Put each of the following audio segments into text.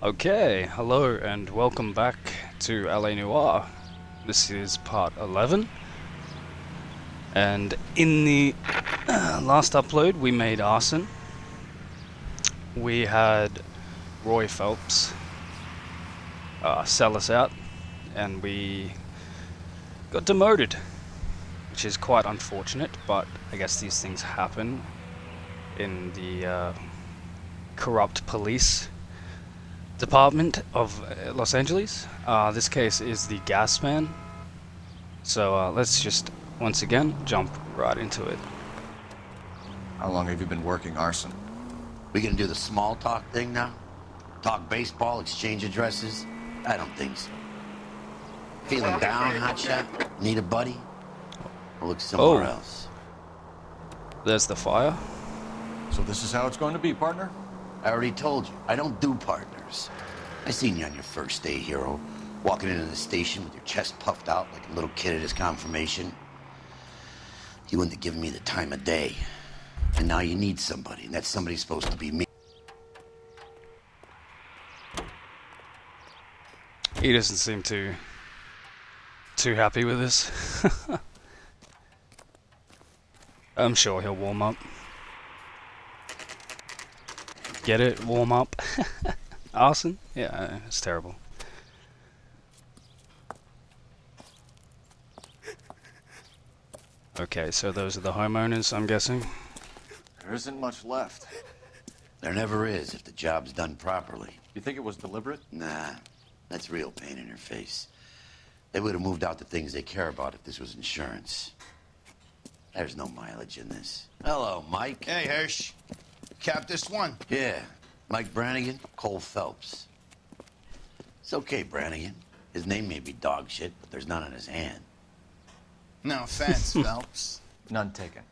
Okay, hello and welcome back to L.A Noire. This is part 11, and in the last upload we made Arson. We had Roy Phelps sell us out, and we got demoted, which is quite unfortunate, but I guess these things happen in the corrupt police department of Los Angeles. This case is the gas man. So let's just once again jump right into it. How long have you been working arson? We gonna do the small talk thing now? Talk baseball, exchange addresses? I don't think so. Feeling down, hotshot? Need a buddy? Or look somewhere else? There's the fire. So this is how it's going to be, partner? I already told you, I don't do partners. I seen you on your first day, hero. Walking into the station with your chest puffed out like a little kid at his confirmation. You wouldn't have given me the time of day. And now you need somebody, and that somebody's supposed to be me. He doesn't seem too happy with this. I'm sure he'll warm up. Get it? Warm up. Arson? Yeah, it's terrible. Okay, so those are the homeowners, I'm guessing. There isn't much left. There never is if the job's done properly. You think it was deliberate? Nah, that's real pain in her face. They would have moved out the things they care about if this was insurance. There's no mileage in this. Hello, Mike. Hey, Hirsch. Cap this one. Yeah, Mike Brannigan, Cole Phelps. It's okay, Brannigan. His name may be dog shit, but there's none on his hand. No offense, Phelps. None taken.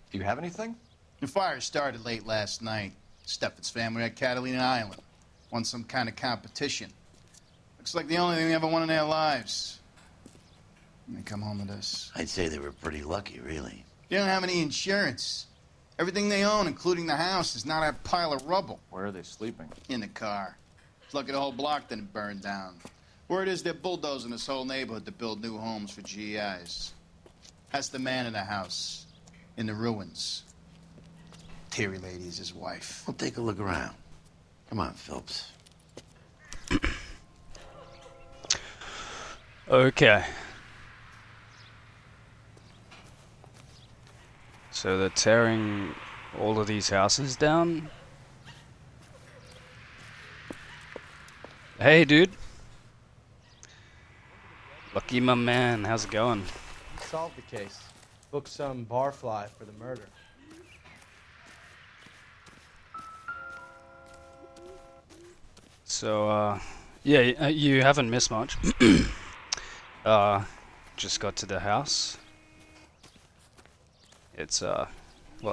Do you have anything? The fire started late last night. Steffen's family at Catalina Island. Won some kind of competition. Looks like the only thing they ever won in their lives. And they come home to this. I'd say they were pretty lucky, really. They don't have any insurance. Everything they own, including the house, is not a pile of rubble. Where are they sleeping? In the car. It's lucky the whole block didn't burn down. Word is they're bulldozing this whole neighborhood to build new homes for GIs. That's the man in the house. In the ruins. Terry lady is his wife. We'll take a look around. Come on, Phelps. Okay. So they're tearing all of these houses down. Hey, dude. Lucky my man, how's it going? Solved the case. Booked some barfly for the murder. So, yeah, you haven't missed much. Just got to the house. It's, well,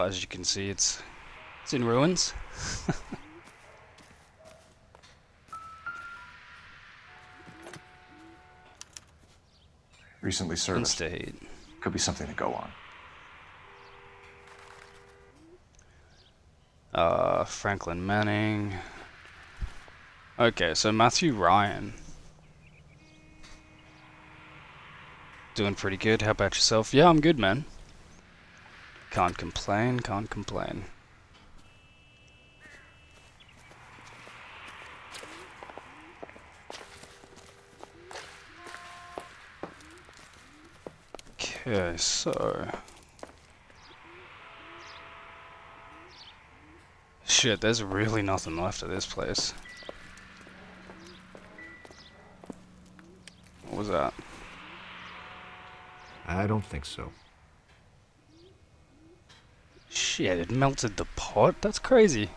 as you can see, it's in ruins. Recently serviced. Insta-hate. Could be something to go on. Franklin Manning. Okay, so Matthew Ryan. Doing pretty good. How about yourself? Yeah, I'm good, man. Can't complain, can't complain. Okay, so... Shit, there's really nothing left of this place. What was that? I don't think so. Shit, it melted the pot? That's crazy.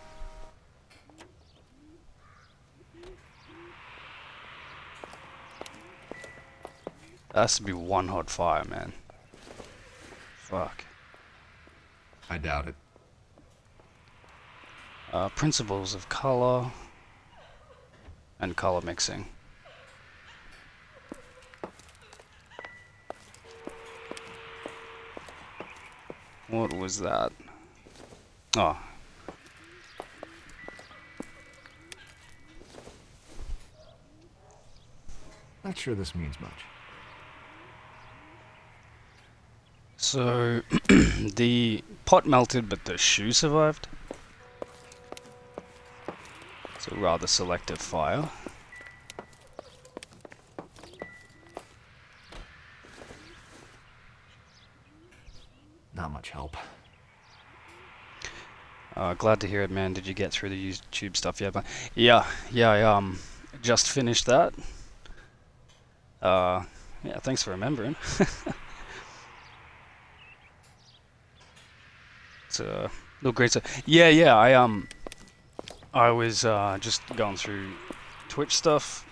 That has to be one hot fire, man. Fuck. I doubt it. Principles of color and color mixing. What was that? Oh. Not sure this means much. So, the pot melted, but the shoe survived. So rather selective fire. Not much help. Glad to hear it, man. Did you get through the YouTube stuff yet? But yeah, I just finished that. Yeah, thanks for remembering. It's no great stuff. Yeah, I was just going through Twitch stuff,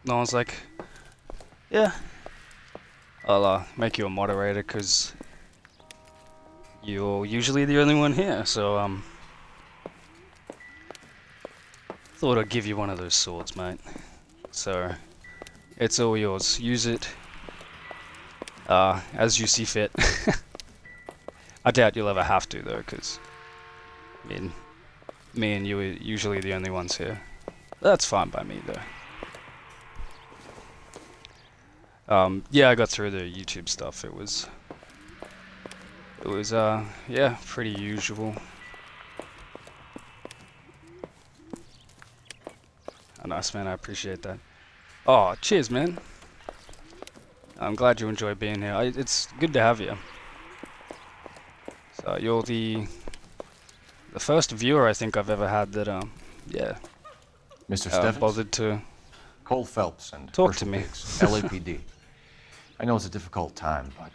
and I was like, yeah, I'll make you a moderator because you're usually the only one here. So thought I'd give you one of those swords, mate. So it's all yours. Use it as you see fit. I doubt you'll ever have to though, because I mean, me and you are usually the only ones here. That's fine by me though. Yeah, I got through the YouTube stuff. It was yeah, pretty usual. Oh, nice, man. I appreciate that. Oh, cheers, man. I'm glad you enjoy being here. It's good to have you. So you're the first viewer I think I've ever had that yeah, Mr. Stevens? bothered to Cole Phelps and talk Herschel to me. Biggs, LAPD. I know it's a difficult time, but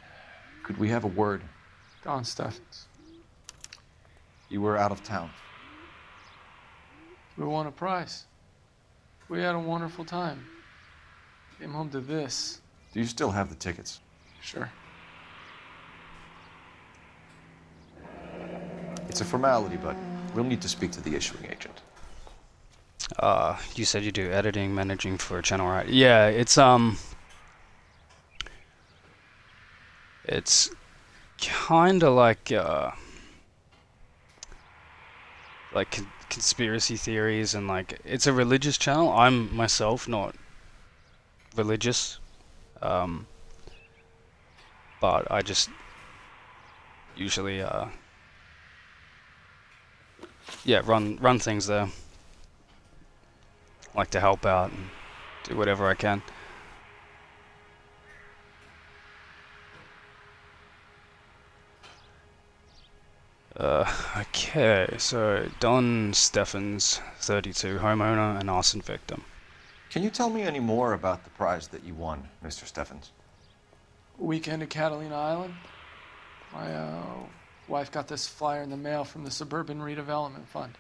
could we have a word? Don Steffens. You were out of town. We won a prize. We had a wonderful time. Came home to this. Do you still have the tickets? Sure. It's a formality, but we'll need to speak to the issuing agent. You said you do editing, managing for a channel, right? Yeah, it's kind of like conspiracy theories, and like it's a religious channel. I'm myself not religious, but I just usually yeah, run things there. Like to help out and do whatever I can. Okay, so Don Steffens, 32, homeowner and arson victim. Can you tell me any more about the prize that you won, Mr. Steffens? Weekend at Catalina Island. My wife got this flyer in the mail from the Suburban Redevelopment Fund.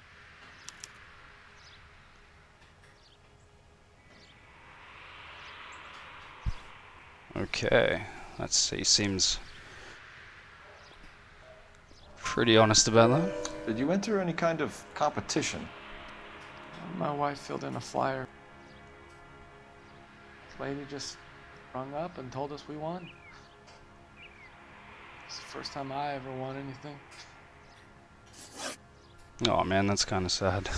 Okay, let's see, seems pretty honest about that. Did you enter any kind of competition? My wife filled in a flyer. This lady just rung up and told us we won. It's the first time I ever won anything. Oh man, that's kind of sad.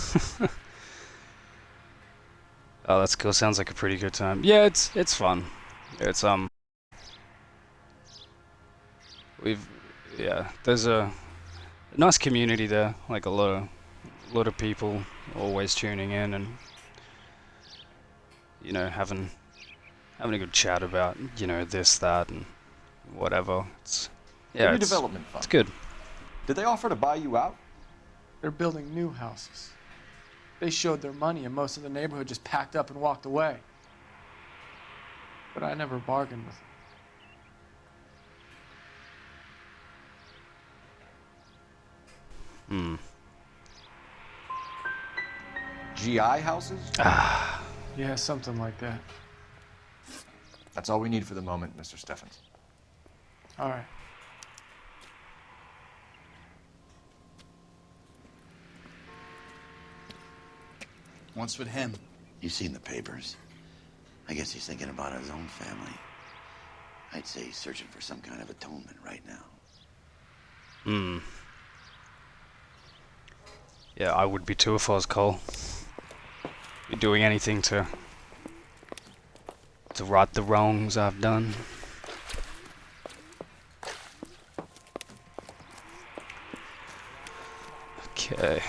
Oh, that's cool. Sounds like a pretty good time. Yeah, it's fun. It's there's a nice community there. Like a lot of people always tuning in and you know having a good chat about this, that, and whatever. It's yeah, The it's redevelopment fund. it's good. Did they offer to buy you out? They're building new houses. They showed their money and most of the neighborhood just packed up and walked away. But I never bargained with them. GI houses? Yeah, something like that. That's all we need for the moment, Mr. Steffens. All right. What's with him? You've seen the papers. I guess he's thinking about his own family. I'd say he's searching for some kind of atonement right now. Yeah, I would be too if I was Cole. Be doing anything to to right the wrongs I've done. Okay.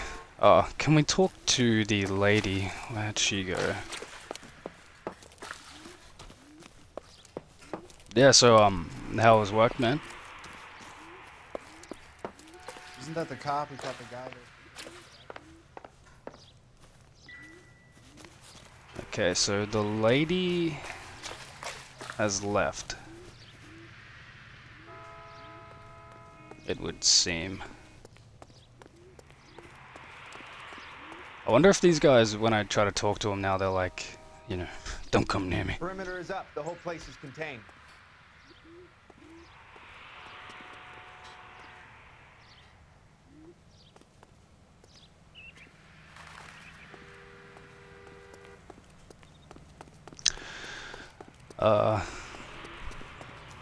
Can we talk to the lady? Where'd she go? Yeah, so, how was work, man? Isn't that the cop who caught the guy that... Okay, so the lady has left. It would seem. I wonder if these guys, when I try to talk to them now, they're like, you know, don't come near me. Perimeter is up. The whole place is contained.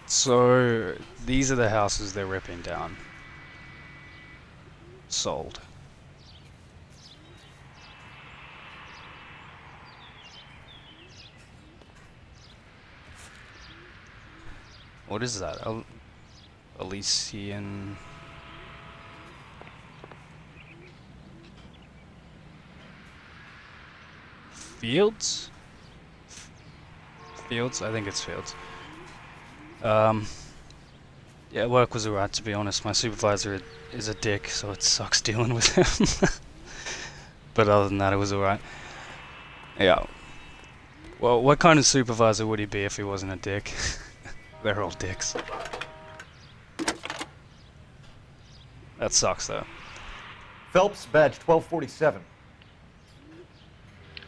So these are the houses they're ripping down. Sold. What is that? Elysian... Fields? Fields? I think it's Fields. Yeah, work was alright, to be honest. My supervisor is a dick, so it sucks dealing with him. But other than that, it was alright. Yeah. Well, what kind of supervisor would he be if he wasn't a dick? They're all dicks. That sucks, though. Phelps, badge 1247.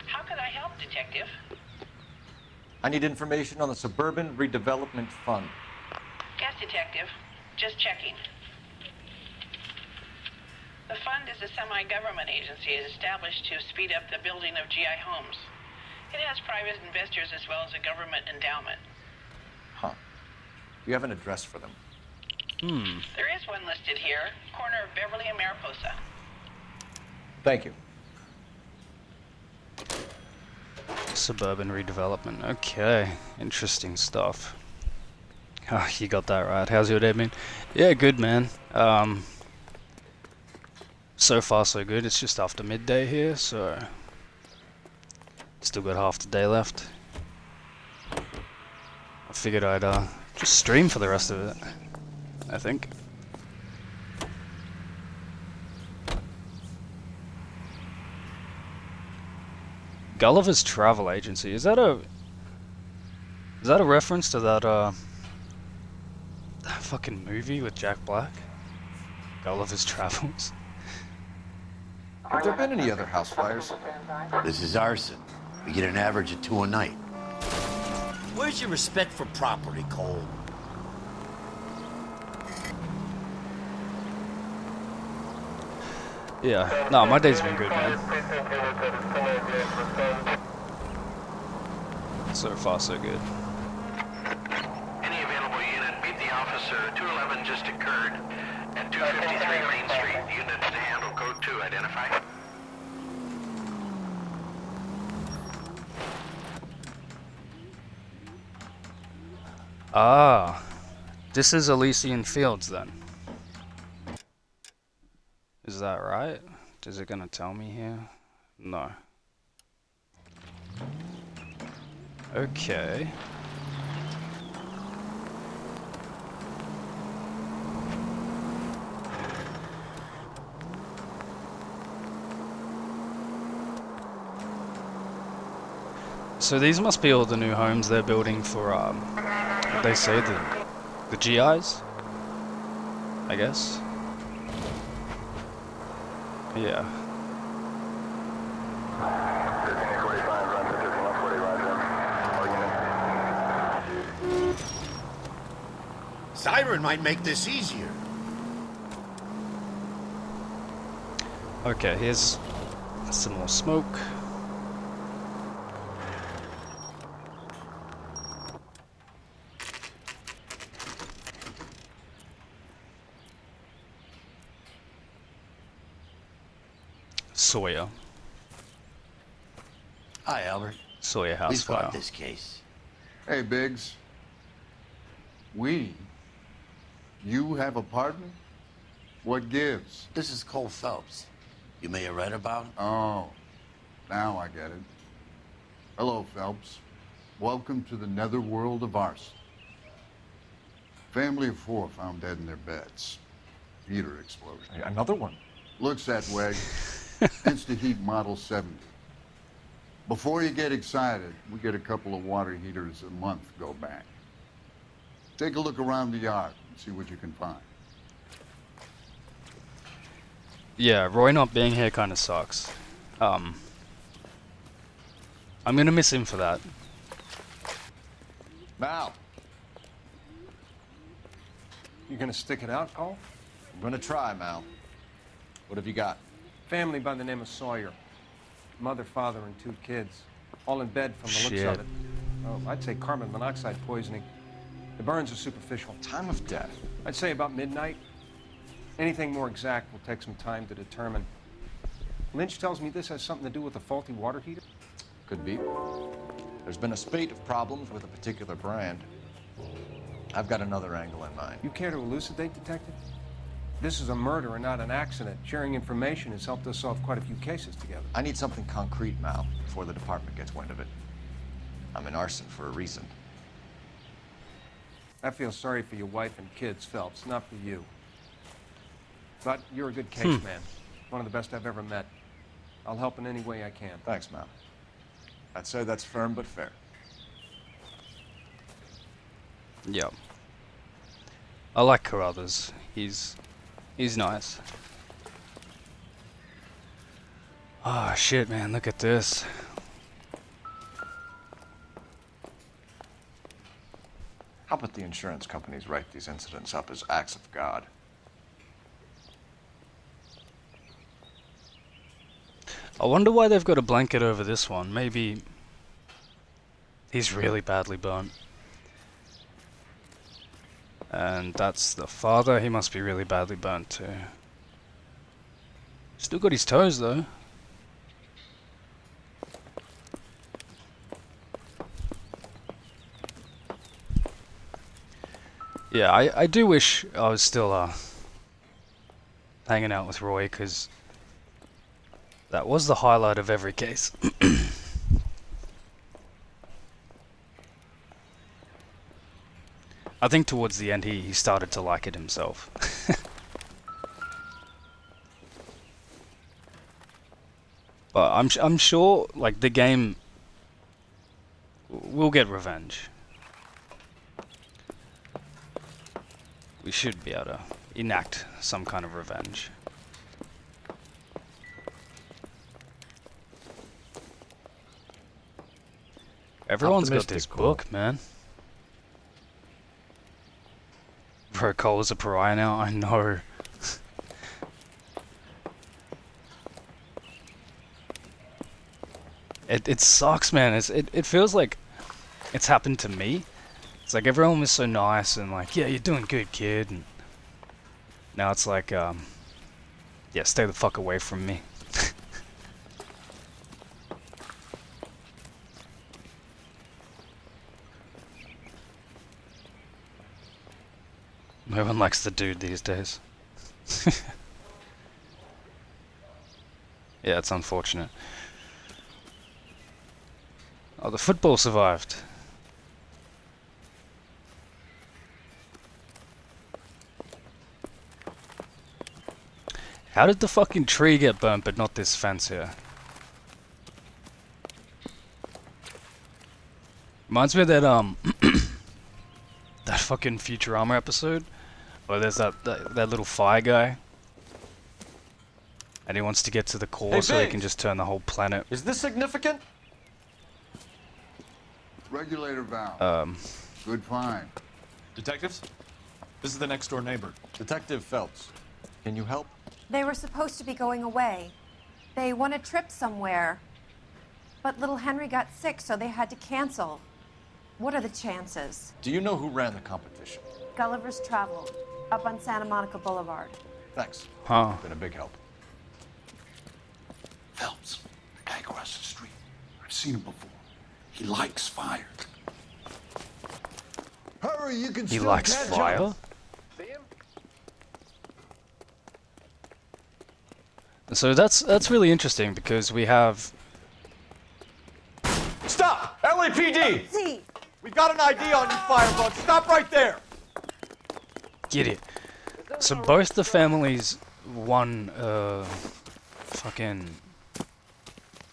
How can I help, Detective? I need information on the Suburban Redevelopment Fund. Yes, Detective. Just checking. The fund is a semi-government agency established to speed up the building of GI homes. It has private investors as well as a government endowment. Huh. Do you have an address for them? There is one listed here, corner of Beverly and Mariposa. Thank you. Suburban redevelopment. Okay, interesting stuff. Ah, you got that right. How's your day been? Yeah, good, man. So far so good. It's just after midday here, so still got half the day left. I figured I'd just stream for the rest of it, I think. Gulliver's Travel Agency. Is that a reference to that fucking movie with Jack Black? Gulliver's Travels. Have there been any other house fires? This is Arson. We get an average of 2 a night. Where's your respect for property, Cole? Yeah, no, my day's been good, man. So far, so good. Any available unit, meet the officer. 211 just occurred at 253 Main Street. Unit to handle code 2. Identify. Ah, this is Elysian Fields then. Is that right? Is it gonna tell me here? No. Okay. So these must be all the new homes they're building for, what they say, the GIs? I guess. Yeah. Siren might make this easier. Okay, here's some more smoke. Sawyer. Hi, Albert. Sawyer house We've fire. caught this case. Hey, Biggs. You have a partner? What gives? This is Cole Phelps. You may have read about him. Oh, now I get it. Hello, Phelps. Welcome to the netherworld of Arson. Family of 4 found dead in their beds. Heater explosion. Another one? Looks that way. Insta-Heat Model 70. Before you get excited, we get a couple of water heaters a month go back. Take a look around the yard and see what you can find. Yeah, Roy not being here kind of sucks. I'm gonna miss him for that. Mal, You gonna stick it out, Cole? I'm gonna try, Mal. What have you got? Family by the name of Sawyer. Mother, father, and 2 kids. All in bed from the looks Shit. of it. Oh, I'd say carbon monoxide poisoning. The burns are superficial. Time of death? I'd say about midnight. Anything more exact will take some time to determine. Lynch tells me this has something to do with a faulty water heater. Could be. There's been a spate of problems with a particular brand. I've got another angle in mind. You care to elucidate, Detective? This is a murder and not an accident. Sharing information has helped us solve quite a few cases together. I need something concrete, Mal, before the department gets wind of it. I'm in Arson for a reason. I feel sorry for your wife and kids, Phelps, not for you. But you're a good case man. One of the best I've ever met. I'll help in any way I can. Thanks, Mal. I'd say that's firm but fair. Yeah. I like Carruthers. He's nice. Ah, shit, man, look at this. How about the insurance companies write these incidents up as acts of God? I wonder why they've got a blanket over this one. Maybe he's really badly burnt. And that's the father. He must be really badly burnt too. Still got his toes though. Yeah, I do wish I was still hanging out with Roy, because that was the highlight of every case. I think towards the end he started to like it himself. But I'm sure like the game will get revenge. We should be able to enact some kind of revenge. Everyone's got this book, man. Bro, Cole is a pariah now, I know. It sucks, man. It feels like it's happened to me. It's like everyone was so nice and like, yeah, you're doing good, kid. And now it's like, yeah, stay the fuck away from me. No one likes the dude these days. Yeah, it's unfortunate. Oh, the football survived. How did the fucking tree get burnt but not this fence here? Reminds me of that that fucking Futurama episode where there's that little fire guy and he wants to get to the core so he can just turn the whole planet. Is this significant? Regulator valve. Good find. Detectives? This is the next door neighbor. Detective Phelps, can you help? They were supposed to be going away. They won a trip somewhere. But little Henry got sick, so they had to cancel. What are the chances? Do you know who ran the competition? Gulliver's Travel, up on Santa Monica Boulevard. Thanks. Huh. Been a big help. Phelps, the guy across the street. I've seen him before. He likes fire. hurry, you can He still likes catch fire? up. So that's really interesting because we have... Stop! LAPD! See, We've got an ID on you, firebug. Stop right there! Get it. So both the families won fucking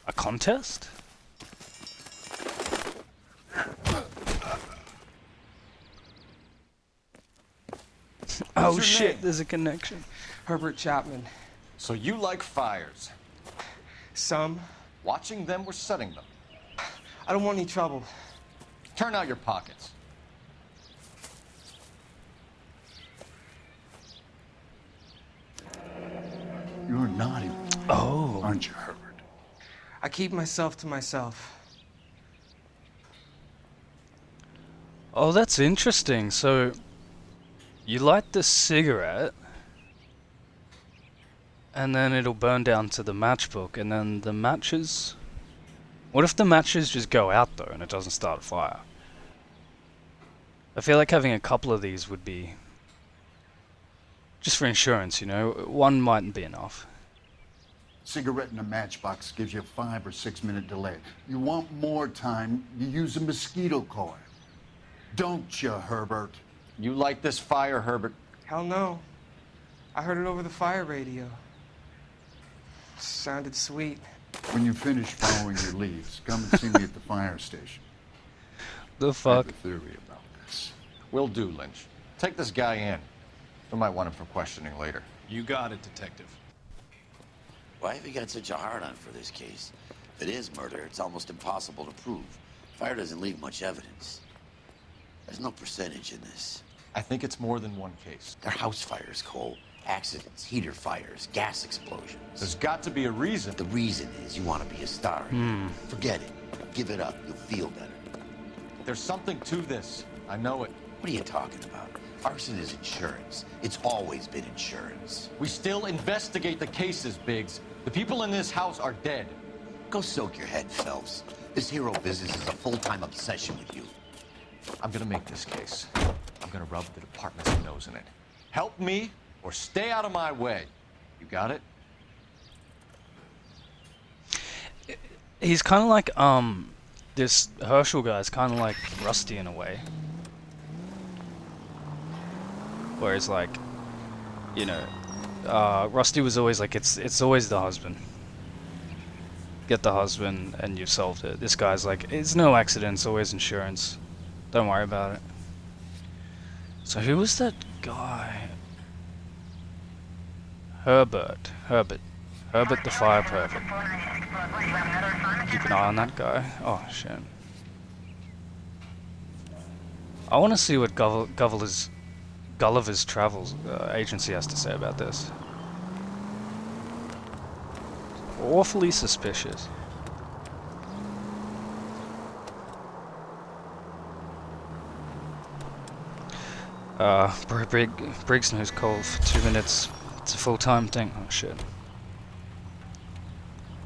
a contest? Oh shit, there's a connection. Herbert Chapman. So you like fires. Some. Watching them or setting them? I don't want any trouble. Turn out your pockets. You're naughty, Oh. aren't you, Herbert? I keep myself to myself. Oh, that's interesting. So you light the cigarette and then it'll burn down to the matchbook, and then the matches... What if the matches just go out though and it doesn't start a fire? I feel like having a couple of these would be... just for insurance, you know? One mightn't be enough. Cigarette in a matchbox gives you a 5 or 6 minute delay. You want more time, you use a mosquito coil. Don't you, Herbert? You light this fire, Herbert. Hell no. I heard it over the fire radio. Sounded sweet. When you finish following your leads, come and see me at the fire station. The I fuck? have a theory about this. Will do, Lynch. Take this guy in. We might want him for questioning later. You got it, Detective. Why have you got such a hard-on for this case? If it is murder, it's almost impossible to prove. Fire doesn't leave much evidence. There's no percentage in this. I think it's more than one case. They're house fires, Cole. Accidents, heater fires, gas explosions. There's got to be a reason. The reason is you want to be a star. Forget it. Give it up. You'll feel better. There's something to this. I know it. What are you talking about? Arson is insurance. It's always been insurance. We still investigate the cases, Biggs. The people in this house are dead. Go soak your head, Phelps. This hero business is a full-time obsession with you. I'm gonna make this case. I'm gonna rub the department's nose in it. Help me or stay out of my way. You got it? He's kind of like, this Herschel guy's kind of like Rusty in a way. Whereas, like, you know, Rusty was always like, it's always the husband. Get the husband and you've solved it. This guy's like, it's no accident, it's always insurance. Don't worry about it. So who was that guy? Herbert the fire pervert. Keep an eye on that guy. Oh shit. I want to see what Gulliver's Travels agency has to say about this. Awfully suspicious. Briggs knows Cole for 2 minutes. It's a full-time thing. Oh shit.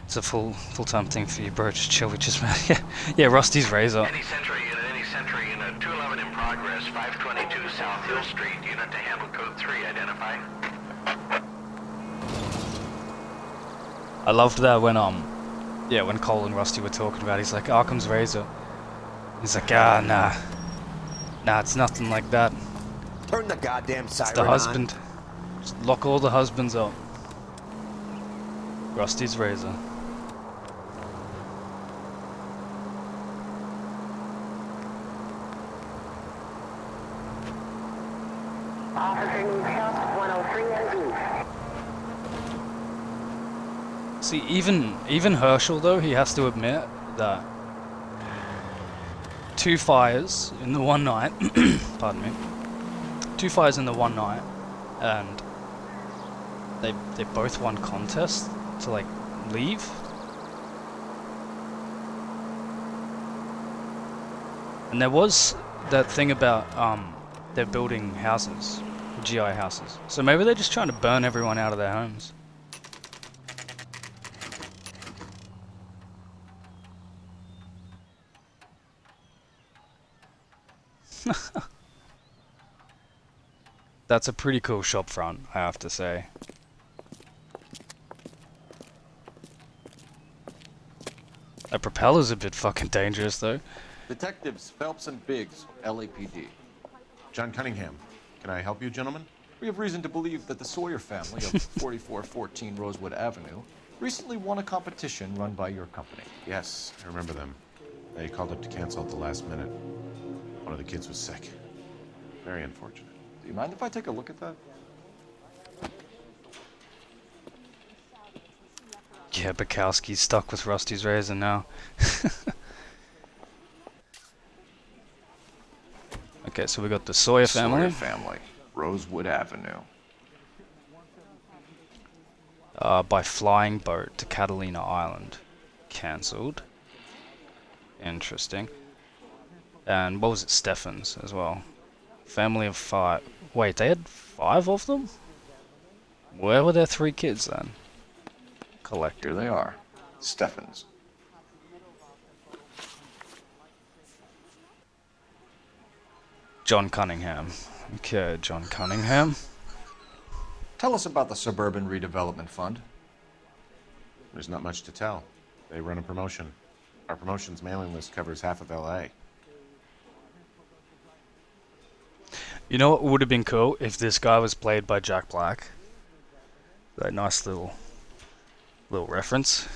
It's a full-time thing for you, bro. Just chill with just yeah, Rusty's razor. Any Century unit, 211 in progress, 522 South Hill Street, unit to handle code 3, identify. I loved that when when Cole and Rusty were talking about it, he's like, Arkham's razor. He's like, nah, it's nothing like that. Turn the goddamn siren It's the husband. Just lock all the husbands up. Rusty's razor. Officer needs help, 103 and east. See, even Herschel though, he has to admit that 2 fires in the one night, pardon me, 2 fires in the one night, and they both won contests to like leave. And there was that thing about they're building houses, GI houses. So maybe they're just trying to burn everyone out of their homes. That's a pretty cool shop front, I have to say. That propeller's a bit fucking dangerous though. Detectives Phelps and Biggs, LAPD. John Cunningham. Can I help you, gentlemen? We have reason to believe that the Sawyer family of 4414 Rosewood Avenue recently won a competition run by your company. Yes, I remember them. They called up to cancel at the last minute. One of the kids was sick. Very unfortunate. Do you mind if I take a look at that? Yeah, Bukowski's stuck with Rusty's razor now. Okay, so we got the Sawyer family. Sawyer family, Rosewood Avenue. By flying boat to Catalina Island. Cancelled. Interesting. And what was it? Steffens as well. Family of 5. Wait, they had 5 of them? Where were their 3 kids then? Collector. Here they are. Steffens. John Cunningham. Okay, John Cunningham. Tell us about the Suburban Redevelopment Fund. There's not much to tell. They run a promotion. Our promotion's mailing list covers half of L.A. You know what would have been cool if this guy was played by Jack Black? That nice little reference.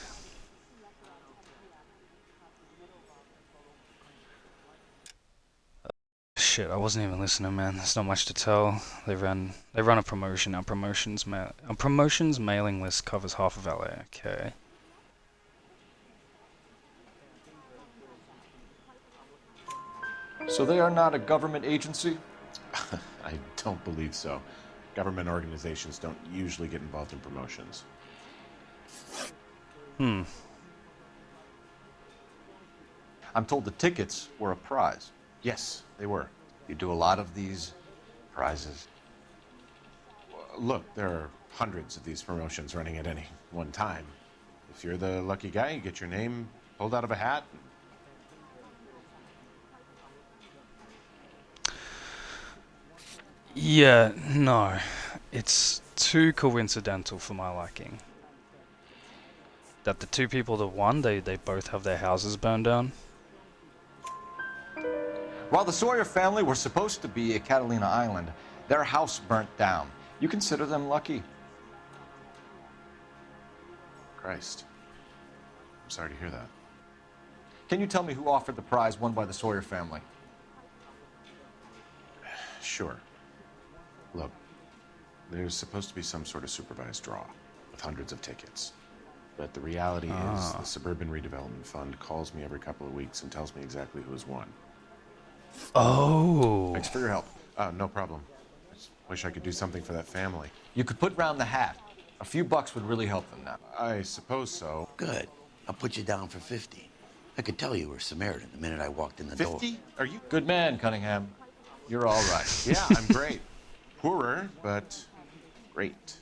Shit, I wasn't even listening, man. There's not much to tell. They run a promotion. Our promotions mailing list covers half of LA. Okay. So they are not a government agency? I don't believe so. Government organizations don't usually get involved in promotions. I'm told the tickets were a prize. Yes, they were. You do a lot of these prizes. Look, there are hundreds of these promotions running at any one time. If you're the lucky guy, you get your name pulled out of a hat. Yeah, no. It's too coincidental for my liking. That the 2 people that won, they both have their houses burned down. While the Sawyer family were supposed to be at Catalina Island, their house burnt down. You consider them lucky? Christ. I'm sorry to hear that. Can you tell me who offered the prize won by the Sawyer family? Sure. Look, there's supposed to be some sort of supervised draw with hundreds of tickets. But the reality is the Suburban Redevelopment Fund calls me every couple of weeks and tells me exactly who has won. Oh. Thanks for your help. No problem. I just wish I could do something for that family. You could put round the hat. A few bucks would really help them now. I suppose so. Good. I'll put you down for 50. I could tell you were Samaritan the minute I walked in the door. 50? Are you? Good man, Cunningham. You're all right. Yeah, I'm great. Poorer, but great.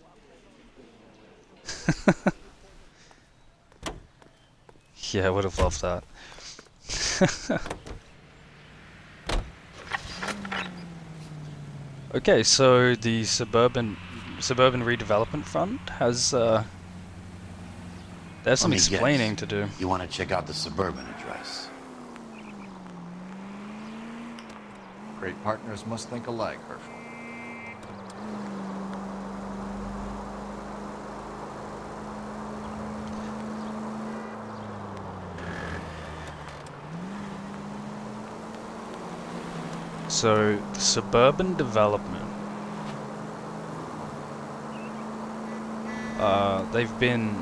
Yeah, I would have loved that. Okay, so the Suburban Redevelopment Fund has there's some explaining to do. You want to check out the Suburban address? Great partners must think alike, Herschel. So, the suburban development. They've been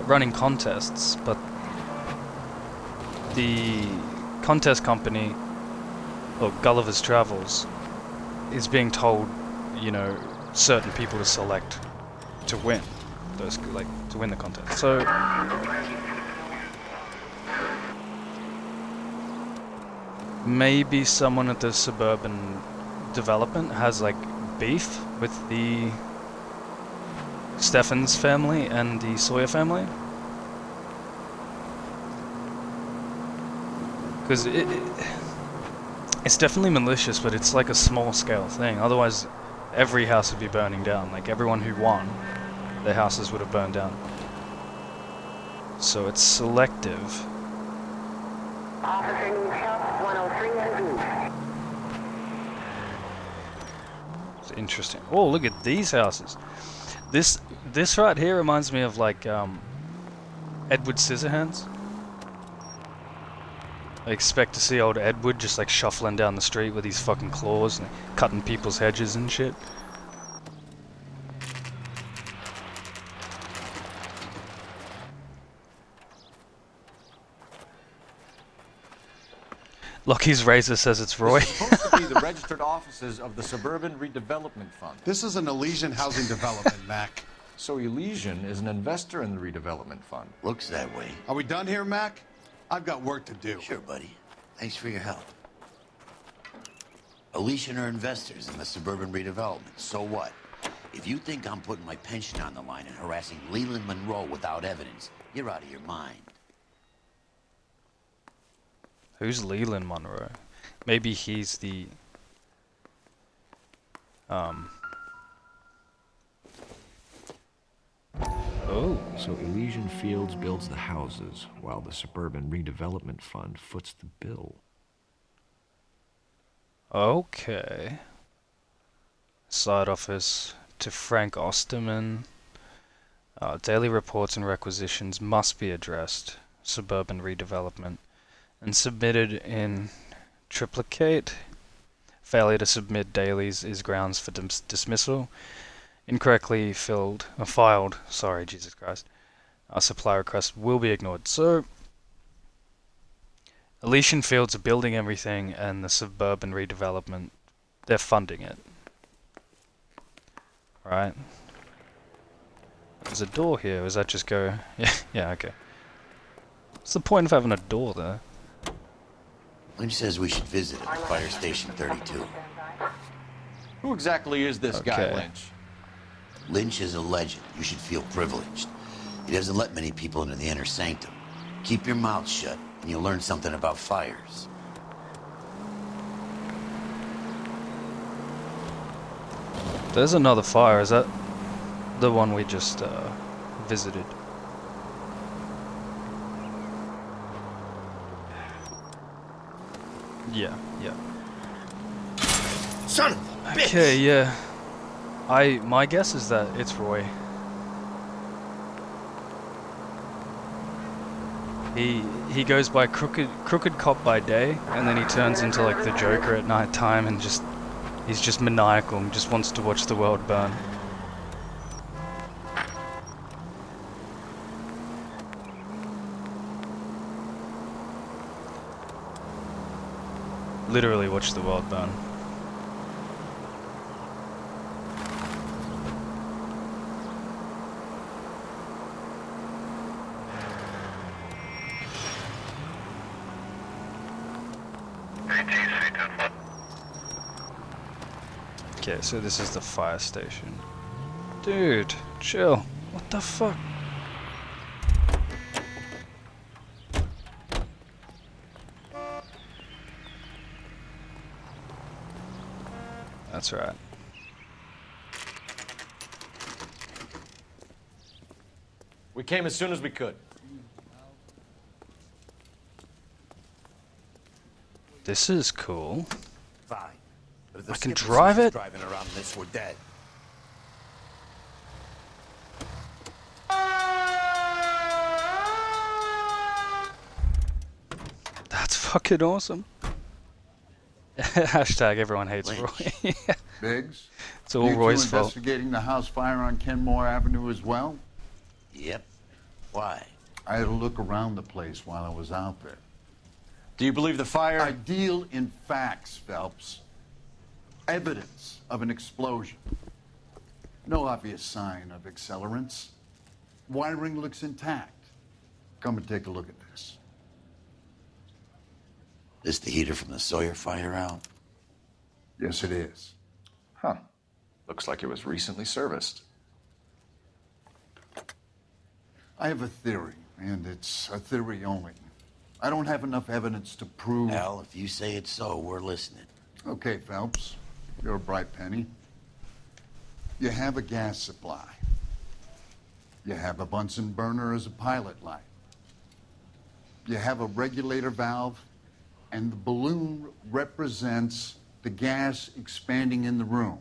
running contests, but the contest company, or Gulliver's Travels, is being told, you know, certain people to select to win those, like, to win the contest. So maybe someone at the suburban development has like beef with the Steffens family and the Sawyer family, because It's definitely malicious, but it's like a small scale thing. Otherwise, every house would be burning down. Like everyone who won, their houses would have burned down. So it's selective. Officer needs help, 103 and It's interesting. Oh, look at these houses. This right here reminds me of like Edward Scissorhands. I expect to see old Edward just like shuffling down the street with his fucking claws and cutting people's hedges and shit. Lockie's razor says it's Roy. It's supposed to be the registered offices of the Suburban Redevelopment Fund. This is an Elysian housing development, Mac. So Elysian is an investor in the redevelopment fund. Looks that way. Are we done here, Mac? I've got work to do. Sure, buddy. Thanks for your help. Elysian are investors in the suburban redevelopment. So what? If you think I'm putting my pension on the line and harassing Leland Monroe without evidence, you're out of your mind. Who's Leland Monroe? Maybe he's the Oh. So Elysian Fields builds the houses, while the Suburban Redevelopment Fund foots the bill. Okay. Side office to Frank Osterman. Daily reports and requisitions must be addressed. Suburban redevelopment. And submitted in triplicate. Failure to submit dailies is grounds for dismissal. Incorrectly filed, sorry, Jesus Christ. Supply request will be ignored. So, Elysian Fields are building everything, and the suburban redevelopment, they're funding it. Right? There's a door here, does that just go... yeah, okay. What's the point of having a door there? Lynch says we should visit it at Fire Station 32. Who exactly is this guy, Lynch? Lynch is a legend. You should feel privileged. He doesn't let many people into the inner sanctum. Keep your mouth shut, and you'll learn something about fires. There's another fire. Is that the one we just visited? Yeah. Son of a bitch! Okay, yeah. My guess is that it's Roy. He goes by crooked cop by day, and then he turns into like the Joker at night time, and he's just maniacal and just wants to watch the world burn. Literally watch the world burn. Okay, so this is the fire station. Dude, chill. What the fuck? That's right. We came as soon as we could. This is cool. Fine. But if the I can skipper drive sees us it? driving around this, we're dead. That's fucking awesome. Hashtag everyone hates Lynch. Roy. Biggs? It's all you Roy's two fault. investigating the house fire on Kenmore Avenue as well? Yep. Why? I had a look around the place while I was out there. Do you believe the fire? I deal in facts, Phelps. Evidence of an explosion. No obvious sign of accelerants. Wiring looks intact. Come and take a look at this. This the heater from the Sawyer fire out? Yes, it is. Huh. Looks like it was recently serviced. I have a theory, and it's a theory only. I don't have enough evidence to prove... Al, if you say it's so, we're listening. Okay, Phelps. You're a bright penny. You have a gas supply. You have a Bunsen burner as a pilot light. You have a regulator valve, and the balloon represents the gas expanding in the room.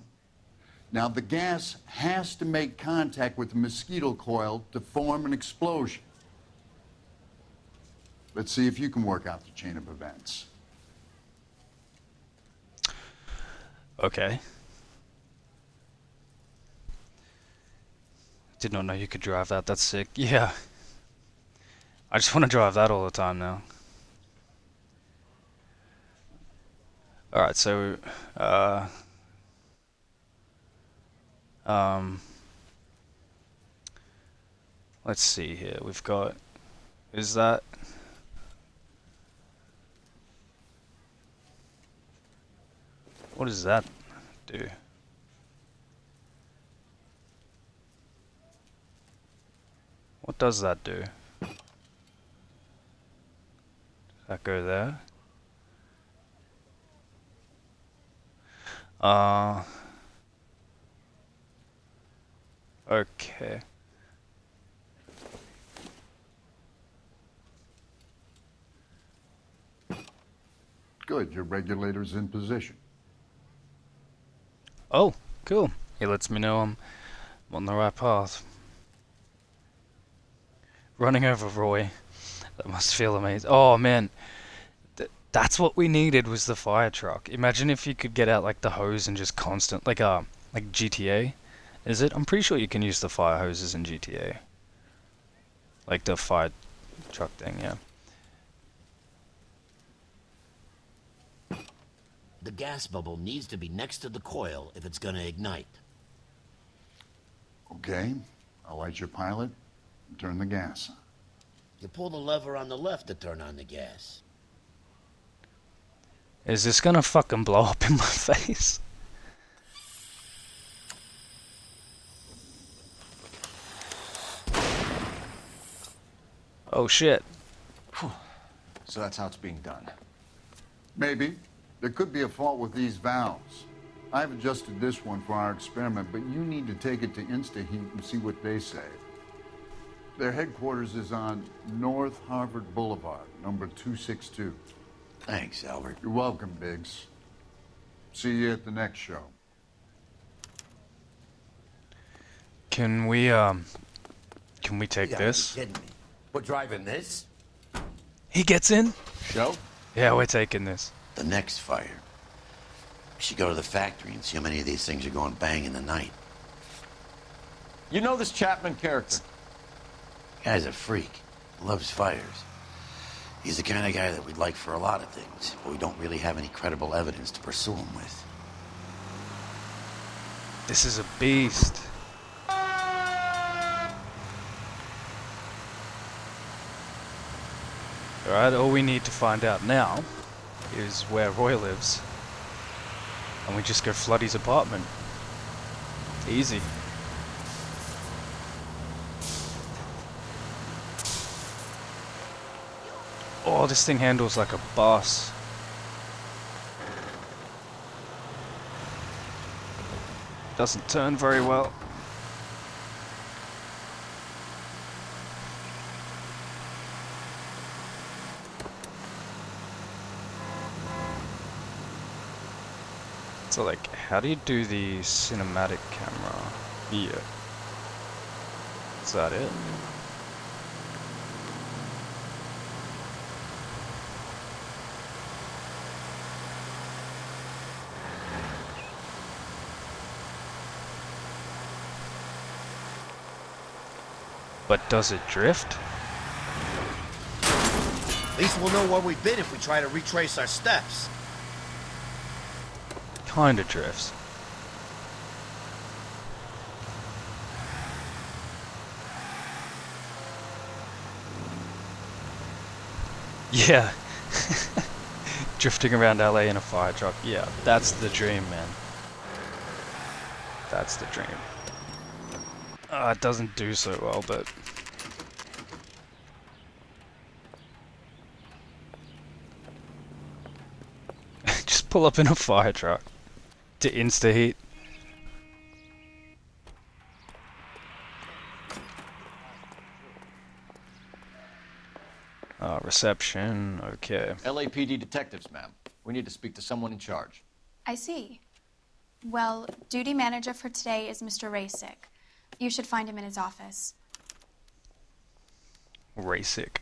Now, the gas has to make contact with the mosquito coil to form an explosion. Let's see if you can work out the chain of events. Okay. Did not know you could drive that. That's sick. Yeah. I just want to drive that all the time now. Alright, so... let's see here. We've got... Is that... What does that do? What does that do? Does that go there? Okay. Good, your regulator's in position. Oh, cool. He lets me know I'm on the right path. Running over Roy. That must feel amazing. Oh man, that's what we needed, was the fire truck. Imagine if you could get out like the hose and just constant, like GTA. Is it? I'm pretty sure you can use the fire hoses in GTA. Like the fire truck thing, yeah. The gas bubble needs to be next to the coil if it's gonna ignite. Okay, I'll light your pilot and turn the gas on. You pull the lever on the left to turn on the gas. Is this gonna fucking blow up in my face? Oh shit. Whew. So that's how it's being done. Maybe. There could be a fault with these valves. I've adjusted this one for our experiment, but you need to take it to InstaHeat and see what they say. Their headquarters is on North Harvard Boulevard, number 262. Thanks, Albert. You're welcome, Biggs. See you at the next show. Can we take this? You kidding me? We're driving this? He gets in? Show? Yeah, we're taking this. The next fire. We should go to the factory and see how many of these things are going bang in the night. You know this Chapman character? Guy's a freak. Loves fires. He's the kind of guy that we'd like for a lot of things, but we don't really have any credible evidence to pursue him with. This is a beast. Alright, all we need to find out now is where Roy lives. And we just go flood his apartment. Easy. Oh, this thing handles like a boss. Doesn't turn very well. So like, how do you do the cinematic camera? Yeah. Is that it? But does it drift? At least we'll know where we've been if we try to retrace our steps. Kinda drifts. Yeah. Drifting around LA in a fire truck. Yeah, that's the dream, man. That's the dream. It doesn't do so well, but... pull up in a fire truck to insta-heat. Reception, okay. LAPD detectives, ma'am. We need to speak to someone in charge. I see. Well, duty manager for today is Mr. Rasick. You should find him in his office. Rasick.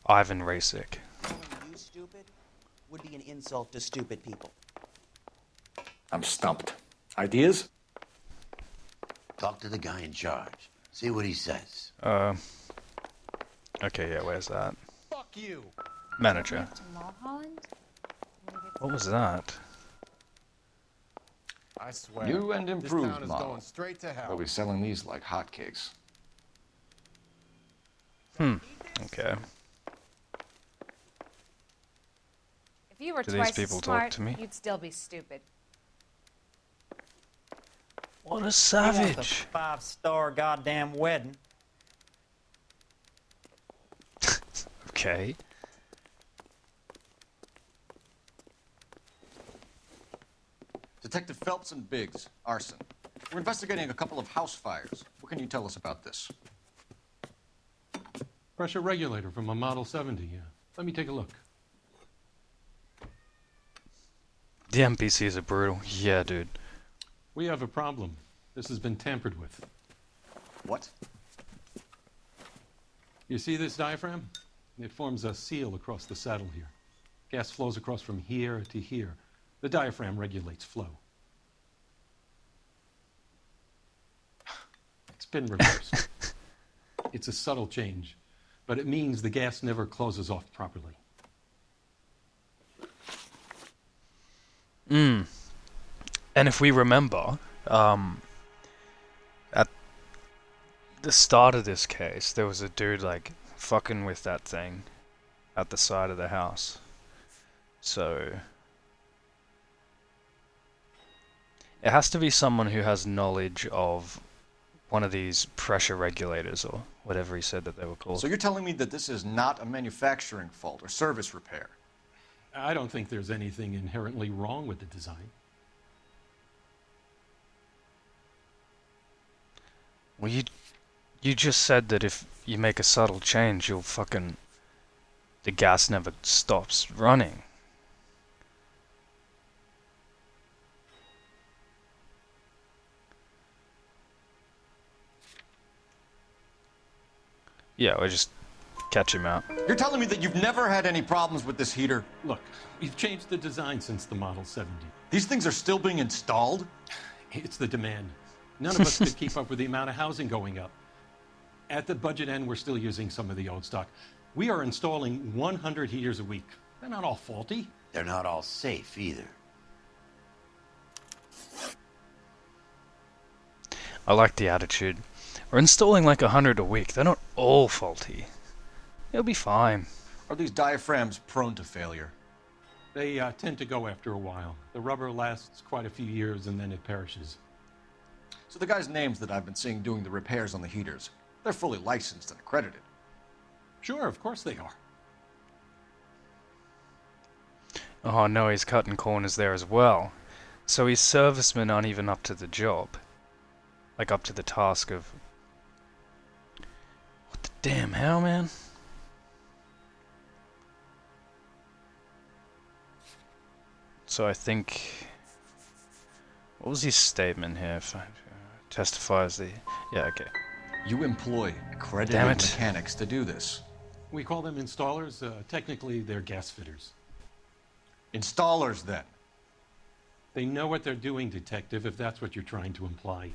Ivan Rasick. Calling you stupid would be an insult to stupid people. I'm stumped. Ideas? Talk to the guy in charge. See what he says. Okay, yeah, where's that? Fuck you. Manager. To Mulholland? What was that? I swear. New and this improved town is model. going straight to hell. They'll be selling these like hotcakes. Okay. If you were Do these twice people as talk smart, to me? you'd still be stupid. What a You want the savage. 5-star goddamn wedding. Okay. Detective Phelps and Biggs, Arson. We're investigating a couple of house fires. What can you tell us about this? Pressure regulator from a Model 70, yeah. Let me take a look. The NPCs are brutal. Yeah, dude. We have a problem. This has been tampered with. What? You see this diaphragm? It forms a seal across the saddle here. Gas flows across from here to here. The diaphragm regulates flow. It's been reversed. It's a subtle change, but it means the gas never closes off properly. And if we remember, at the start of this case, there was a dude like fucking with that thing at the side of the house. So it has to be someone who has knowledge of one of these pressure regulators or whatever he said that they were called. So you're telling me that this is not a manufacturing fault or service repair? I don't think there's anything inherently wrong with the design. Well, you just said that if you make a subtle change, you'll fucking... the gas never stops running. Yeah, we'll just catch him out. You're telling me that you've never had any problems with this heater? Look, we've changed the design since the Model 70. These things are still being installed? It's the demand. None of us could keep up with the amount of housing going up. At the budget end, we're still using some of the old stock. We are installing 100 heaters a week. They're not all faulty. They're not all safe either. I like the attitude. We're installing like 100 a week. They're not all faulty. It'll be fine. Are these diaphragms prone to failure? They tend to go after a while. The rubber lasts quite a few years and then it perishes. So the guys' names that I've been seeing doing the repairs on the heaters, they're fully licensed and accredited. Sure, of course they are. Oh no, he's cutting corners there as well. So his servicemen aren't even up to the job. Like up to the task of... what the damn hell, man? So I think... what was his statement here? Testifies the... yeah, okay. You employ accredited mechanics to do this. We call them installers. Technically, they're gas fitters. Installers, then? They know what they're doing, Detective, if that's what you're trying to imply.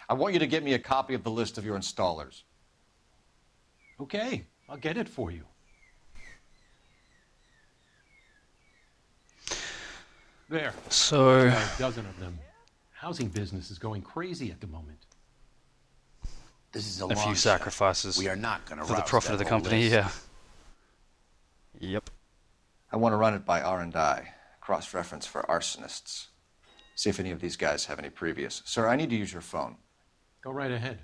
I want you to get me a copy of the list of your installers. Okay, I'll get it for you. There. So... a dozen of them. Housing business is going crazy at the moment. This is a few long sacrifices shot. We are not going to for the profit of the company, yeah. Yep. I want to run it by R&I, cross-reference for arsonists. See if any of these guys have any previous. Sir, I need to use your phone. Go right ahead.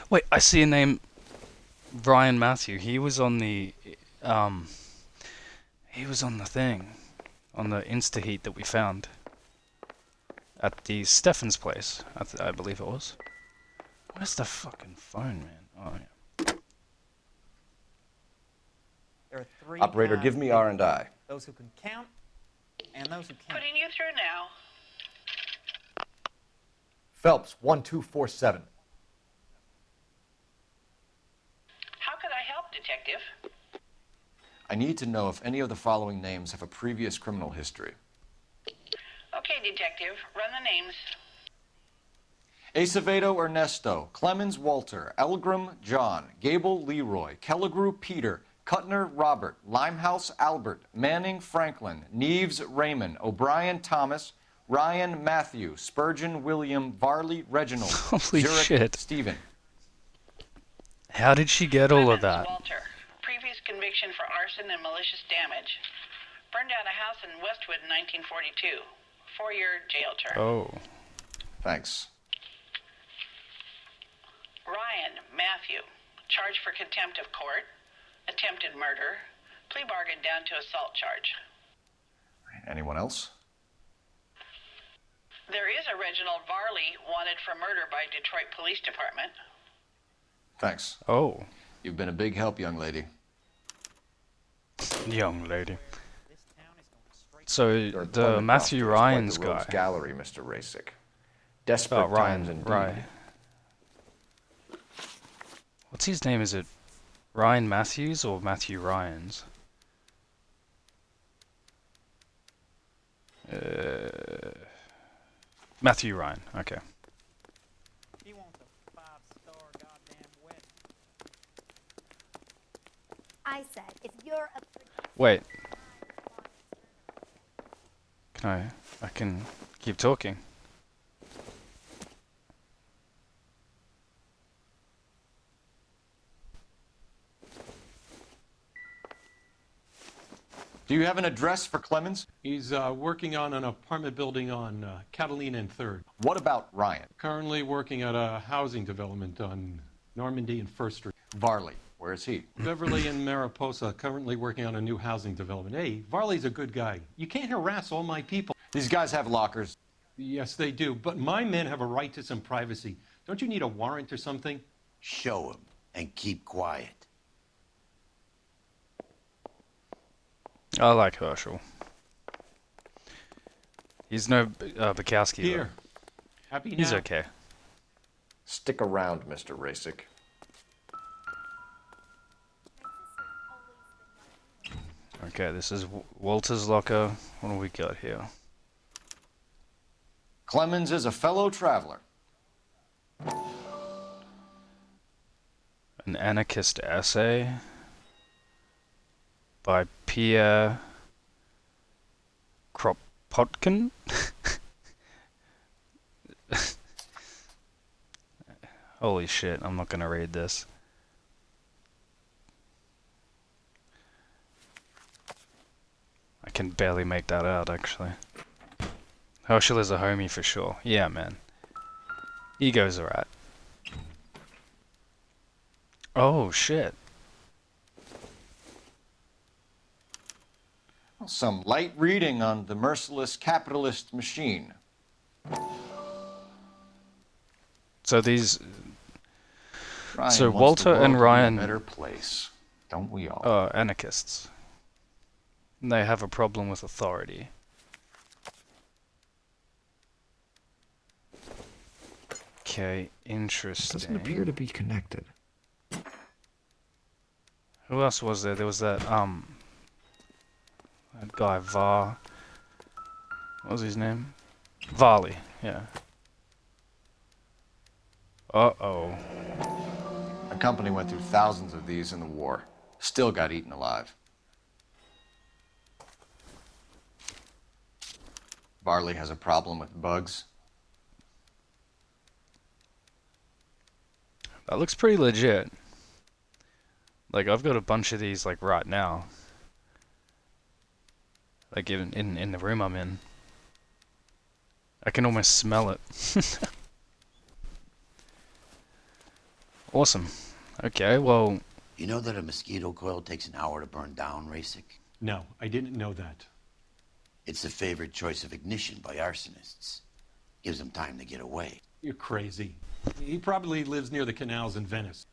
Wait, I see a name. Brian Matthew, he was on the thing, on the Insta Heat that we found at the Stefan's place, I believe it was. Where's the fucking phone, man? Oh, yeah. There are three Operator, kinds give me of people. R&I. Those who can count and those who can't. Putting you through now. Phelps, 1247. How could I help, Detective? I need to know if any of the following names have a previous criminal history. Okay, Detective, run the names. Acevedo Ernesto, Clemens Walter, Elgram John, Gable Leroy, Kelligrew Peter, Kuttner Robert, Limehouse Albert, Manning Franklin, Neves Raymond, O'Brien Thomas, Ryan Matthew, Spurgeon William, Varley Reginald, Holy Zurich shit. Stephen. How did she get all of that? Walter, previous conviction for arson and malicious damage. Burned down a house in Westwood in 1942. 4-year jail term. Oh. Thanks. Ryan Matthew, charged for contempt of court, attempted murder, plea bargain down to assault charge. Anyone else? There is a Reginald Varley wanted for murder by Detroit Police Department. Thanks. Oh. You've been a big help, young lady. Young lady. So Your the employment Matthew roster is quite Ryan's the guy. rogues gallery, Mr. Rasick. Desperate times indeed. Right. What's his name? Is it Ryan Matthews or Matthew Ryans? Matthew Ryan. Okay. He wants a 5-star goddamn wedding. I said, if you're a... Wait. I can keep talking. Do you have an address for Clemens? He's working on an apartment building on Catalina and 3rd. What about Ryan? Currently working at a housing development on Normandy and 1st Street. Varley, where is he? Beverly and Mariposa, currently working on a new housing development. Hey, Varley's a good guy. You can't harass all my people. These guys have lockers. Yes, they do, but my men have a right to some privacy. Don't you need a warrant or something? Show him and keep quiet. I like Herschel. He's no Bukowski. Here. Happy now? He's okay. Stick around, Mr. Rasick. Okay, this is Walter's locker. What do we got here? Clemens is a fellow traveler. An anarchist essay by Pierre Kropotkin. Holy shit, I'm not gonna read this. I can barely make that out, actually. Herschel is a homie for sure. Yeah, man. Ego's alright. Oh, shit. Some light reading on the merciless capitalist machine. So these... Ryan so wants Walter the world and to be Ryan a better place, don't we all? are anarchists. And they have a problem with authority. Okay, interesting. Doesn't appear to be connected. Who else was there? There was that guy, What was his name? Varley, yeah. Uh-oh. A company went through thousands of these in the war. Still got eaten alive. Varley has a problem with bugs. That looks pretty legit. Like, I've got a bunch of these, like, right now. Like, even in the room I'm in. I can almost smell it. Awesome. Okay, well, You know that a mosquito coil takes an hour to burn down, Rasic? No, I didn't know that. It's the favored choice of ignition by arsonists. Gives them time to get away. You're crazy. He probably lives near the canals in Venice.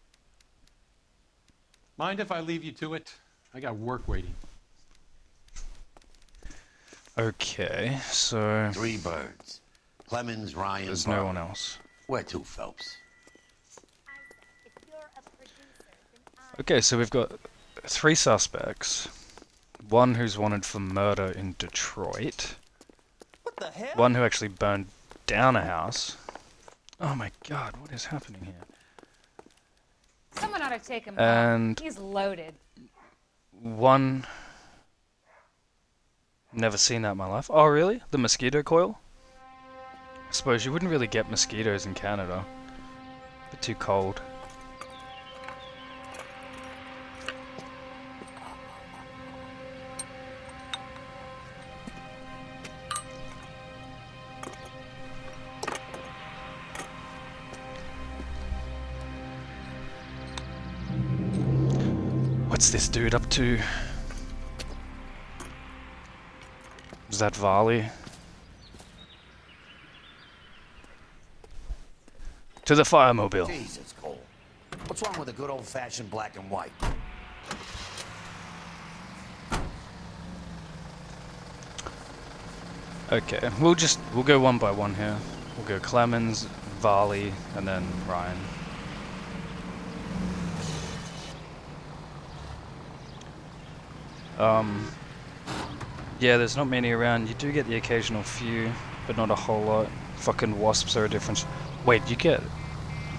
Mind if I leave you to it? I got work waiting. Okay, so 3 birds. Clemens, Ryan, there's Barley. no one else. Where to, Phelps? Okay, so we've got 3 suspects. One who's wanted for murder in Detroit. What the hell? One who actually burned down a house. Oh my god, what is happening here? Someone ought to take him And out. He's loaded. one... Never seen that in my life. Oh really? The mosquito coil? I suppose you wouldn't really get mosquitoes in Canada. A bit too cold. What's this dude up to? Is that Varley? To the firemobile. Jesus, Cole. What's wrong with a good old-fashioned black and white? Okay, we'll go one by one here. We'll go Clemens, Varley, and then Ryan. Yeah, there's not many around. You do get the occasional few, but not a whole lot. Fucking wasps are a difference. Wait, you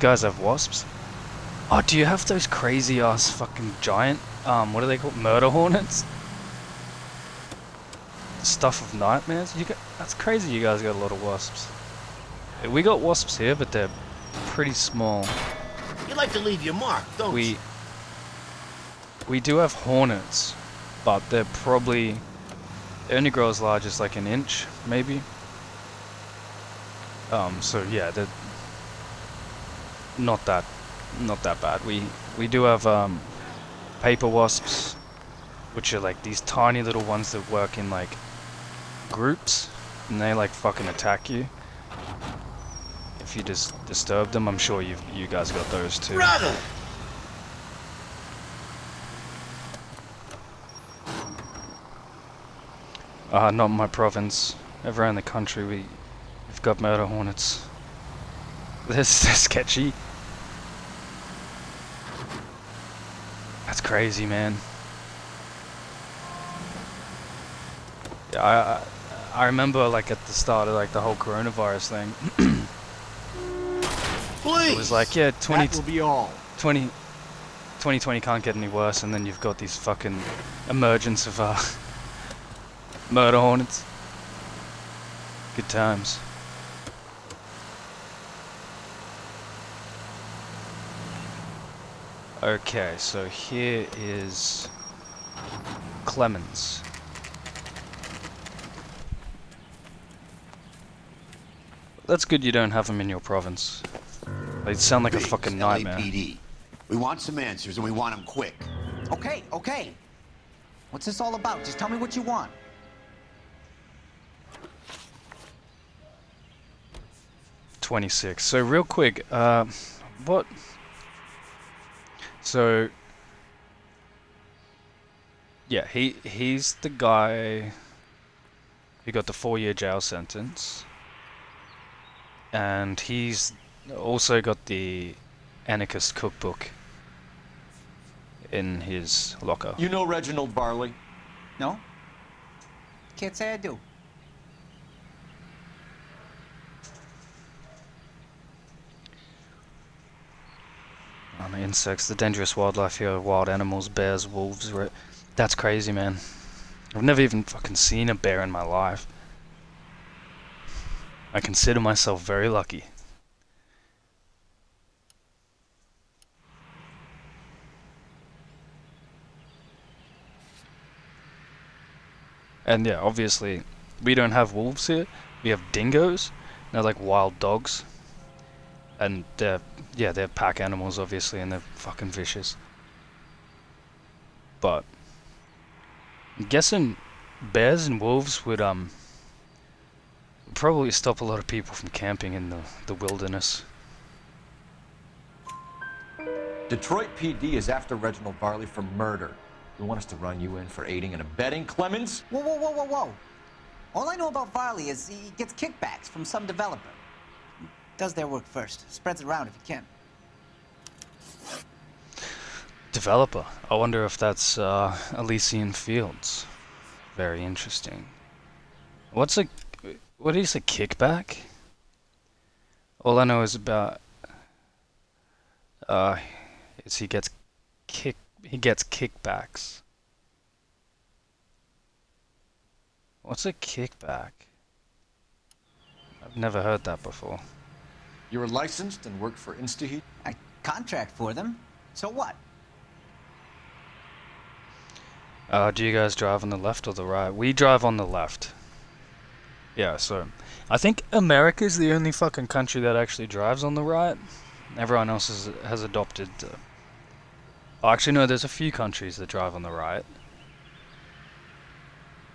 guys have wasps? Oh, do you have those crazy ass fucking giant, what are they called? Murder hornets? Stuff of nightmares? That's crazy you guys got a lot of wasps. We got wasps here, but they're pretty small. You like to leave your mark, don't you? We do have hornets, but they're probably... They only grow as large as like an inch, maybe. So yeah, they're not that bad. We do have paper wasps, which are like these tiny little ones that work in like groups, and they like fucking attack you if you just disturb them. I'm sure you guys got those too. Brother! Not in my province. Everywhere in the country we've got murder hornets. They're sketchy. That's crazy, man. Yeah, I remember like at the start of like the whole coronavirus thing. Please. It was like, yeah, That will be all. 2020 can't get any worse, and then you've got these fucking emergence of murder hornets. Good times. Okay, so here is Clemens. That's good you don't have them in your province. They sound like a fucking nightmare. LAPD. We want some answers, and we want them quick. Okay, okay. What's this all about? Just tell me what you want. 26. So real quick, what? So yeah, he's the guy who got the 4-year jail sentence, and he's also got the anarchist cookbook in his locker. You know Reginald Varley? No? Can't say I do. The insects, the dangerous wildlife here, wild animals, bears, wolves, that's crazy, man. I've never even fucking seen a bear in my life. I consider myself very lucky. And yeah, obviously, we don't have wolves here. We have dingoes. They're like wild dogs. And they're pack animals, obviously, and they're fucking vicious. but I'm guessing bears and wolves would probably stop a lot of people from camping in the wilderness. Detroit PD is after Reginald Varley for murder. You want us to run you in for aiding and abetting, Clemens? Whoa, whoa, whoa, whoa, whoa. All I know about Varley is he gets kickbacks from some developer. He does their work first. Spreads it around if he can. Developer. I wonder if that's Elysian Fields. Very interesting. What is a kickback? All I know is about is he gets kickbacks. What's a kickback? I've never heard that before. You're licensed and work for InstaHeat? I contract for them. So what? Do you guys drive on the left or the right? We drive on the left. Yeah, so I think America's the only fucking country that actually drives on the right. Everyone else has adopted. Oh, actually, no. There's a few countries that drive on the right.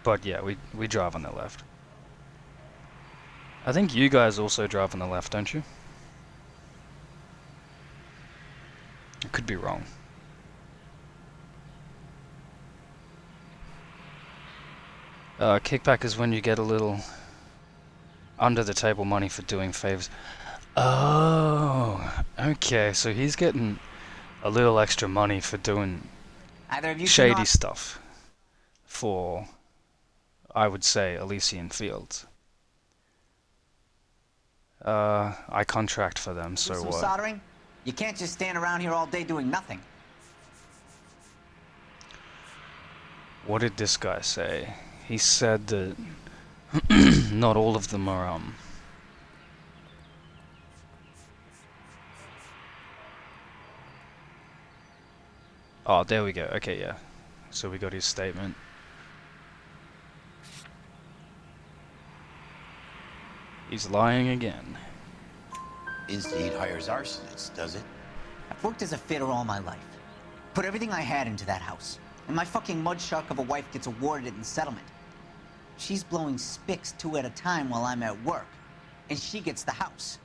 But yeah, we drive on the left. I think you guys also drive on the left, don't you? I could be wrong. Kickback is when you get a little under the table money for doing favors. Oh, okay. So he's getting a little extra money for doing shady stuff for, I would say, Elysian Fields. I contract for them, so Some what? soldering? You can't just stand around here all day doing nothing. What did this guy say? He said that not all of them are Oh, there we go. Okay, yeah. So we got his statement. He's lying again. InstaHeat hires arsonists, does it? I've worked as a fitter all my life. Put everything I had into that house. And my fucking mudshark of a wife gets awarded it in settlement. She's blowing spics 2 at a time while I'm at work. And she gets the house.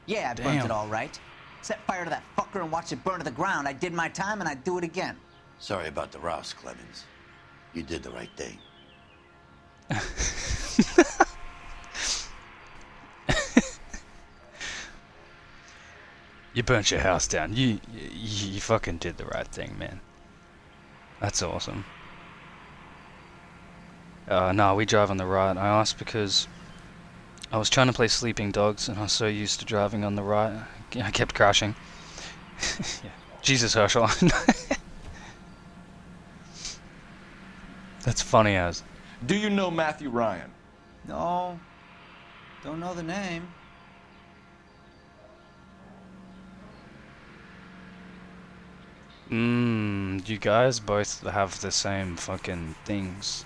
Yeah, I burnt it all right. Set fire to that fucker and watch it burn to the ground. I did my time and I'd do it again. Sorry about the Ross, Clemens. You did the right thing. You burnt your house down. You fucking did the right thing, man. That's awesome. No, we drive on the right. I asked because I was trying to play Sleeping Dogs and I was so used to driving on the right. I kept crashing. Yeah. Jesus, Herschel. That's funny as. Do you know Matthew Ryan? No. Don't know the name. You guys both have the same fucking things.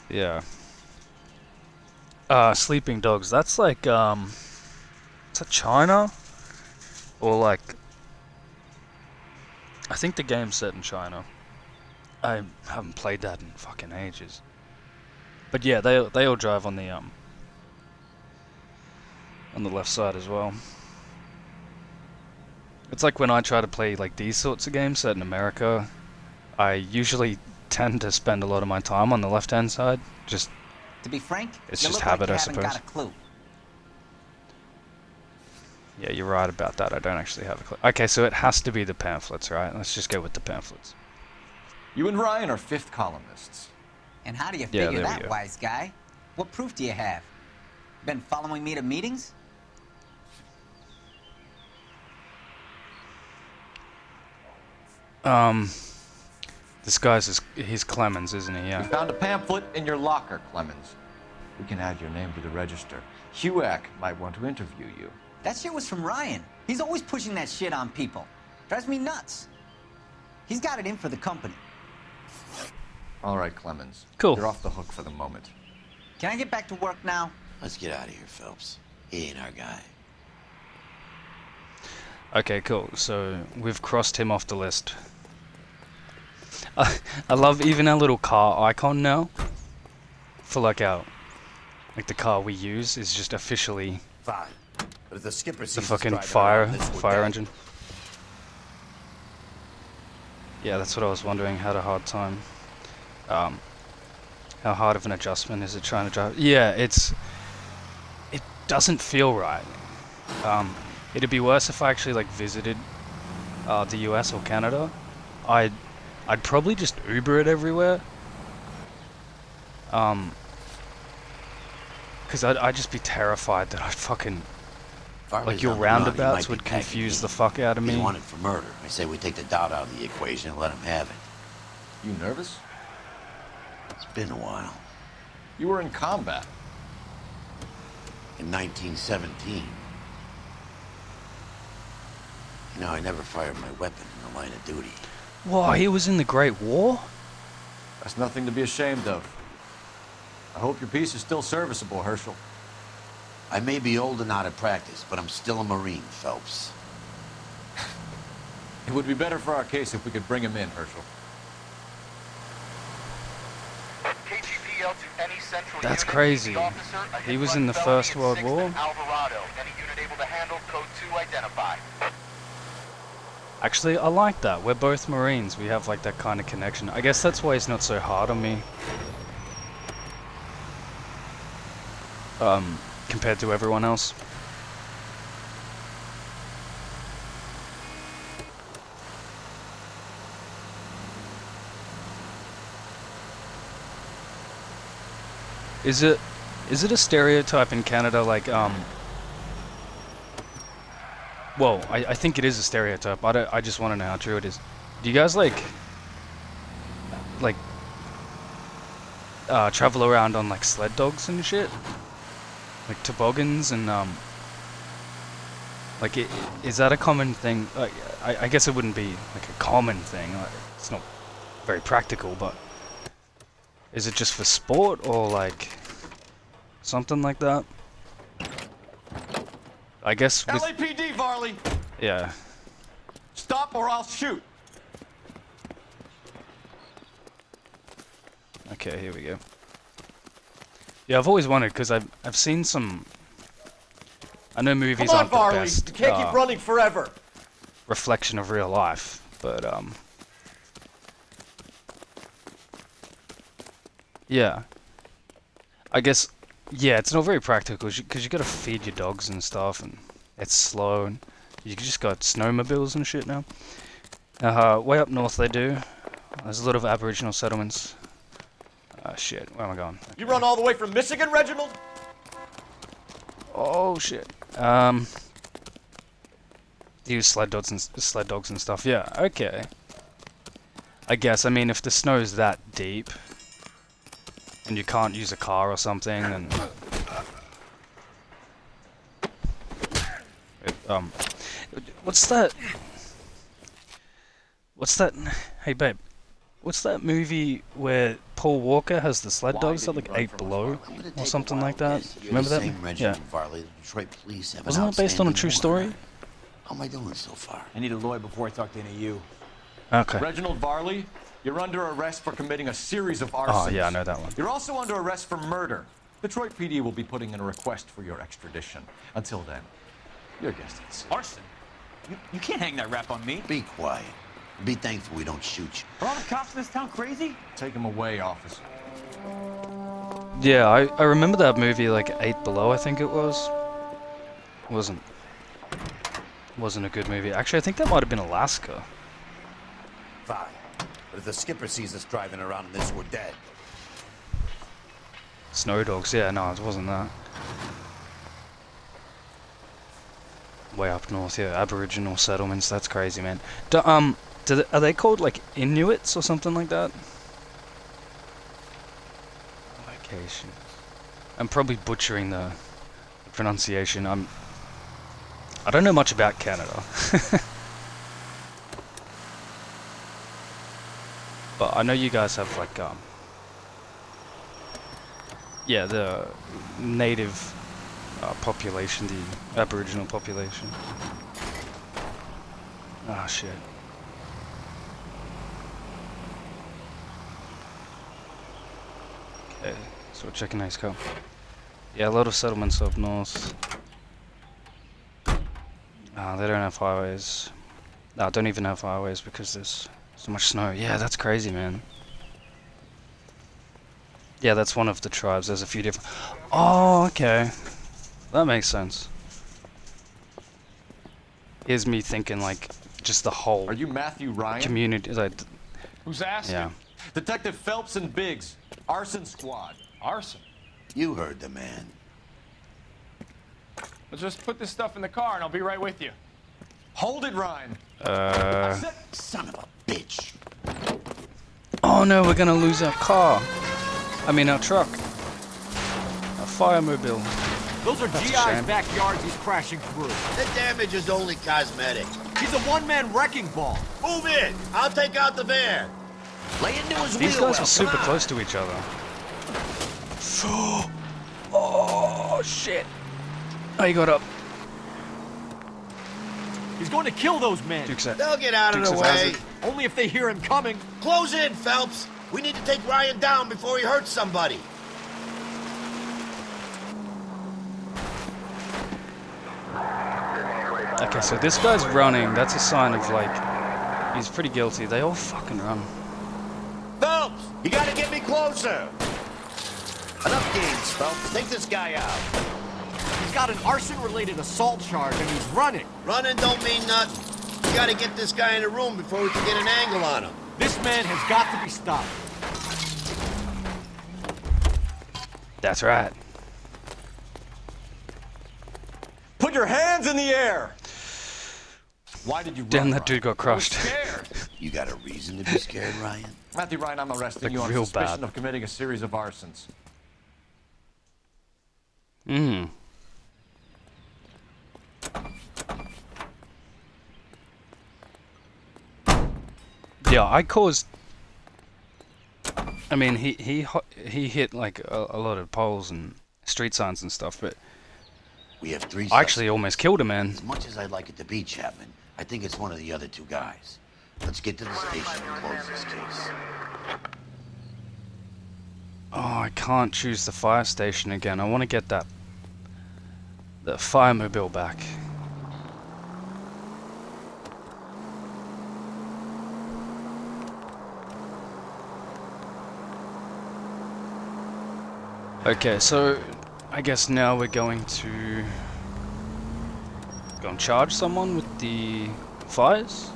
Yeah. Sleeping Dogs, that's like, is that China? Or like, I think the game's set in China. I haven't played that in fucking ages. But yeah, they all drive on the left side as well. It's like when I try to play like these sorts of games set in America, I usually tend to spend a lot of my time on the left-hand side. Just to be frank, it's just habit, I suppose. Got a clue. Yeah, you're right about that. I don't actually have a clue. Okay, so it has to be the pamphlets, right? Let's just go with the pamphlets. You and Ryan are fifth columnists. And how do you figure that, wise guy? What proof do you have? Been following me to meetings? This guy's he's Clemens, isn't he? Yeah. We found a pamphlet in your locker, Clemens. We can add your name to the register. HUAC might want to interview you. That shit was from Ryan. He's always pushing that shit on people. Drives me nuts. He's got it in for the company. All right, Clemens. Cool. You're off the hook for the moment. Can I get back to work now? Let's get out of here, Phelps. He ain't our guy. Okay, cool. So we've crossed him off the list. I love even our little car icon now. For like the car we use is just officially Fine. But if the skipper sees the us fucking driving fire around this, we're dead. engine. Yeah, that's what I was wondering. Had a hard time. How hard of an adjustment is it trying to drive? Yeah, it doesn't feel right. It'd be worse if I actually like visited the US or Canada. I'd probably just Uber it everywhere. Because I'd just be terrified that I'd fucking like your roundabouts would confuse the fuck out of me. He's wanted for murder. I say we take the doubt out of the equation and let him have it. You nervous? It's been a while. You were in combat. In 1917. You know, I never fired my weapon in the line of duty. Whoa, he was in the Great War? That's nothing to be ashamed of. I hope your piece is still serviceable, Herschel. I may be old and out of practice, but I'm still a Marine, Phelps. It would be better for our case if we could bring him in, Herschel. KGPL to any central That's unit. crazy. Officer, He was in the First World War? Alvarado. Any unit able to handle code 2 identified. Actually, I like that. We're both Marines. We have like that kind of connection. I guess that's why it's not so hard on me. Compared to everyone else. Is it a stereotype in Canada like well, I think it is a stereotype. I just want to know how true it is. Do you guys like travel around on like sled dogs and shit? Like toboggans and like is that a common thing? Like I guess it wouldn't be like a common thing. Like, it's not very practical, but is it just for sport or like something like that? I guess with, LAPD, Varley! yeah. Stop or I'll shoot! Okay, here we go. Yeah, I've always wondered because I've seen some. I know movies Come on, aren't the Varley! best You can't keep running forever! reflection of real life, but yeah. I guess yeah, it's not very practical because you got to feed your dogs and stuff, and it's slow, and you just got snowmobiles and shit now. Way up north they do. There's a lot of Aboriginal settlements. Shit, where am I going? You run all the way from Michigan, Reginald? Oh shit. Use sled dogs and stuff. Yeah, okay. I guess. I mean, if the snow's that deep and you can't use a car or something, then what's that? Hey babe, what's that movie where Paul Walker has the sled dogs that like 8 Below or something like that? Remember that? Yeah. Varley, the Detroit police have Wasn't that based on a true story? How am I doing so far? I need a lawyer before I talk to any of you. Okay. Reginald Varley, you're under arrest for committing a series of arsons. Oh yeah, I know that one. You're also under arrest for murder. Detroit PD will be putting in a request for your extradition. Until then, your guest is Arson? You can't hang that rap on me. Be quiet. Be thankful we don't shoot you. Are all the cops in this town crazy? Take him away, officer. Yeah, I remember that movie like 8 Below, I think it was. Wasn't a good movie. Actually, I think that might have been Alaska. Fine. But if the skipper sees us driving around in this, we're dead. Snow dogs, yeah, no, it wasn't that. Way up north, yeah, Aboriginal settlements, that's crazy, man. Are they called like Inuits or something like that? Location. I'm probably butchering the pronunciation. I don't know much about Canada. But I know you guys have like Yeah, the native population, the Aboriginal population. Ah, shit. Okay, so we're checking Ice Cup. Yeah, a lot of settlements up north. They don't have highways. No, don't even have highways because there's so much snow. Yeah, that's crazy, man. Yeah, that's one of the tribes. There's a few different... Oh, okay. That makes sense. Here's me thinking, like, just the whole... Are you Matthew Ryan? Community, like... Who's asking? Yeah. Detective Phelps and Biggs. Arson squad. Arson? You heard the man. Well, just put this stuff in the car and I'll be right with you. Hold it, Ryan. Son of a bitch. Oh no, we're gonna lose our car. I mean, our truck. Our firemobile. Those are That's a GI's shame. backyards he's crashing through. The damage is only cosmetic. He's a one-man wrecking ball. Move in. I'll take out the van. Lay into his These wheel guys well. are super Come on. close to each other. Oh shit! Oh, you got up. He's going to kill those men. They'll get out of the way. Only if they hear him coming. Close in, Phelps. We need to take Ryan down before he hurts somebody. Okay, so this guy's running. That's a sign of like he's pretty guilty. They all fucking run. Phelps, you gotta get me closer. Enough games, Phelps. Take this guy out. He's got an arson-related assault charge and he's running. Running don't mean nothing. You gotta get this guy in the room before we can get an angle on him. This man has got to be stopped. That's right. Put your hands in the air. Why did you Damn, run, that dude got crushed. You got a reason to be scared, Ryan? Matthew Ryan, I'm arresting Like you on real suspicion bad. of committing a series of arsons. Hmm. Yeah, I caused. I mean, he hit like a lot of poles and street signs and stuff, but We have three. I actually almost killed a man. As much as I'd like it to be, Chapman, I think it's one of the other two guys. Let's get to the station and close this case. Oh, I can't choose the fire station again. I want to get that firemobile back. Okay, so I guess now we're going to go and charge someone with the fires.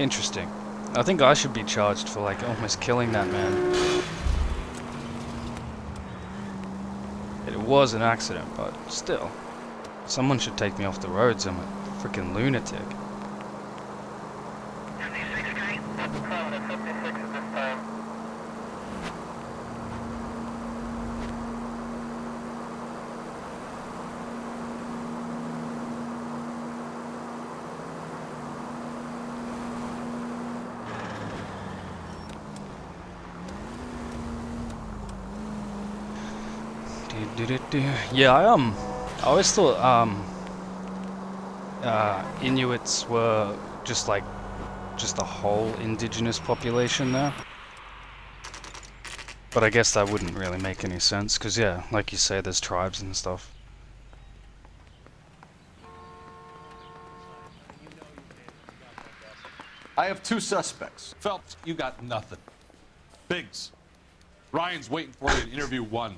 Interesting. I think I should be charged for like almost killing that man. It was an accident, but still. Someone should take me off the roads. I'm a freaking lunatic. Yeah, I always thought Inuits were just the whole indigenous population there. But I guess that wouldn't really make any sense, because yeah, like you say, there's tribes and stuff. I have two suspects. Phelps, you got nothing. Biggs, Ryan's waiting for you in interview 1.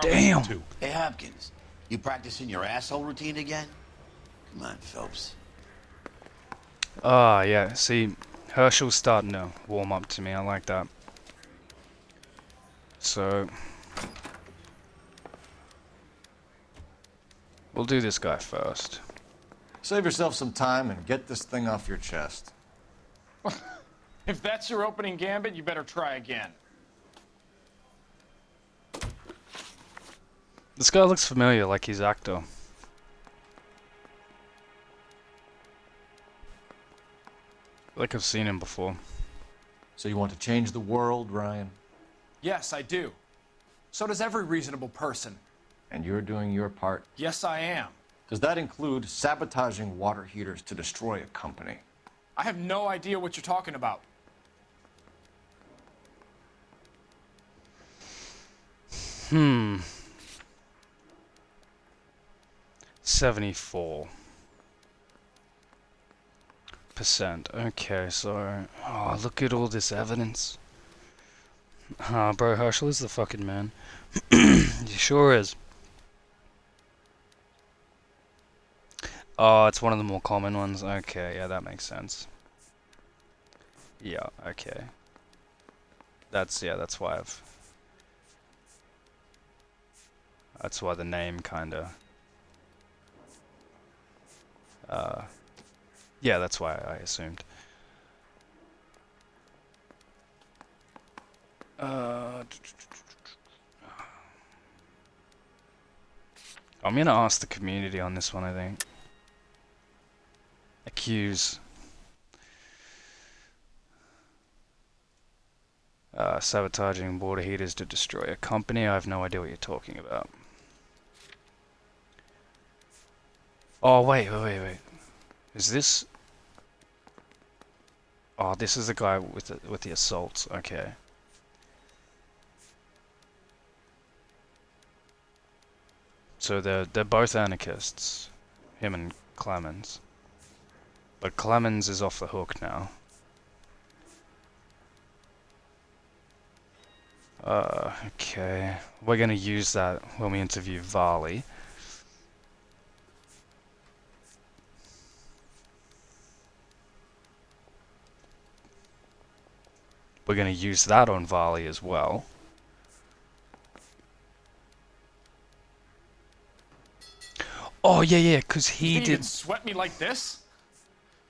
Damn. 2. Hey, Hopkins, you practicing your asshole routine again? Come on, Phelps. Ah, yeah, see, Herschel's starting to warm up to me. I like that. So we'll do this guy first. Save yourself some time and get this thing off your chest. If that's your opening gambit, you better try again. This guy looks familiar, like he's actor. Like I've seen him before. So you want to change the world, Ryan? Yes, I do. So does every reasonable person. And you're doing your part? Yes, I am. Does that include sabotaging water heaters to destroy a company? I have no idea what you're talking about. Hmm. 74%. Okay, so... Oh, look at all this evidence. Bro, Herschel is the fucking man. He sure is. Oh, it's one of the more common ones. Okay, yeah, that makes sense. Yeah, okay. That's why that's why the name kinda... yeah, that's why I assumed. I'm gonna ask the community on this one, I think. Accuse sabotaging water heaters to destroy a company. I have no idea what you're talking about. Oh, wait. Is this... Oh, this is the guy with the assaults. Okay. So they're both anarchists, him and Clemens. But Clemens is off the hook now. Okay. We're gonna use that when we interview Varley. We're gonna use that on Varley as well. Oh yeah, because he You did. can sweat me like this?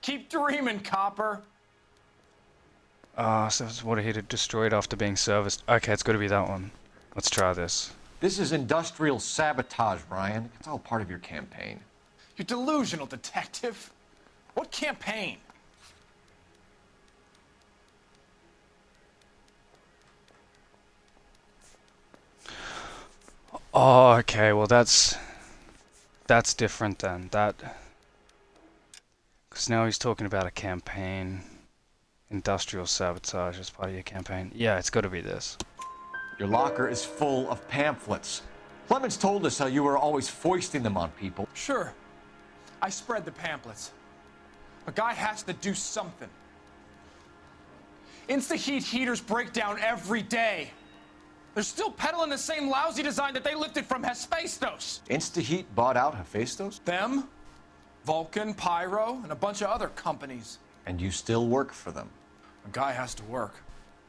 Keep dreaming, copper. So it's water heater destroyed after being serviced. Okay, it's got to be that one. Let's try this. This is industrial sabotage, Ryan. It's all part of your campaign. You delusional detective. What campaign? Oh, okay. Well, that's different then. Because now he's talking about a campaign. Industrial sabotage as part of your campaign. Yeah, it's got to be this. Your locker is full of pamphlets. Clemens told us how you were always foisting them on people. Sure. I spread the pamphlets. A guy has to do something. Insta-heat heaters break down every day. They're still peddling the same lousy design that they lifted from Hephaestus. Insta-heat bought out Hephaestus? Them, Vulcan, Pyro, and a bunch of other companies. And you still work for them. A guy has to work.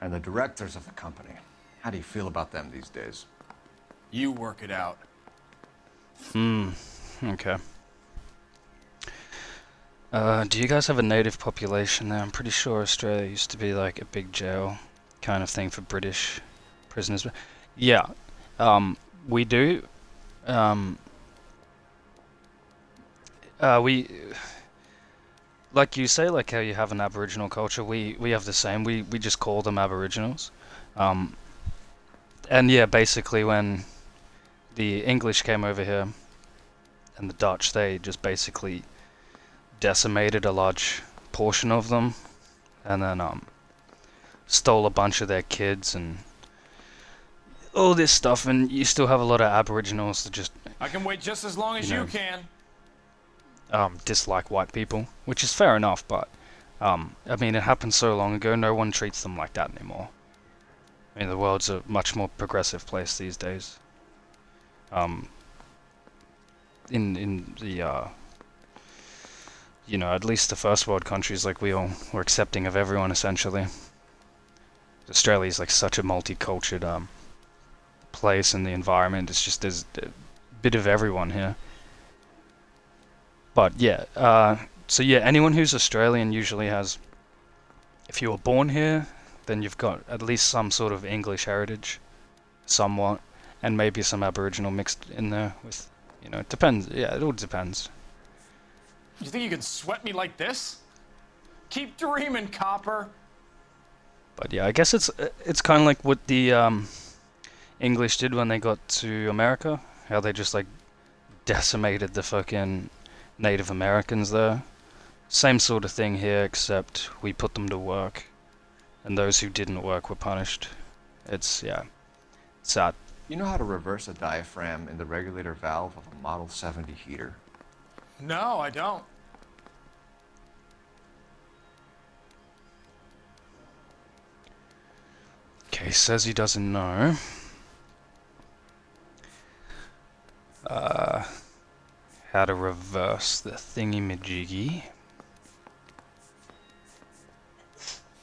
And the directors of the company. How do you feel about them these days? You work it out. Okay. Do you guys have a native population there? I'm pretty sure Australia used to be like a big jail kind of thing for British prisoners. Yeah, we do. We, like you say, like how you have an Aboriginal culture, we have the same. We just call them Aboriginals. And yeah, basically when the English came over here and the Dutch, they just basically decimated a large portion of them and then stole a bunch of their kids and all this stuff, and you still have a lot of Aboriginals that just I can wait just as long as you can. Dislike white people, which is fair enough, but I mean, it happened so long ago, no one treats them like that anymore. I mean, the world's a much more progressive place these days. In the you know, at least the first world countries, like we're accepting of everyone essentially. Australia's like such a multicultural place, and the environment is just there's a bit of everyone here. But yeah, so yeah, anyone who's Australian usually has, if you were born here, then you've got at least some sort of English heritage, somewhat, and maybe some Aboriginal mixed in there with, you know, it depends. Yeah, it all depends. You think you can sweat me like this? Keep dreaming, copper. But yeah, I guess it's kind of like what the English did when they got to America. How they just like decimated the fucking Native Americans there. Same sort of thing here, except we put them to work, and those who didn't work were punished. It's, yeah, sad. You know how to reverse a diaphragm in the regulator valve of a Model 70 heater? No, I don't. Okay, says he doesn't know. How to reverse the thingy-majiggy.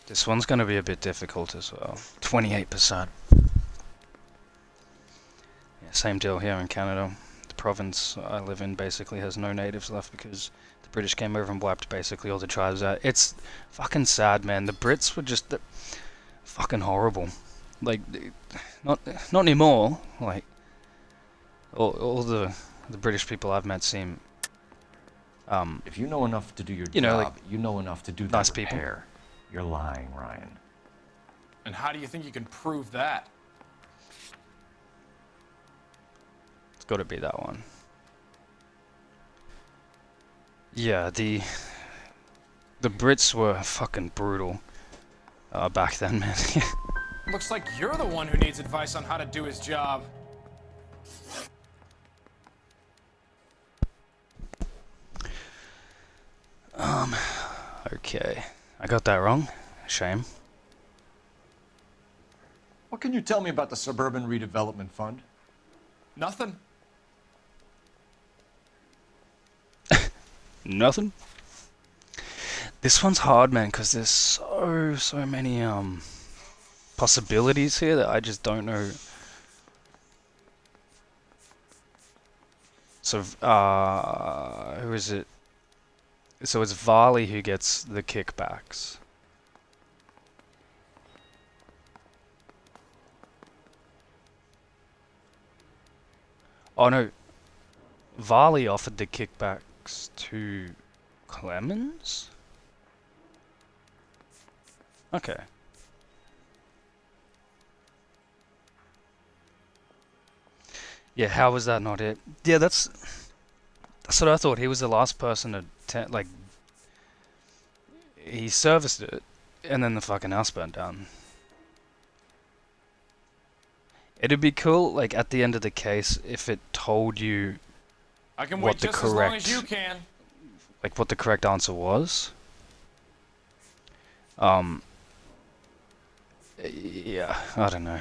This one's going to be a bit difficult as well. 28%. Yeah, same deal here in Canada. The province I live in basically has no natives left because the British came over and wiped basically all the tribes out. It's fucking sad, man. The Brits were just fucking horrible. Like, not anymore. Like, all the British people I've met seem, if you know enough to do your you know, job, like, you know enough to do the nice repair. You're lying, Ryan. And how do you think you can prove that? It's got to be that one. Yeah, the Brits were fucking brutal back then, man. Looks like you're the one who needs advice on how to do his job. Okay. I got that wrong. Shame. What can you tell me about the Suburban Redevelopment Fund? Nothing. Nothing? This one's hard, man, because there's so many possibilities here that I just don't know. So, who is it? So it's Varley who gets the kickbacks. Oh no, Varley offered the kickbacks to Clemens? Okay. Yeah, how was that not it? Yeah, that's what I thought. He was the last person to like, he serviced it, and then the fucking house burnt down. It'd be cool, like, at the end of the case, if it told you I can what wait the just correct, as long as you can. like, what the correct answer was. Yeah, I don't know.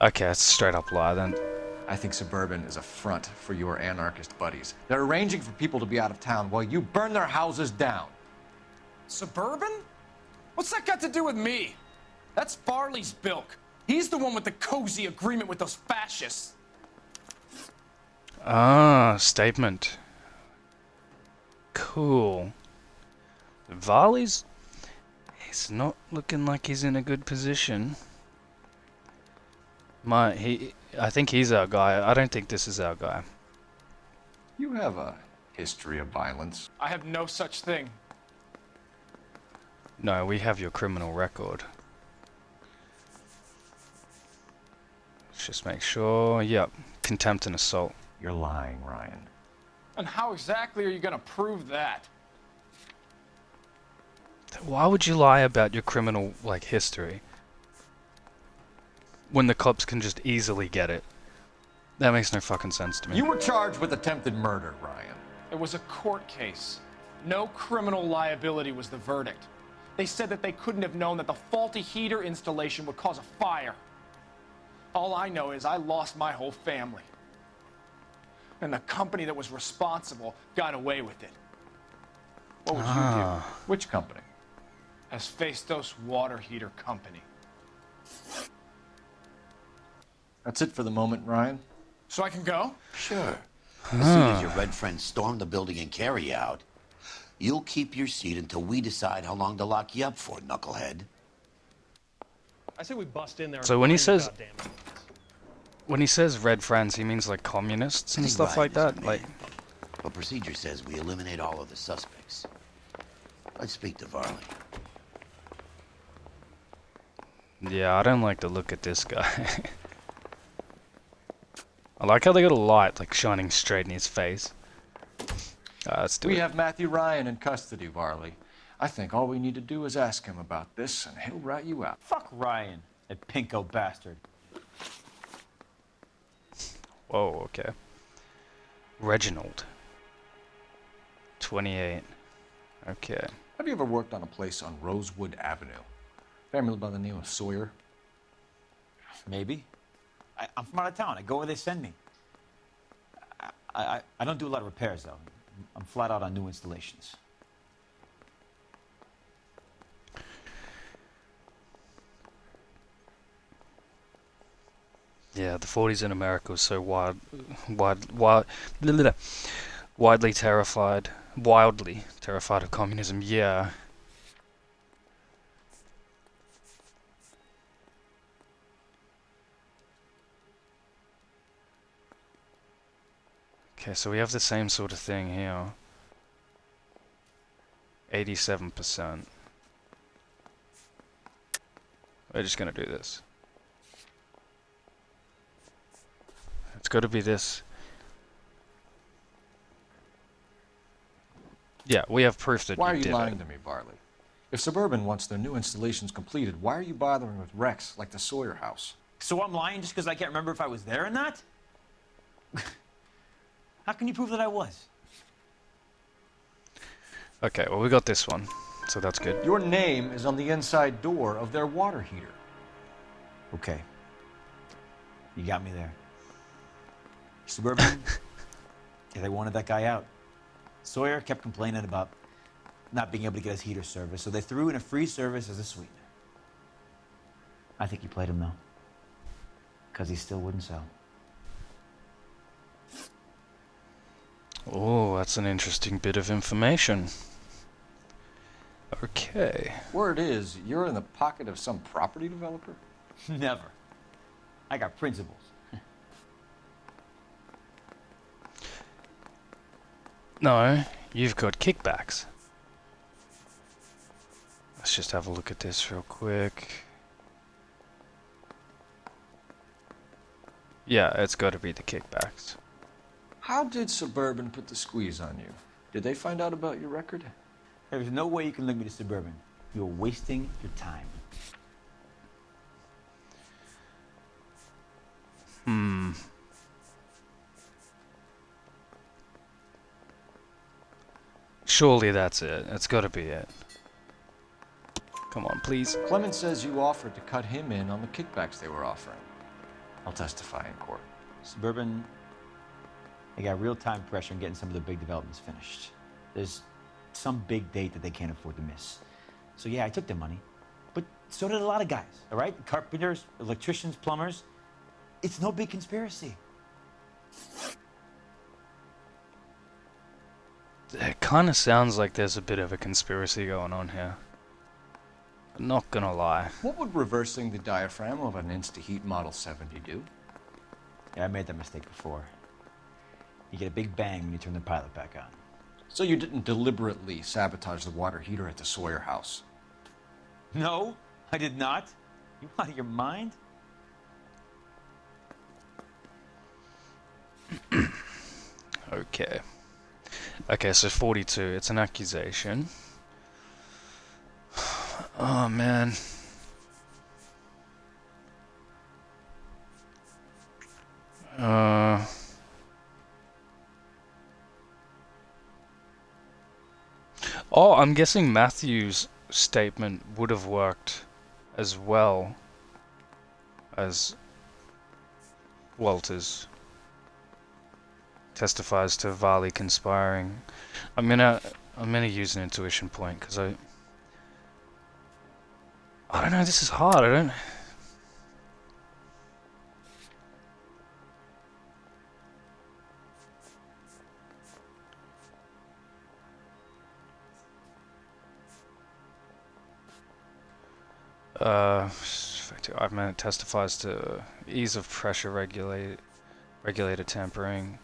Okay, it's a straight up lie then. I think Suburban is a front for your anarchist buddies. They're arranging for people to be out of town while you burn their houses down. Suburban? What's that got to do with me? That's Farley's bilk. He's the one with the cozy agreement with those fascists. Ah, statement. Cool. Varley's... he's not looking like he's in a good position. I think he's our guy. I don't think this is our guy. You have a history of violence. I have no such thing. No, we have your criminal record. Let's just make sure. Yep, contempt and assault. You're lying, Ryan. And how exactly are you gonna prove that? Why would you lie about your criminal, like, history? When the cops can just easily get it. That makes no fucking sense to me. You were charged with attempted murder, Ryan. It was a court case. No criminal liability was the verdict. They said that they couldn't have known that the faulty heater installation would cause a fire. All I know is I lost my whole family. And the company that was responsible got away with it. What would you do? Which company? Hephaestus Water Heater Company. That's it for the moment, Ryan. So I can go? Sure. As soon as your red friends storm the building and carry out, you'll keep your seat until we decide how long to lock you up for, knucklehead. I say we bust in there. So when he says red friends, he means like communists and stuff like that. Like, but procedure says we eliminate all of the suspects. I'd speak to Varley. Yeah, I don't like the look at this guy. I like how they got a light like shining straight in his face. Let's do it. We have Matthew Ryan in custody, Varley. I think all we need to do is ask him about this, and he'll rat you out. Fuck Ryan, that pinko bastard. Whoa, okay. Reginald. 28. Okay. Have you ever worked on a place on Rosewood Avenue? Family by the name of Sawyer? Maybe. I'm from out of town. I go where they send me. I don't do a lot of repairs, though. I'm flat out on new installations. Yeah, the 40s in America was so wildly terrified of communism. Yeah. Okay, so we have the same sort of thing here. 87%. We're just gonna do this. It's got to be this. Yeah, we have proof that Why are you you did lying it. to me, Varley? If Suburban wants their new installations completed, why are you bothering with wrecks like the Sawyer house? So I'm lying just because I can't remember if I was there or not? How can you prove that I was? Okay, well we got this one, so that's good. Your name is on the inside door of their water heater. Okay. You got me there. Suburban, yeah, they wanted that guy out. Sawyer kept complaining about not being able to get his heater service, so they threw in a free service as a sweetener. I think he played him, though, because he still wouldn't sell. Oh, that's an interesting bit of information. Okay. Word is, you're in the pocket of some property developer? Never. I got principles. No, you've got kickbacks. Let's just have a look at this real quick. Yeah, it's got to be the kickbacks. How did Suburban put the squeeze on you? Did they find out about your record? There's no way you can link me to Suburban. You're wasting your time. Surely that's it. It's got to be it. Come on, please. Clemens says you offered to cut him in on the kickbacks they were offering. I'll testify in court. Suburban, they got real time pressure on getting some of the big developments finished. There's some big date that they can't afford to miss. So yeah, I took their money, but so did a lot of guys, all right? Carpenters, electricians, plumbers. It's no big conspiracy. It kind of sounds like there's a bit of a conspiracy going on here. I'm not gonna lie. What would reversing the diaphragm of an Insta-Heat Model 70 do? Yeah, I made that mistake before. You get a big bang when you turn the pilot back on. So you didn't deliberately sabotage the water heater at the Sawyer house? No, I did not. You out of your mind? Okay. Okay, so 42. It's an accusation. Oh, man. Oh, I'm guessing Matthew's statement would have worked as well as Walter's. Testifies to Varley conspiring. I'm gonna use an intuition point because I don't know. This is hard. I don't. I mean, it testifies to ease of pressure regulator tampering.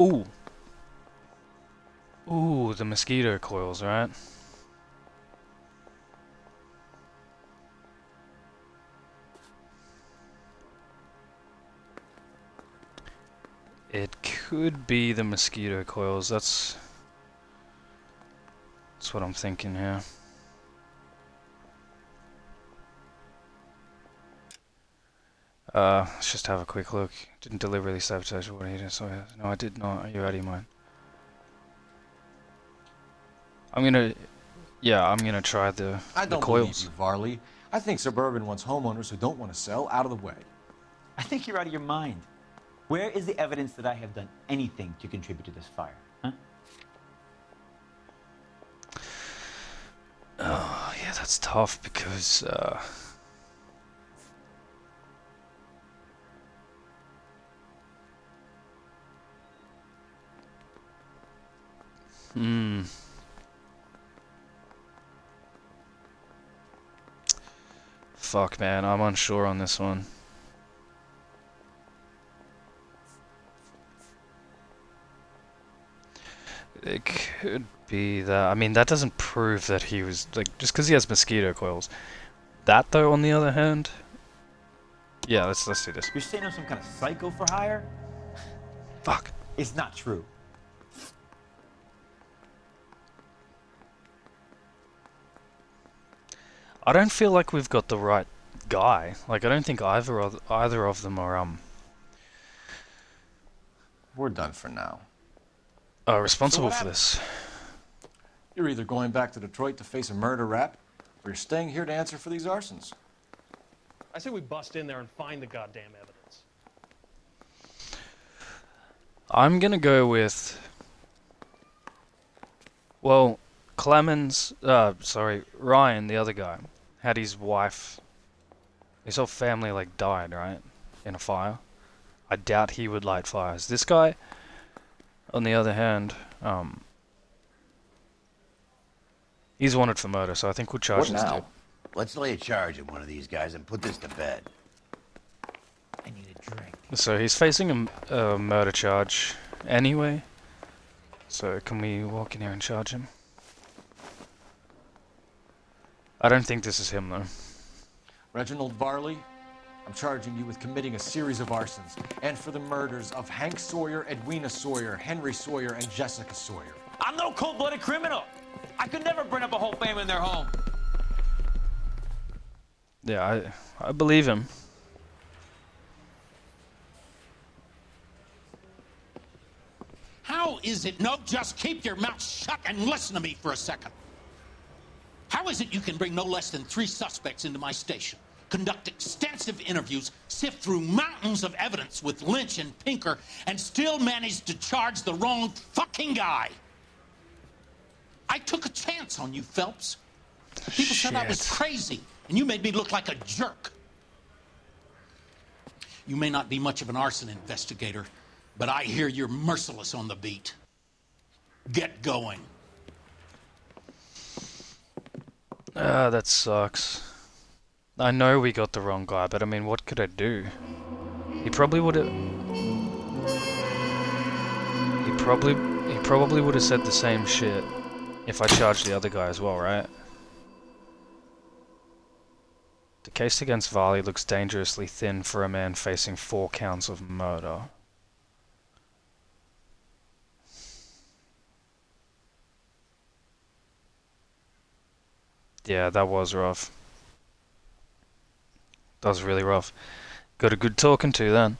Ooh. Ooh, the mosquito coils, right? It could be the mosquito coils. That's what I'm thinking here. Let's just have a quick look. Didn't deliberately sabotage what he did. So no, I did not. Are you out of your mind? I'm gonna try the I don't coils. believe you, Varley. I think Suburban wants homeowners who don't want to sell out of the way. I think you're out of your mind. Where is the evidence that I have done anything to contribute to this fire? Huh? Oh, yeah, that's tough because fuck, man, I'm unsure on this one. It could be that. I mean, that doesn't prove that he was like just because he has mosquito coils. That though, on the other hand, yeah, let's do this. You're saying I'm some kind of psycho for hire? Fuck. It's not true. I don't feel like we've got the right guy. Like, I don't think either of them are We're done for now. responsible for this. You're either going back to Detroit to face a murder rap, or you're staying here to answer for these arsons. I say we bust in there and find the goddamn evidence. I'm gonna go with, well, Ryan, the other guy, had his wife, his whole family like died, right, in a fire. I doubt he would light fires. This guy, on the other hand, he's wanted for murder, so I think we'll charge What this now? dude. Let's lay a charge at one of these guys and put this to bed. I need a drink. So he's facing a murder charge anyway. So can we walk in here and charge him? I don't think this is him though. Reginald Varley, I'm charging you with committing a series of arsons, and for the murders of Hank Sawyer, Edwina Sawyer, Henry Sawyer, and Jessica Sawyer. I'm no cold-blooded criminal. I could never burn up a whole family in their home. Yeah, I believe him. How is it? No, just keep your mouth shut and listen to me for a second. How is it you can bring no less than 3 suspects into my station, conduct extensive interviews, sift through mountains of evidence with Lynch and Pinker, and still manage to charge the wrong fucking guy? I took a chance on you, Phelps. People said I was crazy, and you made me look like a jerk. You may not be much of an arson investigator, but I hear you're merciless on the beat. Get going. That sucks. I know we got the wrong guy, but I mean, what could I do? He probably would have. He probably would have said the same shit if I charged the other guy as well, right? The case against Varley looks dangerously thin for a man facing 4 counts of murder. Yeah, that was rough. That was really rough. Got a good talking to then.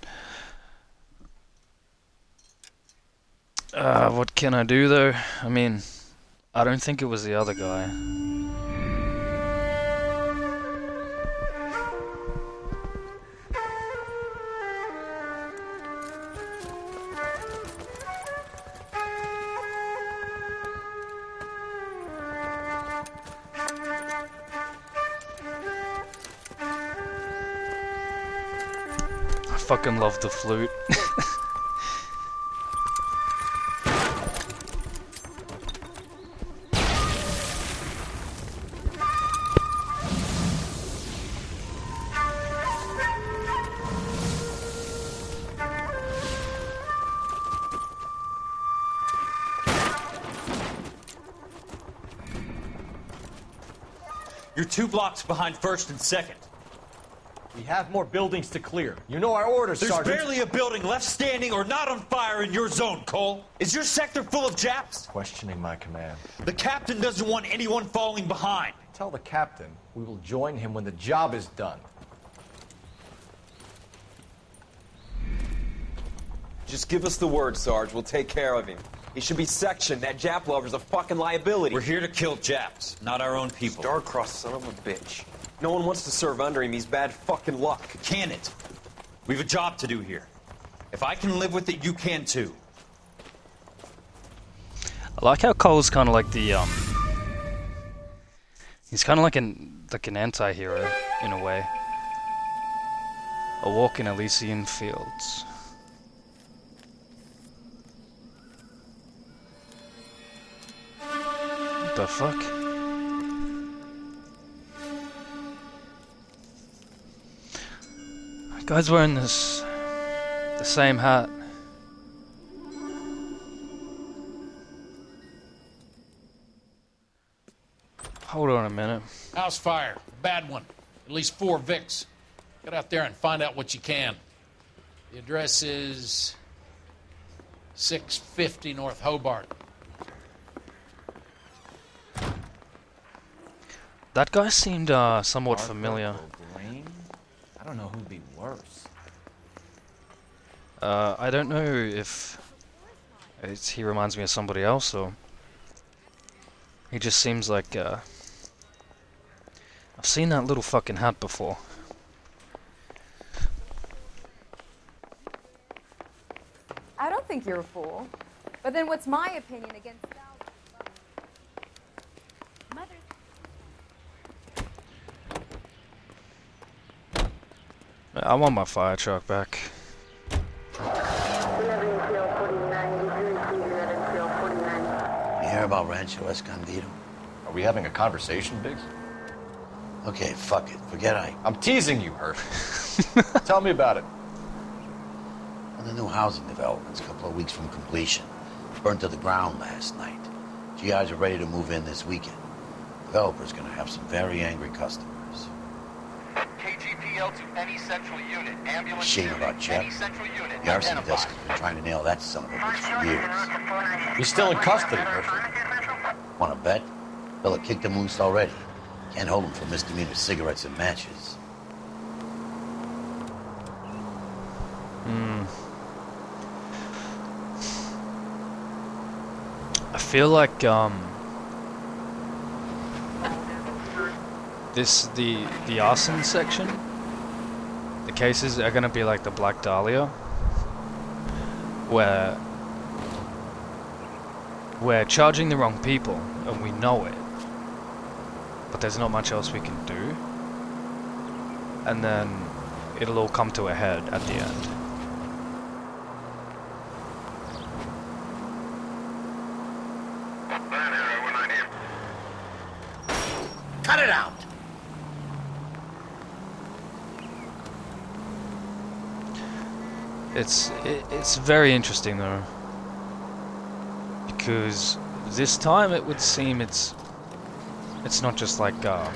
What can I do though? I mean, I don't think it was the other guy. I fucking love the flute. You're 2 blocks behind 1st and 2nd. We have more buildings to clear. You know our orders, There's Sergeant. barely a building left standing or not on fire in your zone, Cole. Is your sector full of Japs? Questioning my command. The captain doesn't want anyone falling behind. Tell the captain we will join him when the job is done. Just give us the word, Sarge. We'll take care of him. He should be sectioned. That Jap lover's a fucking liability. We're here to kill Japs, not our own people. Star-crossed son of a bitch. No one wants to serve under him. He's bad fucking luck. Can it? We have a job to do here. If I can live with it, you can too. I like how Cole's kind of like the he's kind of like an anti-hero in a way. A Walk in Elysian Fields. What the fuck? Guy's wearing the same hat. Hold on a minute. House fire. Bad one. At least 4 Vicks. Get out there and find out what you can. The address is 650 North Hobart. That guy seemed somewhat familiar. I don't know who'd be worse. I don't know if he reminds me of somebody else or he just seems like I've seen that little fucking hat before. I don't think you're a fool. But then what's my opinion against I want my fire truck back. You hear about Rancho Escondido? Are we having a conversation, Biggs? Okay, fuck it. Forget I'm teasing you, Hersh. Tell me about it. Well, the new housing development's a couple of weeks from completion. Burned to the ground last night. GIs are ready to move in this weekend. Developer's gonna have some very angry customers. KGPL to any central unit. Ambulance Shame unit. about Jeff. Any central unit. The arson Identify. desk has been trying to nail that son of a bitch for years. He's still in custody, Hersh. Wanna bet? Fella kicked him loose already. Can't hold him for misdemeanor cigarettes and matches. I feel like the arson section, the cases are gonna be like the Black Dahlia, where we're charging the wrong people and we know it, but there's not much else we can do, and then it'll all come to a head at the end. Cut it out! It's very interesting though, because this time it would seem it's not just like the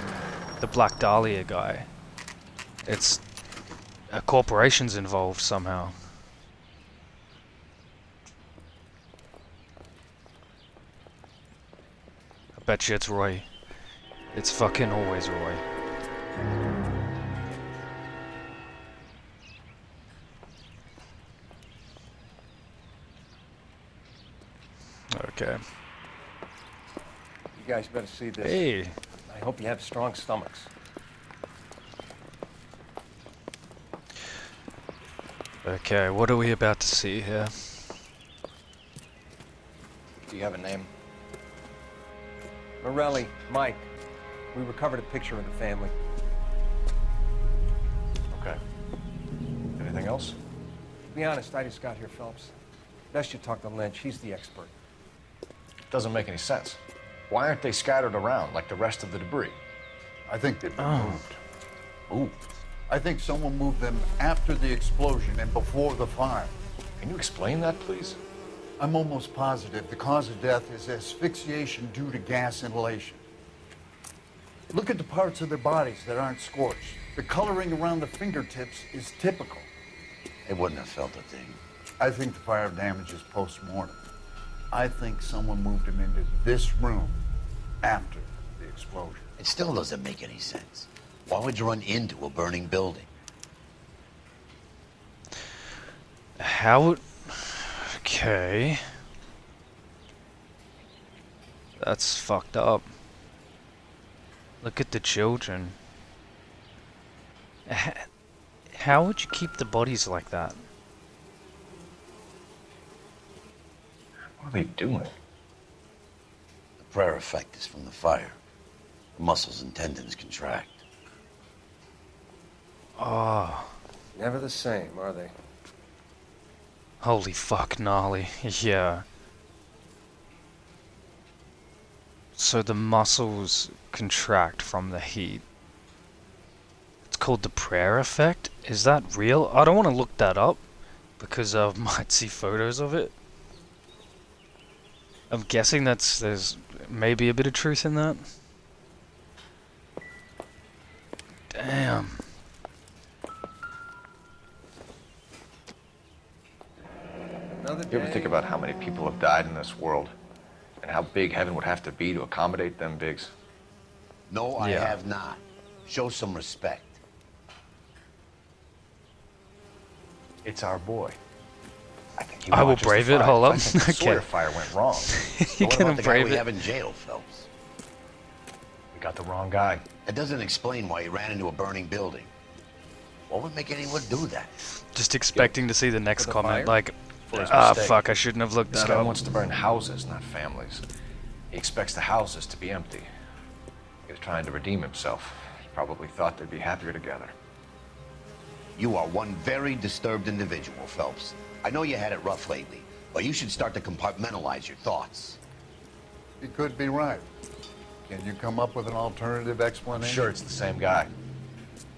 Black Dahlia guy. It's a corporation's involved somehow. I bet you it's Roy. It's fucking always Roy. Okay. You guys better see this. Hey. I hope you have strong stomachs. Okay, what are we about to see here? Do you have a name? Morelli, Mike. We recovered a picture of the family. Okay. Anything else? To be honest, I just got here, Phelps. Best you talk to Lynch. He's the expert. Doesn't make any sense. Why aren't they scattered around like the rest of the debris? I think they've been moved. Moved? I think someone moved them after the explosion and before the fire. Can you explain that, please? I'm almost positive the cause of death is asphyxiation due to gas inhalation. Look at the parts of their bodies that aren't scorched. The coloring around the fingertips is typical. They wouldn't have felt a thing. I think the fire damage is post-mortem. I think someone moved him into this room after the explosion. It still doesn't make any sense. Why would you run into a burning building? How? Okay. That's fucked up. Look at the children. How would you keep the bodies like that? What are they doing? The prayer effect is from the fire. The muscles and tendons contract. Oh. Never the same, are they? Holy fuck, gnarly. Yeah. So the muscles contract from the heat. It's called the prayer effect? Is that real? I don't want to look that up because I might see photos of it. I'm guessing there's maybe a bit of truth in that. Damn. You ever think about how many people have died in this world? And how big heaven would have to be to accommodate them, Biggs? No, I have not. Show some respect. It's our boy. I think he I will watches the brave it. fire. Hold up. I think the Sawyer Okay. fire went wrong. You What gonna about the guy brave we it? have in jail, Phelps? We got the wrong guy. That doesn't explain why he ran into a burning building. What would make anyone do that? Just expecting to see the next the comment, fire? like, For his ah, mistake. fuck, I shouldn't have looked This that guy up. wants to burn houses, not families. He expects the houses to be empty. He was trying to redeem himself. He probably thought they'd be happier together. You are one very disturbed individual, Phelps. I know you had it rough lately, but you should start to compartmentalize your thoughts. He could be right. Can you come up with an alternative I'm explanation? sure it's the same guy.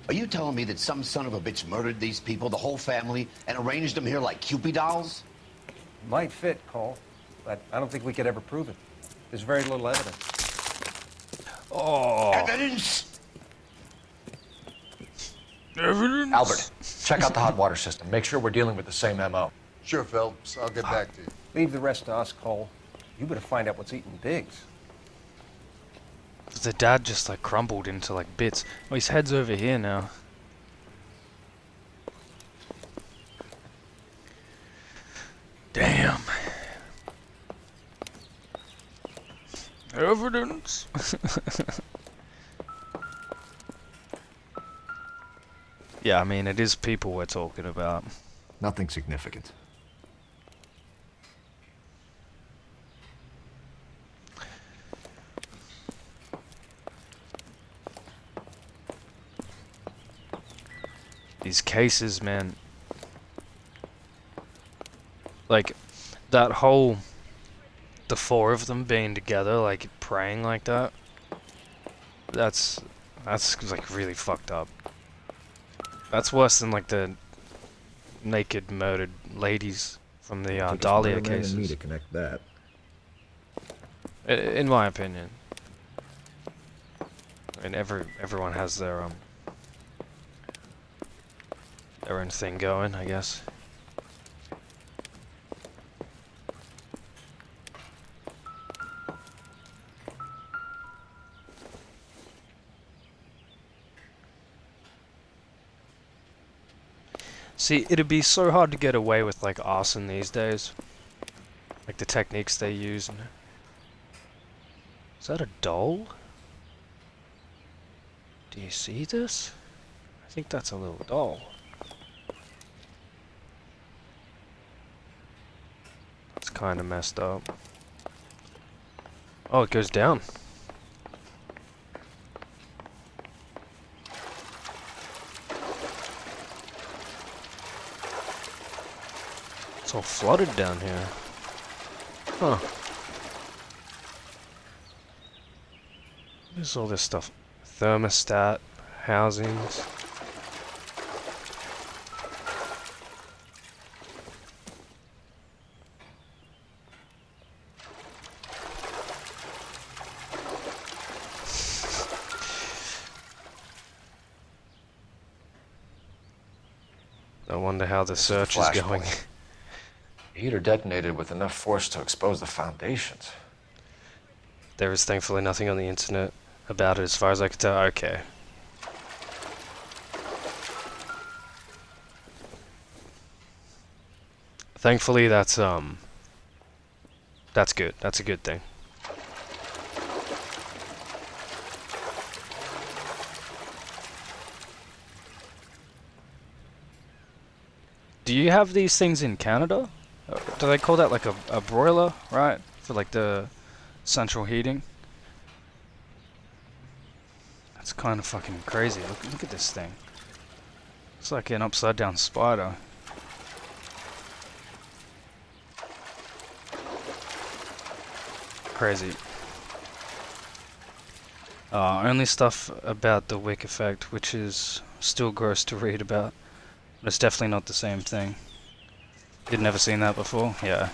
Are you telling me that some son of a bitch murdered these people, the whole family, and arranged them here like Cupid dolls? Might fit, Cole, but I don't think we could ever prove it. There's very little evidence. Oh. Evidence? Evidence? Albert, check out the hot water system. Make sure we're dealing with the same MO. Sure, Phelps. I'll get back to you. Leave the rest to us, Cole. You better find out what's eating Biggs. The dad just like crumbled into like bits. Oh, his head's over here now. Damn. Evidence. Yeah, I mean, it is people we're talking about. Nothing significant. These cases, man. Like, that whole... The four of them being together, like, praying like that. That's like, really fucked up. That's worse than, like, the naked, murdered ladies from the Dahlia cases. Me to connect that. In my opinion. And everyone has their own thing going, I guess. See, it'd be so hard to get away with like arson these days. Like the techniques they use. And... Is that a doll? Do you see this? I think that's a little doll. It's kind of messed up. Oh, it goes down. It's all flooded down here. Huh. What is all this stuff? Thermostat, housings. wonder how the search is going. Heater detonated with enough force to expose the foundations. There is thankfully nothing on the internet about it as far as I can tell. Okay. Thankfully that's good. That's a good thing. Do you have these things in Canada? Do they call that like a broiler, right? For like the central heating? That's kind of fucking crazy. Look at this thing. It's like an upside down spider. Crazy. Only stuff about the wick effect, which is still gross to read about. But it's definitely not the same thing. You'd never seen that before? Yeah.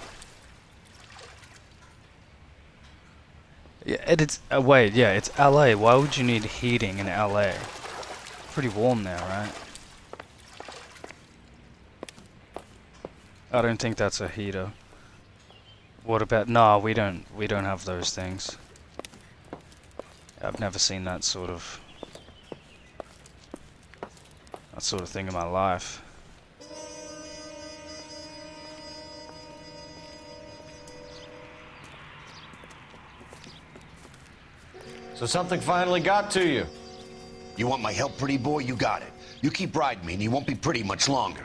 Yeah, it's wait, yeah, it's LA. Why would you need heating in LA? Pretty warm there, right? I don't think that's a heater. What about? No, we don't have those things. I've never seen that sort of thing in my life. So something finally got to you. You want my help, pretty boy? You got it. You keep riding me and you won't be pretty much longer.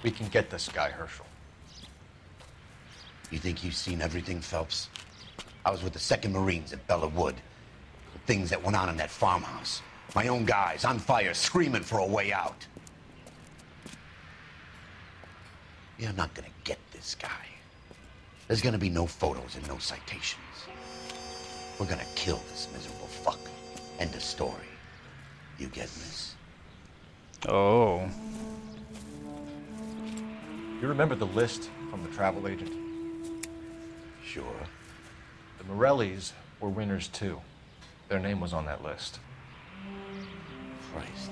We can get this guy, Herschel. You think you've seen everything, Phelps? I was with the 2nd Marines at Bella Wood. The things that went on in that farmhouse. My own guys on fire, screaming for a way out. You're not gonna get this guy. There's gonna be no photos and no citations. We're gonna kill this miserable fuck. End of story. You get this? Oh. You remember the list from the travel agent? Sure. The Morellis were winners too. Their name was on that list. Christ.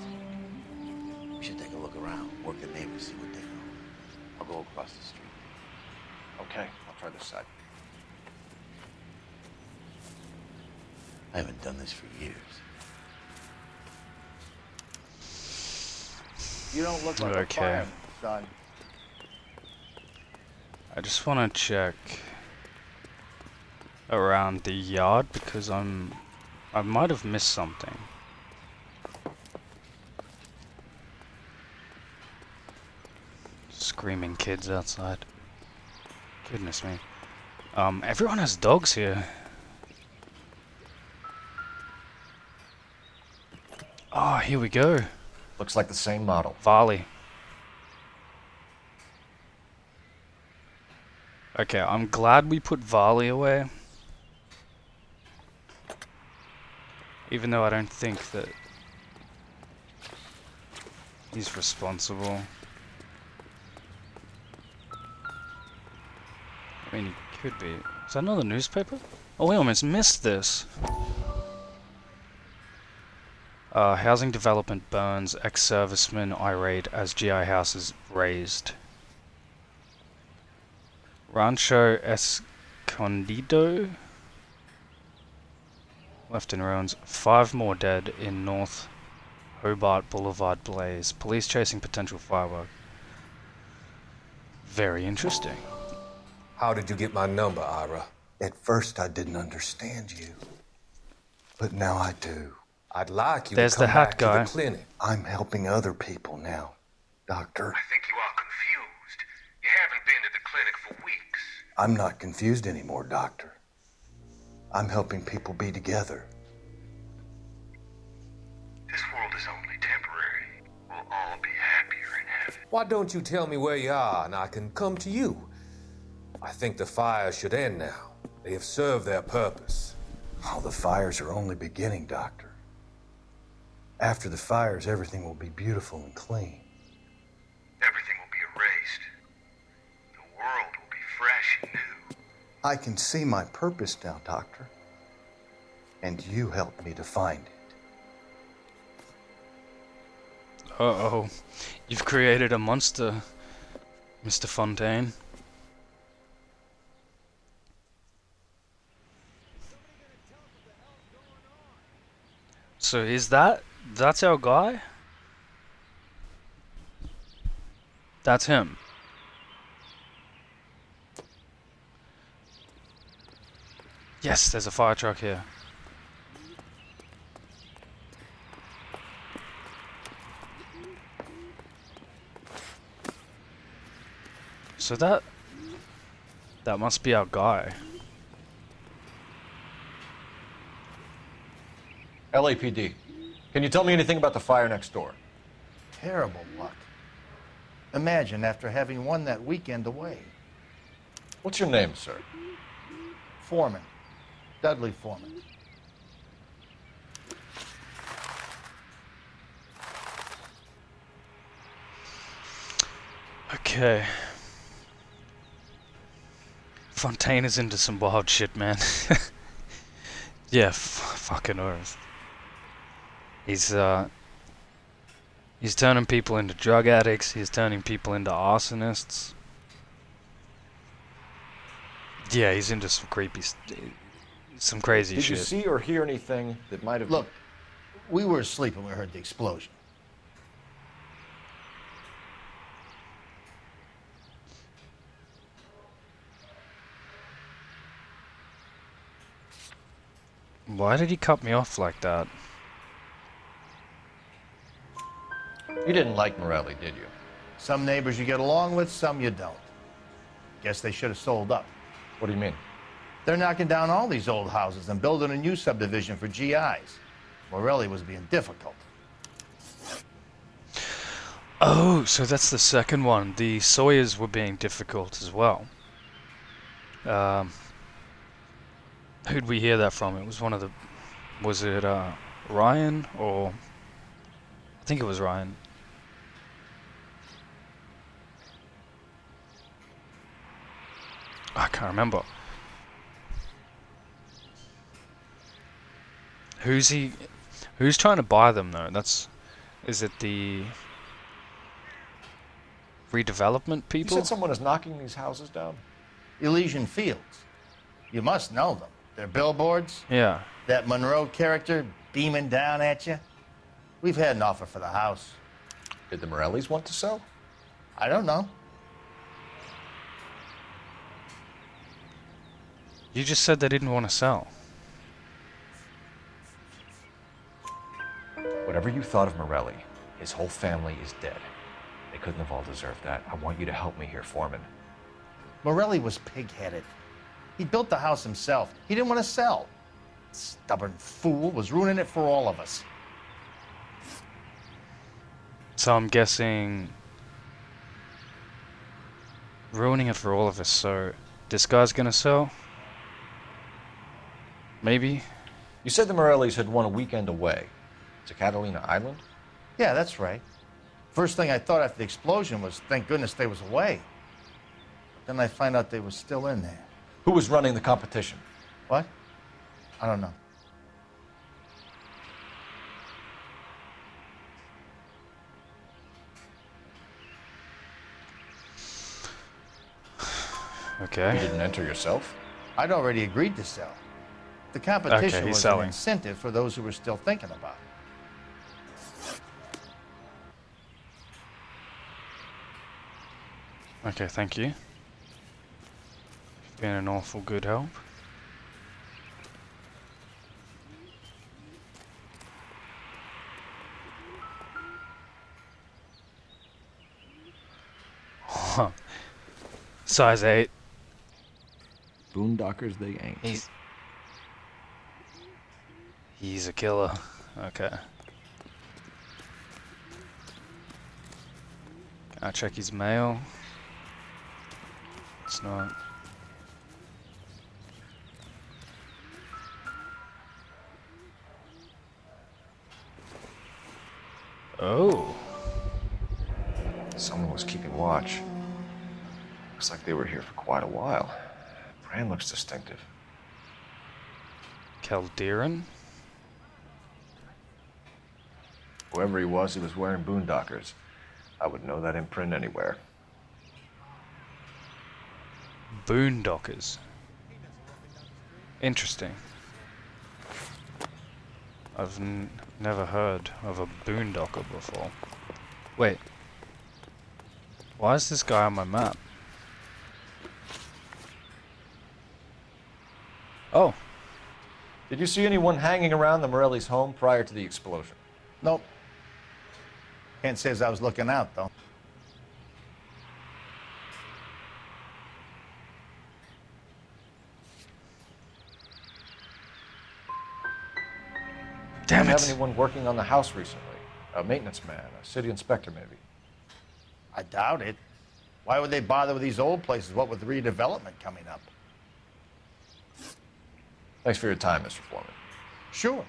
We should take a look around, work the neighbors, see what they know. I'll go across the street. Okay, I'll try this side. I haven't done this for years. You don't look like a fireman, son. I just want to check around the yard because I might have missed something. Screaming kids outside. Goodness me. Everyone has dogs here. Oh, here we go. Looks like the same model. Varley. Okay, I'm glad we put Varley away. Even though I don't think that he's responsible. I mean, he could be. Is that another newspaper? Oh, we almost missed this. Housing development burns, ex-serviceman irate as GI house is razed. Rancho Escondido left in ruins. 5 more dead in North Hobart Boulevard blaze. Police chasing potential firework. Very interesting. How did you get my number, Ira? At first, I didn't understand you, but now I do. I'd like you There's to come the hat back guy. to the clinic. I'm helping other people now, Doctor. I think you are confused. You haven't been to the clinic for weeks. I'm not confused anymore, Doctor. I'm helping people be together. This world is only temporary. We'll all be happier in heaven. Why don't you tell me where you are and I can come to you? I think the fires should end now. They have served their purpose. Oh, the fires are only beginning, Doctor. After the fires, everything will be beautiful and clean. Everything will be erased. The world will be fresh and new. I can see my purpose now, Doctor. And you helped me to find it. Uh-oh. You've created a monster, Mr. Fontaine. So is that's our guy? That's him. Yes, there's a fire truck here. So that must be our guy. LAPD, can you tell me anything about the fire next door? Terrible luck. Imagine after having won that weekend away. What's your name, sir? Foreman. Dudley Foreman. Okay. Fontaine is into some wild shit, man. Yeah, fucking earth. He's turning people into drug addicts. He's turning people into arsonists. Yeah, he's into some creepy, some crazy shit. Did you see or hear anything that might have... Look, we were asleep when we heard the explosion. Why did he cut me off like that? You didn't like Morelli, did you? Some neighbors you get along with, some you don't. Guess they should have sold up. What do you mean? They're knocking down all these old houses and building a new subdivision for GIs. Morelli was being difficult. Oh, so that's the second one. The Sawyers were being difficult as well. Who'd we hear that from? It was one of the... Was it Ryan or... I think it was Ryan. I can't remember. Who's trying to buy them though? Is it the redevelopment people? You said someone is knocking these houses down? Elysian Fields. You must know them. They're billboards. Yeah. That Monroe character beaming down at you. We've had an offer for the house. Did the Morellis want to sell? I don't know. You just said they didn't want to sell. Whatever you thought of Morelli, his whole family is dead. They couldn't have all deserved that. I want you to help me here, Foreman. Morelli was pig-headed. He built the house himself. He didn't want to sell. Stubborn fool was ruining it for all of us. So I'm guessing... ruining it for all of us, so... this guy's gonna sell? Maybe? You said the Morellis had won a weekend away to Catalina Island? Yeah, that's right. First thing I thought after the explosion was, thank goodness they was away. Then I find out they was still in there. Who was running the competition? What? I don't know. Okay. You didn't enter yourself? I'd already agreed to sell. The competition Okay, he's was selling. an incentive for those who were still thinking about it. Okay, thank you. You've been an awful good help. Size 8. Boondockers they ain't. He's a killer. Okay. I'll check his mail. It's not. Oh. Someone was keeping watch. Looks like they were here for quite a while. Brand looks distinctive. Calderon? Whoever he was wearing boondockers. I would know that imprint anywhere. Boondockers. Interesting. I've never heard of a boondocker before. Wait. Why is this guy on my map? Oh. Did you see anyone hanging around the Morelli's home prior to the explosion? Nope. Can't say as I was looking out, though. Damn Don't it. have anyone working on the house recently? A maintenance man, a city inspector, maybe? I doubt it. Why would they bother with these old places, what with redevelopment coming up? Thanks for your time, Mr. Foreman. Sure.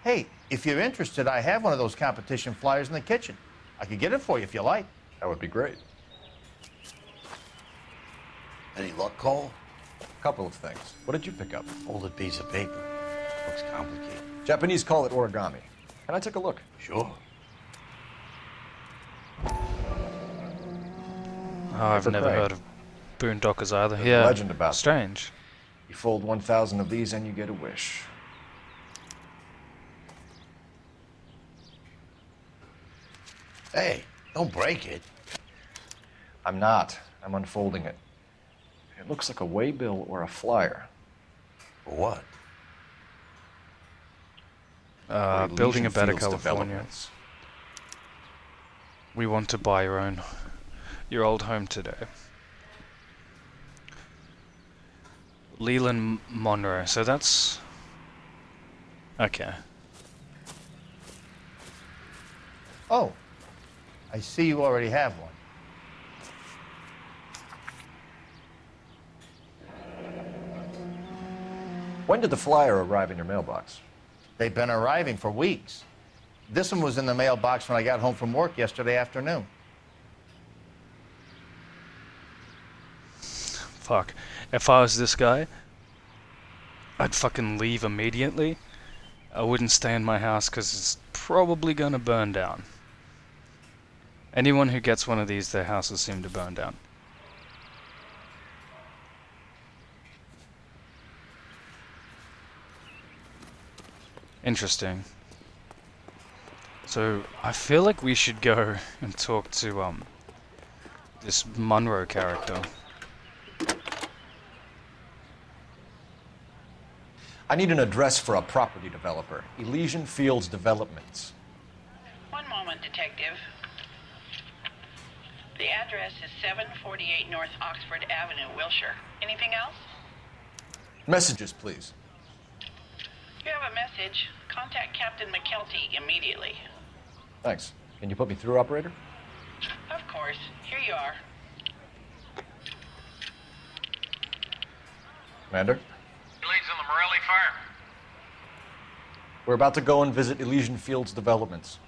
Hey, if you're interested, I have one of those competition flyers in the kitchen. I could get it for you if you like. That would be great. Any luck, Cole? A couple of things. What did you pick up? Folded piece of paper. Looks complicated. Japanese call it origami. Can I take a look? Sure. Oh, I've never Craig. heard of boondockers either. There's Yeah, a legend about them. strange. You fold 1,000 of these and you get a wish. Hey, don't break it. I'm not. I'm unfolding it. It looks like a waybill or a flyer. For what? Building a Elysian better Fields California. developments. We want to buy your old home today. Leland Monroe. So that's okay. Oh, I see you already have one. When did the flyer arrive in your mailbox? They've been arriving for weeks. This one was in the mailbox when I got home from work yesterday afternoon. Fuck. If I was this guy, I'd fucking leave immediately. I wouldn't stay in my house because it's probably gonna burn down. Anyone who gets one of these, their houses seem to burn down. Interesting. So, I feel like we should go and talk to, this Monroe character. I need an address for a property developer. Elysian Fields Developments. One moment, Detective. The address is 748 North Oxford Avenue, Wilshire. Anything else? Messages, please. You have a message. Contact Captain McKelty immediately. Thanks. Can you put me through, operator? Of course. Here you are. Commander? Leads in the Morelli fire. We're about to go and visit Elysian Fields Developments.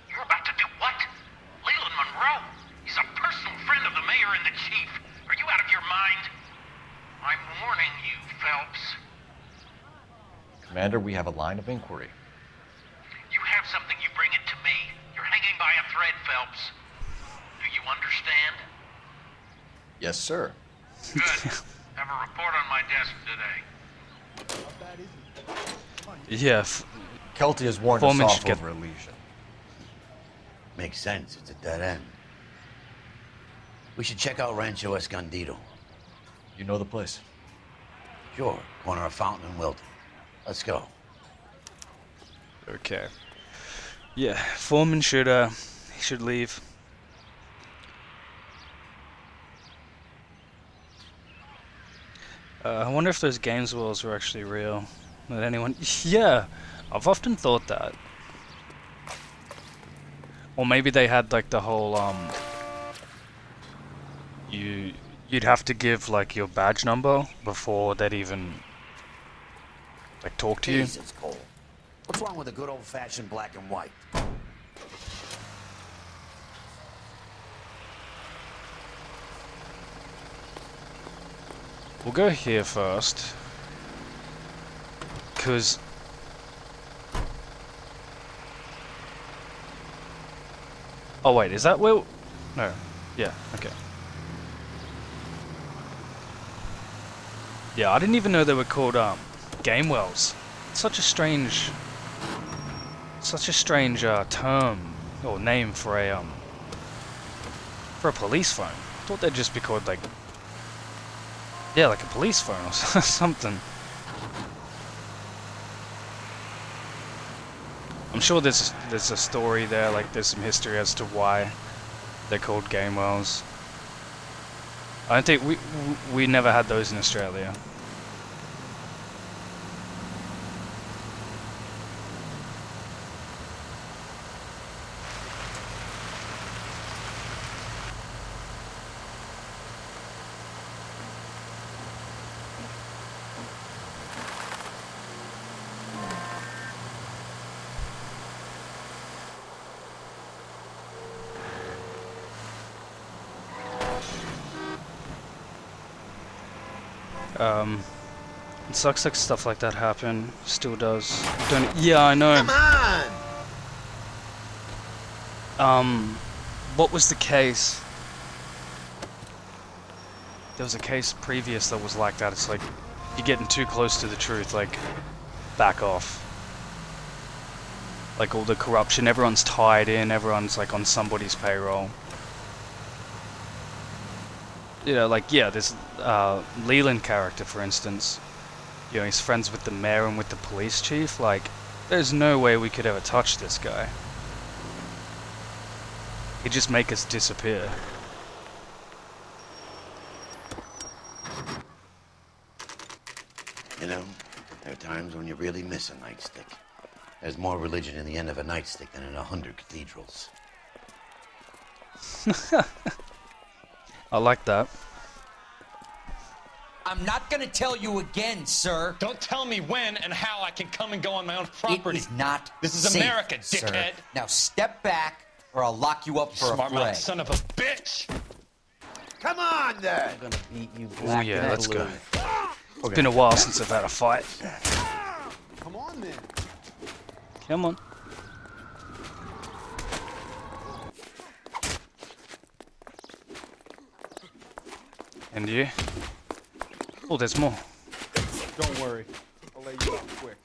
You're about to do what? Leland Monroe? He's a personal friend of the mayor and the chief. Are you out of your mind? I'm warning you, Phelps. Commander, we have a line of inquiry. You have something, you bring it to me. You're hanging by a thread, Phelps. Do you understand? Yes, sir. Good. Have a report on my desk today. Yeah. Kelty has warned Foreman us should off get- over Elysian. Makes sense. It's a dead end. We should check out Rancho Escondido. You know the place? Sure. Corner of Fountain and Wilton. Let's go. Okay. Yeah, Foreman should he should leave. I wonder if those games walls were actually real. That anyone? Yeah, I've often thought that. Or maybe they had like the whole you'd have to give like your badge number before they'd even like talk to you. Jesus, Cole. What's wrong with a good old-fashioned black and white? We'll go here first. Because Oh wait, is that where? No. Yeah. Okay. Yeah, I didn't even know they were called game wells. Such a strange term or name for a police phone. I thought they'd just be called like, yeah, like a police phone or something. I'm sure there's a story there, like there's some history as to why they're called game wells. I don't think we never had those in Australia. It sucks like stuff like that happen. Still does. Don't. Yeah, I know. Come on! What was the case? There was a case previous that was like that. It's like you're getting too close to the truth. Like, back off. Like all the corruption. Everyone's tied in. Everyone's like on somebody's payroll. You know, like, yeah, this Leland character, for instance, you know, he's friends with the mayor and with the police chief. Like, there's no way we could ever touch this guy. He'd just make us disappear. You know, there are times when you really miss a nightstick. There's more religion in the end of a nightstick than in 100 cathedrals. I like that. I'm not gonna tell you again, sir. Don't tell me when and how I can come and go on my own property. It is not This is safe, America, sir. dickhead. Now step back, or I'll lock you up for a Smart mouth fray. son of a bitch. Come on, then! I'm gonna beat you Oh black yeah, and let's blue. go. It's been a while since I've had a fight. Come on, then. Come on. And you? Oh, there's more. Don't worry. I'll lay you out quick.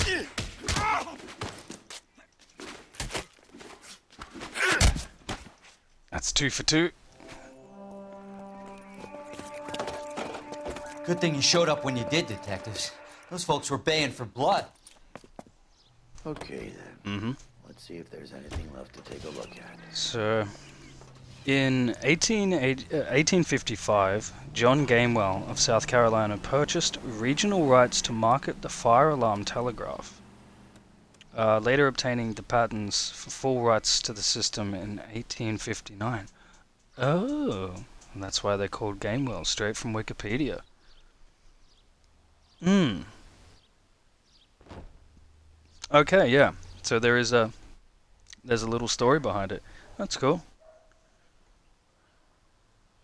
That's 2 for 2. Good thing you showed up when you did, detectives. Those folks were baying for blood. Okay, then. Mm-hmm. Let's see if there's anything left to take a look at. So, in 1855, John Gamewell of South Carolina purchased regional rights to market the fire alarm telegraph, later obtaining the patents for full rights to the system in 1859. Oh, and that's why they're called Gamewell, straight from Wikipedia. Okay, yeah. So there's a little story behind it. That's cool.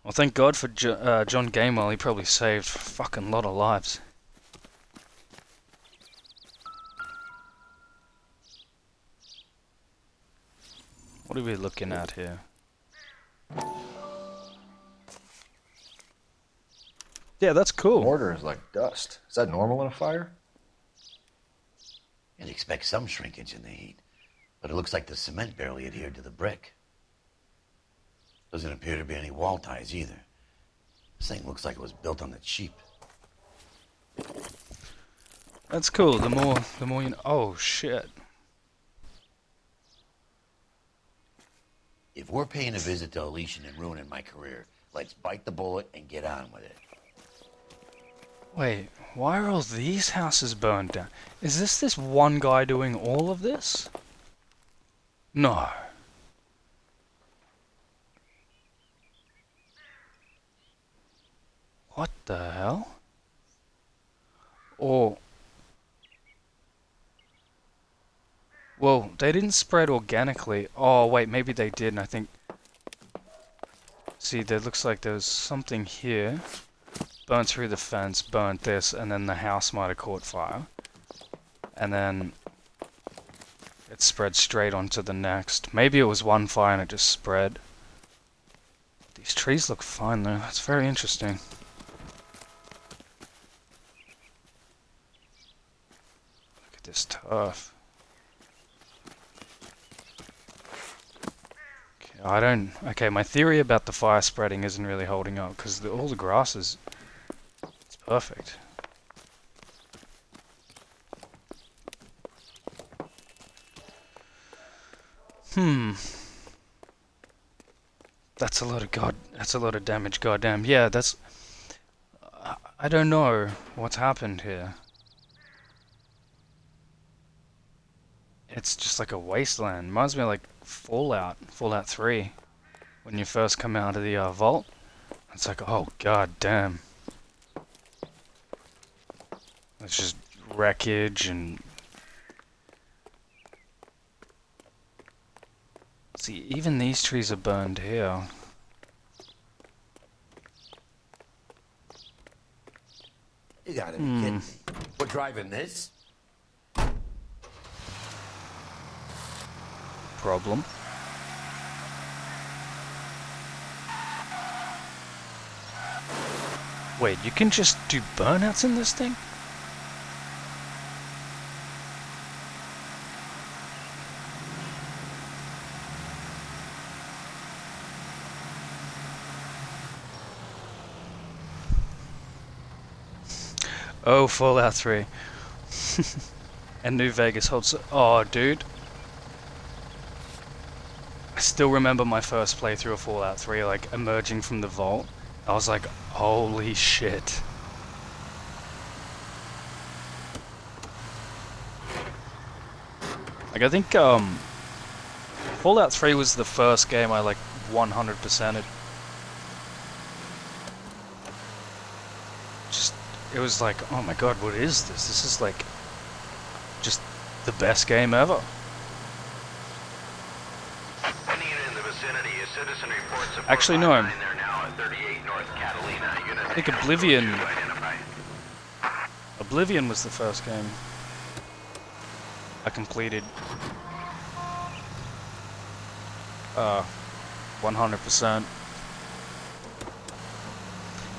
Well, thank God for John Gamewell. He probably saved a fucking lot of lives. What are we looking at here? Yeah, that's cool. Mortar is like dust. Is that normal in a fire? You'd expect some shrinkage in the heat, but it looks like the cement barely adhered to the brick. Doesn't appear to be any wall ties either. This thing looks like it was built on the cheap. That's cool. The more you know. Oh shit. If we're paying a visit to Elysian and ruining my career, let's bite the bullet and get on with it. Wait, why are all these houses burned down? Is this one guy doing all of this? No. What the hell? Or... Well, they didn't spread organically. Oh, wait, maybe they did, and I think... See, there looks like there's something here. Burnt through the fence, burnt this, and then the house might have caught fire. And then... it spread straight onto the next. Maybe it was one fire and it just spread. These trees look fine though. That's very interesting. Look at this turf. Okay, my theory about the fire spreading isn't really holding up because all the grass is... It's perfect. That's a lot of damage, goddamn. Yeah, that's... I don't know what's happened here. It's just like a wasteland. Reminds me of like Fallout 3. When you first come out of the vault. It's like, oh god damn. It's just wreckage and... See, even these trees are burned here. You gotta be kidding me. We're driving this? Problem. Wait, you can just do burnouts in this thing? Oh, Fallout 3. And New Vegas holds... Oh, dude. I still remember my first playthrough of Fallout 3, like, emerging from the vault. I was like, holy shit. Like, I think, Fallout 3 was the first game I, like, 100%ed. It was like, oh my god, what is this? This is like just the best game ever. Actually, no. I think Oblivion was the first game I completed. 100%.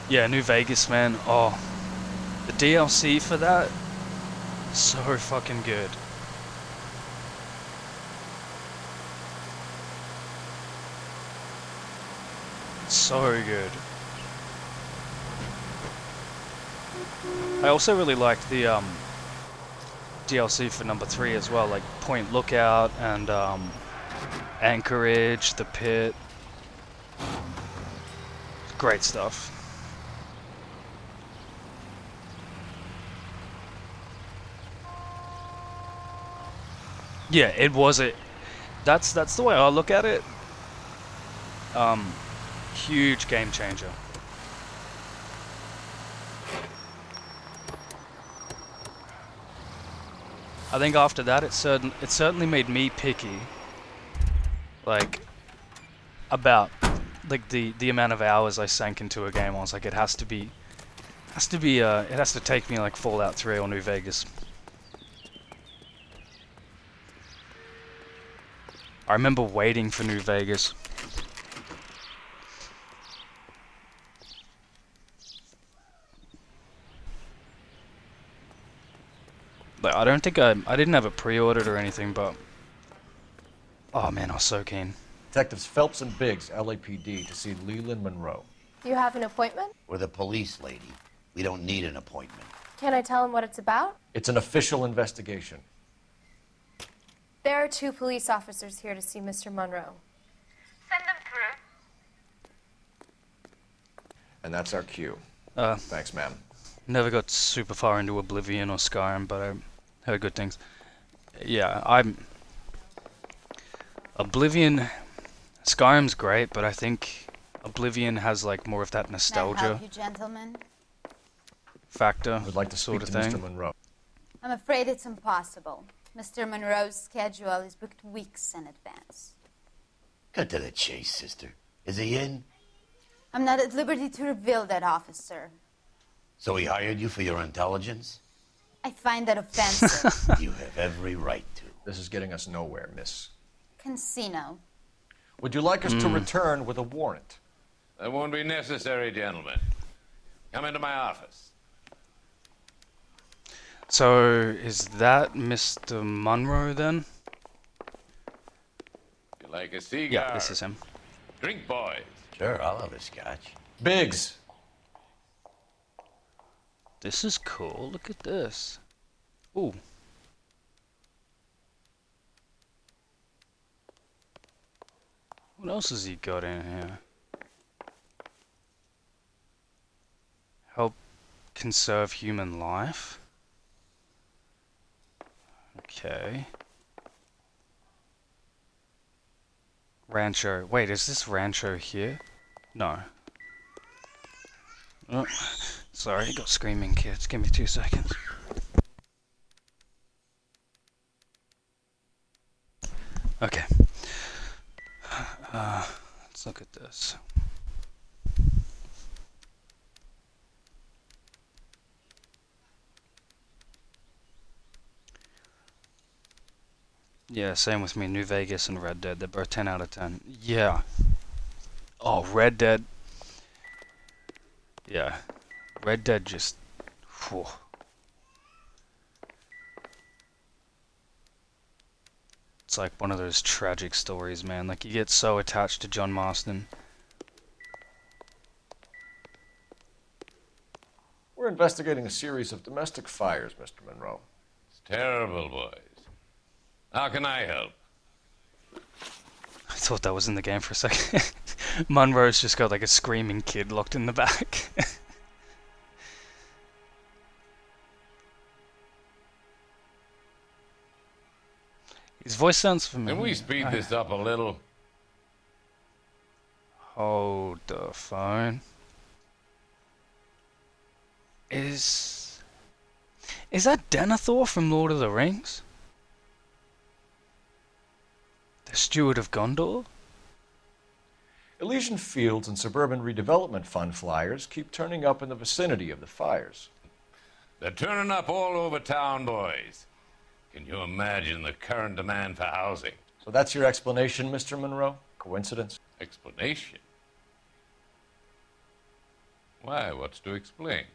Yeah, New Vegas, man. Oh. The DLC for that, so fucking good. So good. I also really liked the DLC for number 3 as well, like Point Lookout and Anchorage, the Pit. Great stuff. Yeah, it was it. That's the way I look at it. Huge game changer. I think after that, it certainly made me picky. Like about like the amount of hours I sank into a game. I was like, it has to take me like Fallout 3 or New Vegas. I remember waiting for New Vegas. Like, I don't think I didn't have it pre-ordered or anything, but oh man, I was so keen. Detectives Phelps and Biggs, LAPD, to see Leland Monroe. You have an appointment? We're the police, lady. We don't need an appointment. Can I tell him what it's about? It's an official investigation. There are 2 police officers here to see Mr. Monroe. Send them through. And that's our cue. Thanks, ma'am. Never got super far into Oblivion or Skyrim, but I heard good things. Yeah, Oblivion... Skyrim's great, but I think Oblivion has like more of that nostalgia. May I help you, gentlemen? Factor. Would like to speak to Mr. Monroe. I'm afraid it's impossible. Mr. Monroe's schedule is booked weeks in advance. Cut to the chase, sister. Is he in? I'm not at liberty to reveal that, officer. So he hired you for your intelligence? I find that offensive. You have every right to. This is getting us nowhere, miss. Casino. Would you like us to return with a warrant? That won't be necessary, gentlemen. Come into my office. So, is that Mr. Monroe then? You like a cigar? Yeah, this is him. Drink, boys. Sure, I'll have a scotch. Biggs! This is cool. Look at this. Ooh. What else has he got in here? Help conserve human life. Okay. Rancho. Wait, is this Rancho here? No. Oh, sorry, got screaming kids. Give me 2 seconds. Okay. Let's look at this. Yeah, same with me. New Vegas and Red Dead. They're both 10 out of 10. Yeah. Oh, Red Dead. Yeah. Red Dead just... Whew. It's like one of those tragic stories, man. Like, you get so attached to John Marston. We're investigating a series of domestic fires, Mr. Monroe. It's terrible, boys. How can I help? I thought that was in the game for a second. Monroe's just got like a screaming kid locked in the back. His voice sounds familiar. Can we speed this up a little? Hold the phone. Is that Denethor from Lord of the Rings? The Steward of Gondor? Elysian Fields and Suburban Redevelopment Fund flyers keep turning up in the vicinity of the fires. They're turning up all over town, boys. Can you imagine the current demand for housing? So that's your explanation, Mr. Monroe? Coincidence? Explanation? Why, what's to explain?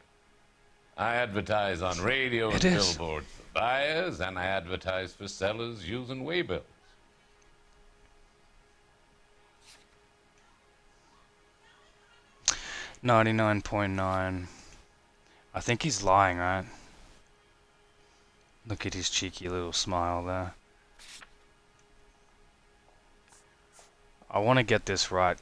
I advertise on radio and billboards for buyers, and I advertise for sellers using waybills. $99.9. I think he's lying, right? Look at his cheeky little smile there. I want to get this right.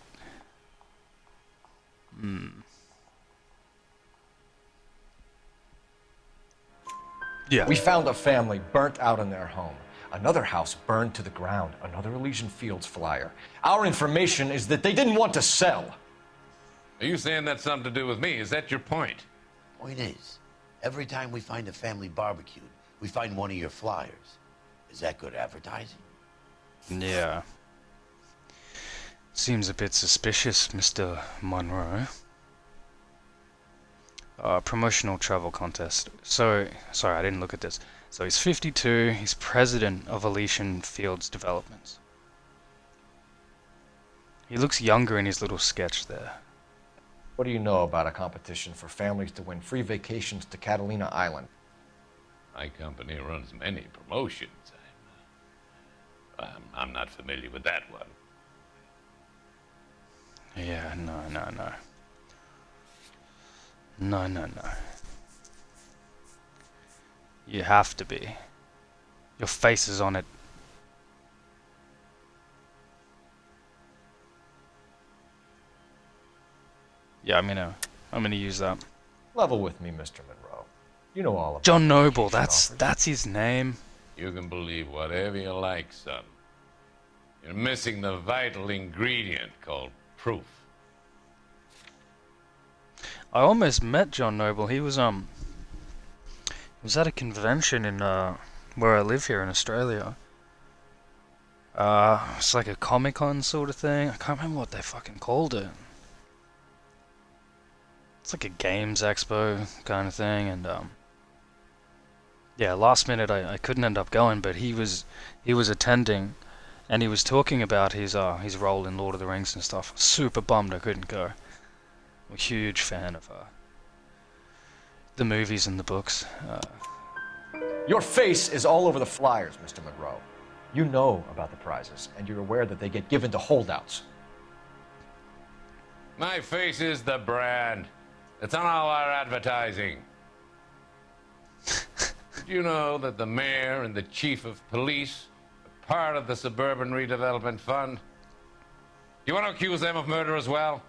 Yeah. We found a family burnt out in their home. Another house burned to the ground. Another Elysian Fields flyer. Our information is that they didn't want to sell. Are you saying that's something to do with me? Is that your point? Point is, every time we find a family barbecued, we find one of your flyers. Is that good advertising? Yeah. Seems a bit suspicious, Mr. Monroe. Promotional travel contest. So, sorry, I didn't look at this. So he's 52, he's president of Elysian Fields Developments. He looks younger in his little sketch there. What do you know about a competition for families to win free vacations to Catalina Island? My company runs many promotions. I'm not familiar with that one. Yeah, no. No. You have to be. Your face is on it. Yeah, I'm gonna use that. Level with me, Mr. Monroe. You know all about John Noble, that's his name. You can believe whatever you like, son. You're missing the vital ingredient called proof. I almost met John Noble. He was at a convention in where I live here in Australia. It's like a Comic-Con sort of thing. I can't remember what they fucking called it. It's like a games expo kind of thing, and Yeah, last minute I couldn't end up going, but he was attending, and he was talking about his role in Lord of the Rings and stuff. Super bummed I couldn't go. I'm a huge fan of the movies and the books. Your face is all over the flyers, Mr. Monroe. You know about the prizes, and you're aware that they get given to holdouts. My face is the brand. It's on all our advertising. Did you know that the mayor and the chief of police are part of the Suburban Redevelopment Fund? You want to accuse them of murder as well?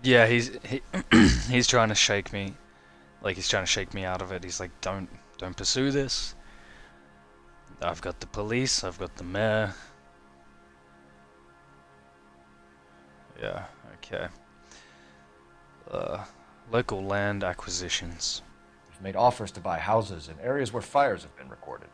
Yeah, he's trying to shake me. Like, he's trying to shake me out of it. He's like, don't pursue this. I've got the police, I've got the mayor. Yeah, okay. Local land acquisitions. We've made offers to buy houses in areas where fires have been recorded.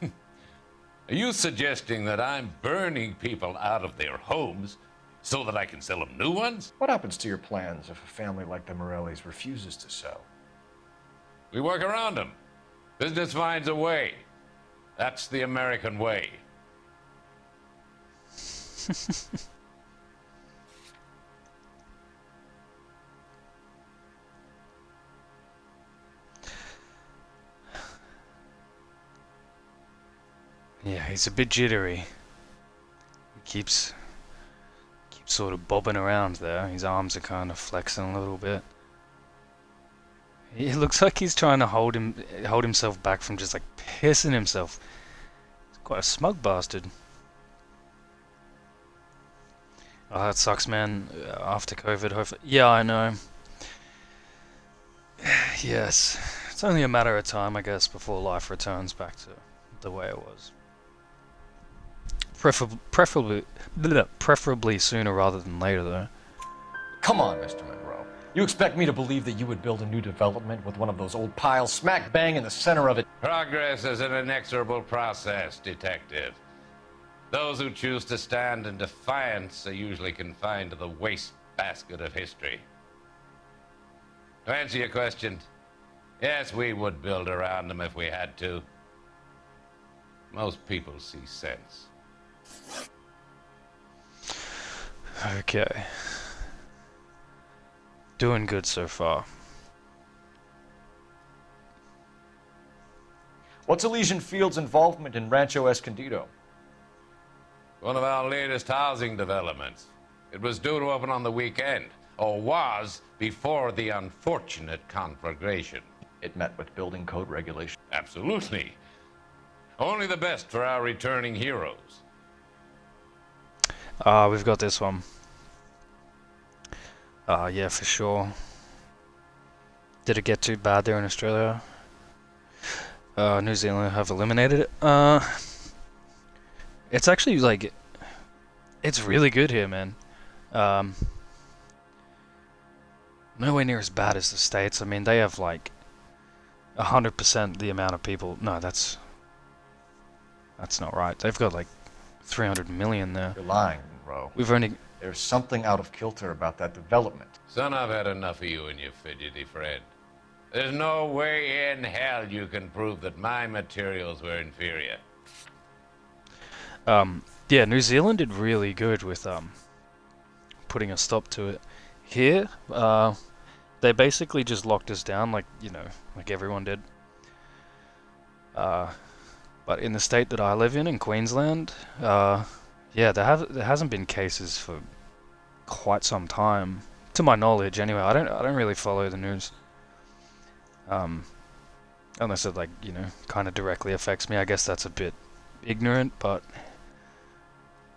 Are you suggesting that I'm burning people out of their homes so that I can sell them new ones? What happens to your plans if a family like the Morellis refuses to sell? We work around them. Business finds a way. That's the American way. Yeah, he's a bit jittery. He keeps sort of bobbing around there. His arms are kind of flexing a little bit. It looks like he's trying to hold himself back from just like pissing himself. He's quite a smug bastard. Oh, that sucks, man. After COVID, hopefully. Yeah, I know. Yes, it's only a matter of time, I guess, before life returns back to the way it was. Preferably sooner rather than later, though. Come on, Mr. Monroe. You expect me to believe that you would build a new development with one of those old piles smack bang in the center of it? Progress is an inexorable process, Detective. Those who choose to stand in defiance are usually confined to the wastebasket of history. To answer your question, yes, we would build around them if we had to. Most people see sense. Okay. Doing good so far. What's Elysian Fields' involvement in Rancho Escondido? One of our latest housing developments. It was due to open on the weekend, or was before the unfortunate conflagration. It met with building code regulations. Absolutely. Only the best for our returning heroes. We've got this one. Yeah, for sure. Did it get too bad there in Australia? New Zealand have eliminated it. It's actually like, it's really good here, man. Nowhere near as bad as the States. I mean, they have like 100% the amount of people. No, that's not right. They've got like 300 million there. You're lying, Monroe. We've only... There's something out of kilter about that development. Son, I've had enough of you and your fidgety friend. There's no way in hell you can prove that my materials were inferior. Yeah, New Zealand did really good with putting a stop to it. Here, they basically just locked us down, like, you know, like everyone did. But in the state that I live in Queensland, yeah, there hasn't been cases for quite some time, to my knowledge. Anyway, I don't really follow the news, unless it, like, you know, kind of directly affects me. I guess that's a bit ignorant, but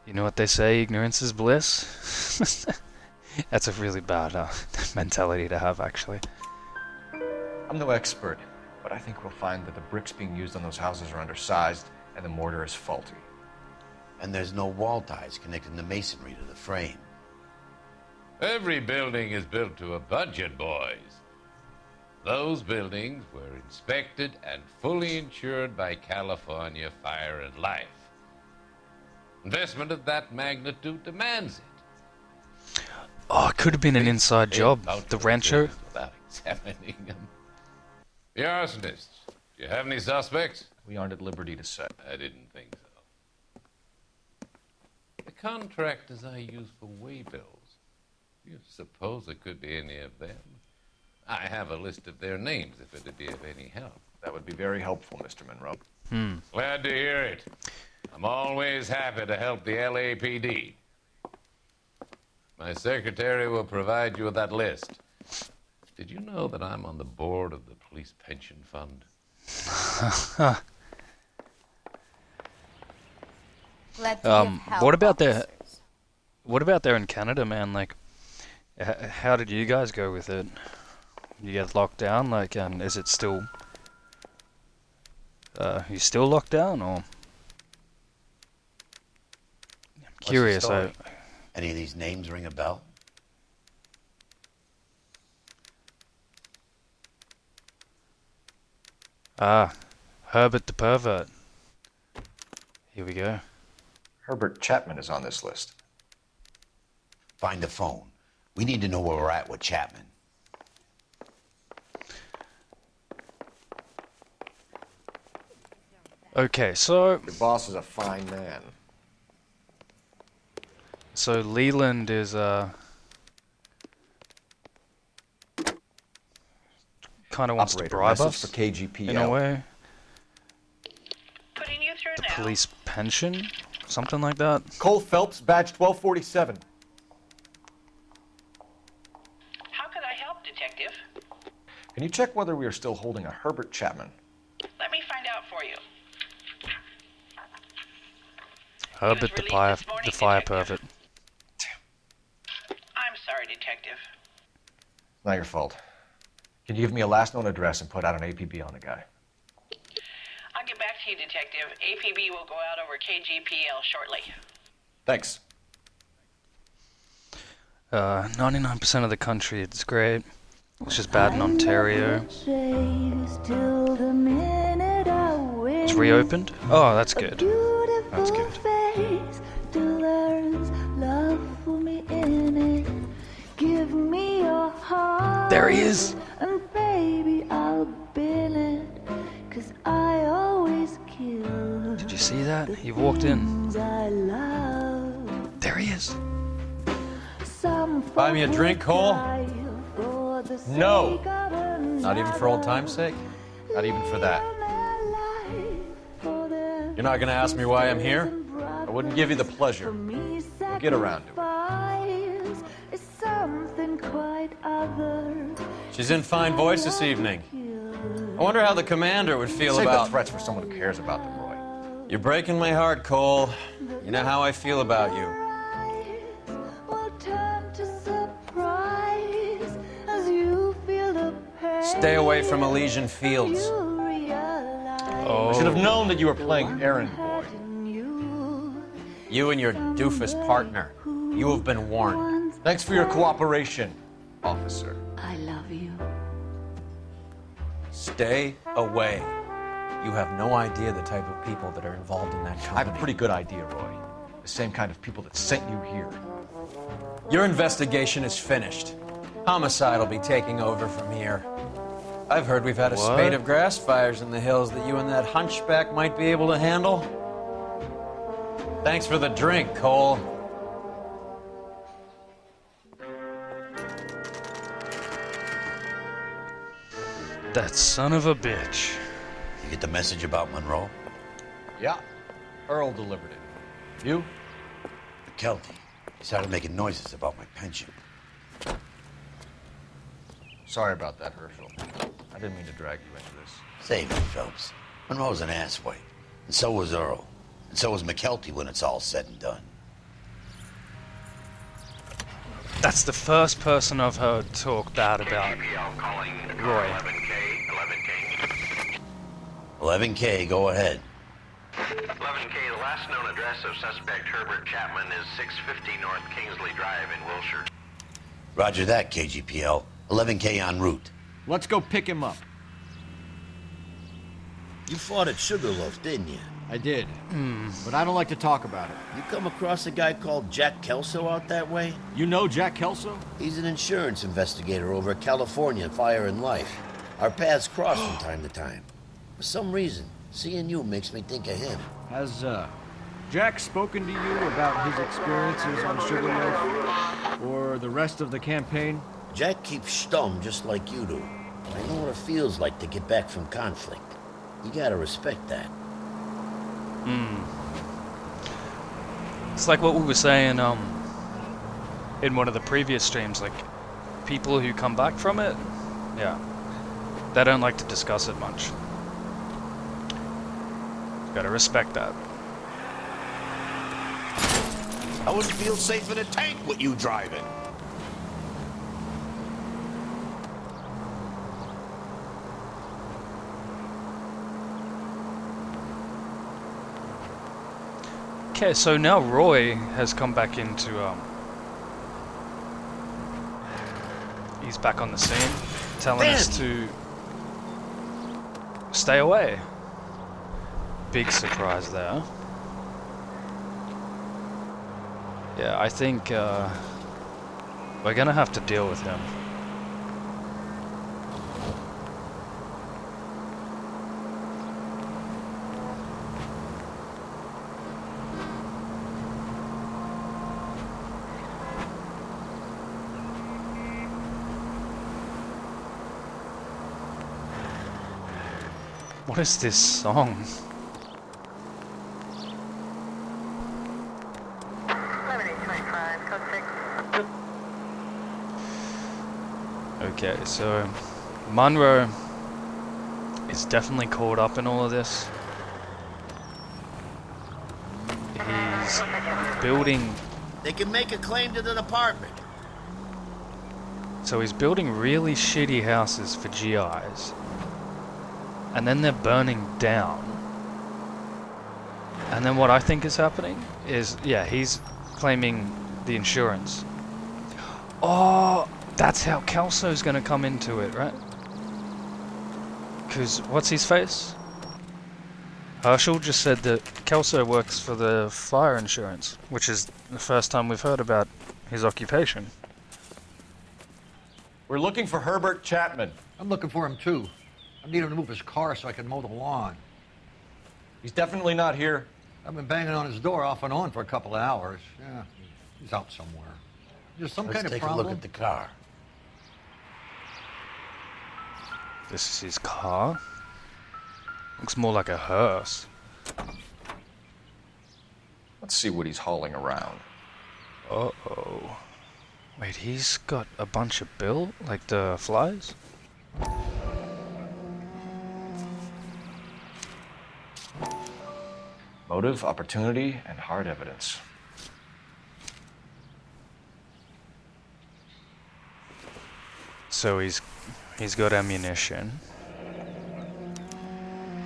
you know what they say, ignorance is bliss. That's a really bad mentality to have, actually. I'm no expert, but I think we'll find that the bricks being used on those houses are undersized and the mortar is faulty. And there's no wall ties connecting the masonry to the frame. Every building is built to a budget, boys. Those buildings were inspected and fully insured by California Fire and Life. Investment of that magnitude demands it. Oh, it could have been an inside job. The rancho. Without examining them. The arsonists. Do you have any suspects? We aren't at liberty to say. I didn't think so. The contractors I use for waybills. Do you suppose it could be any of them? I have a list of their names if it'd be of any help. That would be very helpful, Mr. Monroe. Glad to hear it. I'm always happy to help the LAPD. My secretary will provide you with that list. Did you know that I'm on the board of the police pension fund? Glad to be of help, what about there? officers. What about there in Canada, man? Like, how did you guys go with it? You get locked down, like, and is it still? You still locked down, or? I'm curious. Any of these names ring a bell? Herbert the pervert. Here we go. Herbert Chapman is on this list. Find the phone. We need to know where we're at with Chapman. Okay, so Your boss is a fine man. so Leland is kind of wants to Operator, bribe message us for KGPL. in a way. Putting you through The now. police pension, something like that. Cole Phelps, badge 1247. How could I help, Detective? Can you check whether we are still holding a Herbert Chapman? Let me find out for you. Herbert the fire pervert. I'm sorry, Detective. Not your fault. Can you give me a last known address and put out an APB on the guy? I'll get back to you, Detective. APB will go out over KGPL shortly. Thanks. 99% of the country, it's great. It's just bad in Ontario. It's reopened? Oh, that's good. That's good. There he is! And baby, I'll bill it, 'cause I always kill. Did you see that? He walked in. There he is. Buy me a drink, Cole? No. Not even for old time's sake? Not even for that. You're not gonna ask me why I'm here? I wouldn't give you the pleasure. We'll get around to it. She's in fine voice this evening. I wonder how the commander would feel Save about... the threats for someone who cares about them, Roy. You're breaking my heart, Cole. You know how I feel about you. Stay away from Elysian Fields. I should have known that you were playing errand boy. You and your doofus partner. You have been warned. Thanks for your cooperation, officer. I love you. Stay away. You have no idea the type of people that are involved in that company. I have a pretty good idea, Roy. The same kind of people that sent you here. Your investigation is finished. Homicide will be taking over from here. I've heard we've had a spate of grass fires in the hills that you and that hunchback might be able to handle. Thanks for the drink, Cole. That son of a bitch. You get the message about Monroe? Yeah. Earl delivered it. You? McKelty. He started making noises about my pension. Sorry about that, Herschel. I didn't mean to drag you into this. Save it, Phelps. Monroe's an asswipe. And so was Earl. And so was McKelty when it's all said and done. That's the first person I've heard talk bad about Roy. 11K, go ahead. 11K, the last known address of suspect Herbert Chapman is 650 North Kingsley Drive in Wilshire. Roger that, KGPL. 11K en route. Let's go pick him up. You fought at Sugarloaf, didn't you? I did. But I don't like to talk about it. You come across a guy called Jack Kelso out that way? You know Jack Kelso? He's an insurance investigator over at California Fire and Life. Our paths cross from time to time. For some reason, seeing you makes me think of him. Has, Jack spoken to you about his experiences on Sugarloaf? Or the rest of the campaign? Jack keeps stum just like you do. I know what it feels like to get back from conflict. You gotta respect that. It's like what we were saying in one of the previous streams, like people who come back from it, yeah, they don't like to discuss it much. Gotta respect that. I wouldn't feel safe in a tank with you driving. Okay, so now Roy has come back into, he's back on the scene, telling us to stay away. Big surprise there. Yeah, I think, we're gonna have to deal with him. What is this song? Okay, so Monroe is definitely caught up in all of this. He's building... They can make a claim to the department. So he's building really shitty houses for GIs. And then they're burning down. And then what I think is happening is, yeah, he's claiming the insurance. Oh, that's how Kelso's gonna come into it, right? Because, what's his face? Herschel just said that Kelso works for the fire insurance, which is the first time we've heard about his occupation. We're looking for Herbert Chapman. I'm looking for him too. I need him to move his car so I can mow the lawn. He's definitely not here. I've been banging on his door off and on for a couple of hours. Yeah, he's out somewhere. There's some kind of problem. Let's take a look at the car. This is his car? Looks more like a hearse. Let's see what he's hauling around. Uh-oh. Wait, he's got a bunch of bill? Like the flies? Motive, opportunity, and hard evidence. So he's got ammunition.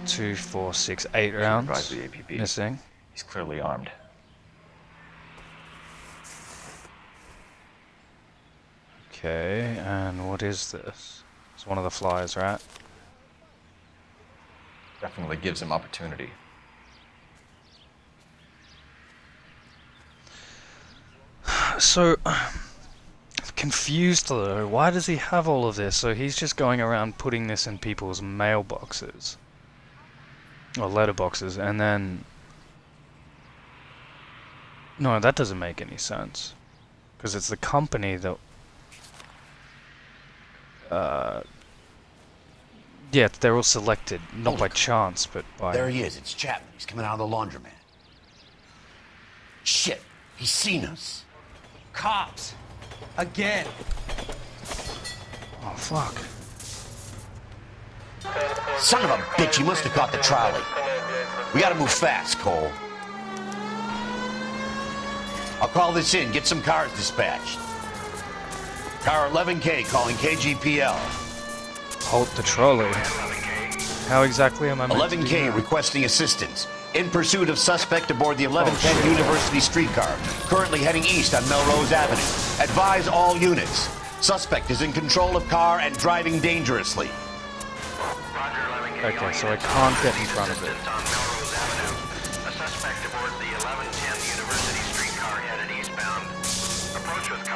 2, 4, 6, 8 rounds The APB. missing. He's clearly armed. Okay, and what is this? It's one of the flies, right? Definitely gives him opportunity. So, confused though, why does he have all of this? So he's just going around putting this in people's mailboxes. Or letterboxes, and then... No, that doesn't make any sense. Because it's the company that... Yeah, they're all selected, not by chance, but by... There he is, it's Chapman. He's coming out of the laundromat. Shit, he's seen us. Cops! Again! Oh, fuck. Son of a bitch, he must have caught the trolley. We gotta move fast, Cole. I'll call this in, get some cars dispatched. Car 11K calling KGPL. Halt the trolley. How exactly am I meant to do 11K that? requesting assistance. In pursuit of suspect aboard the 1110 University streetcar, currently heading east on Melrose Avenue. Advise all units. Suspect is in control of car and driving dangerously. Okay, so I can't get in front of it.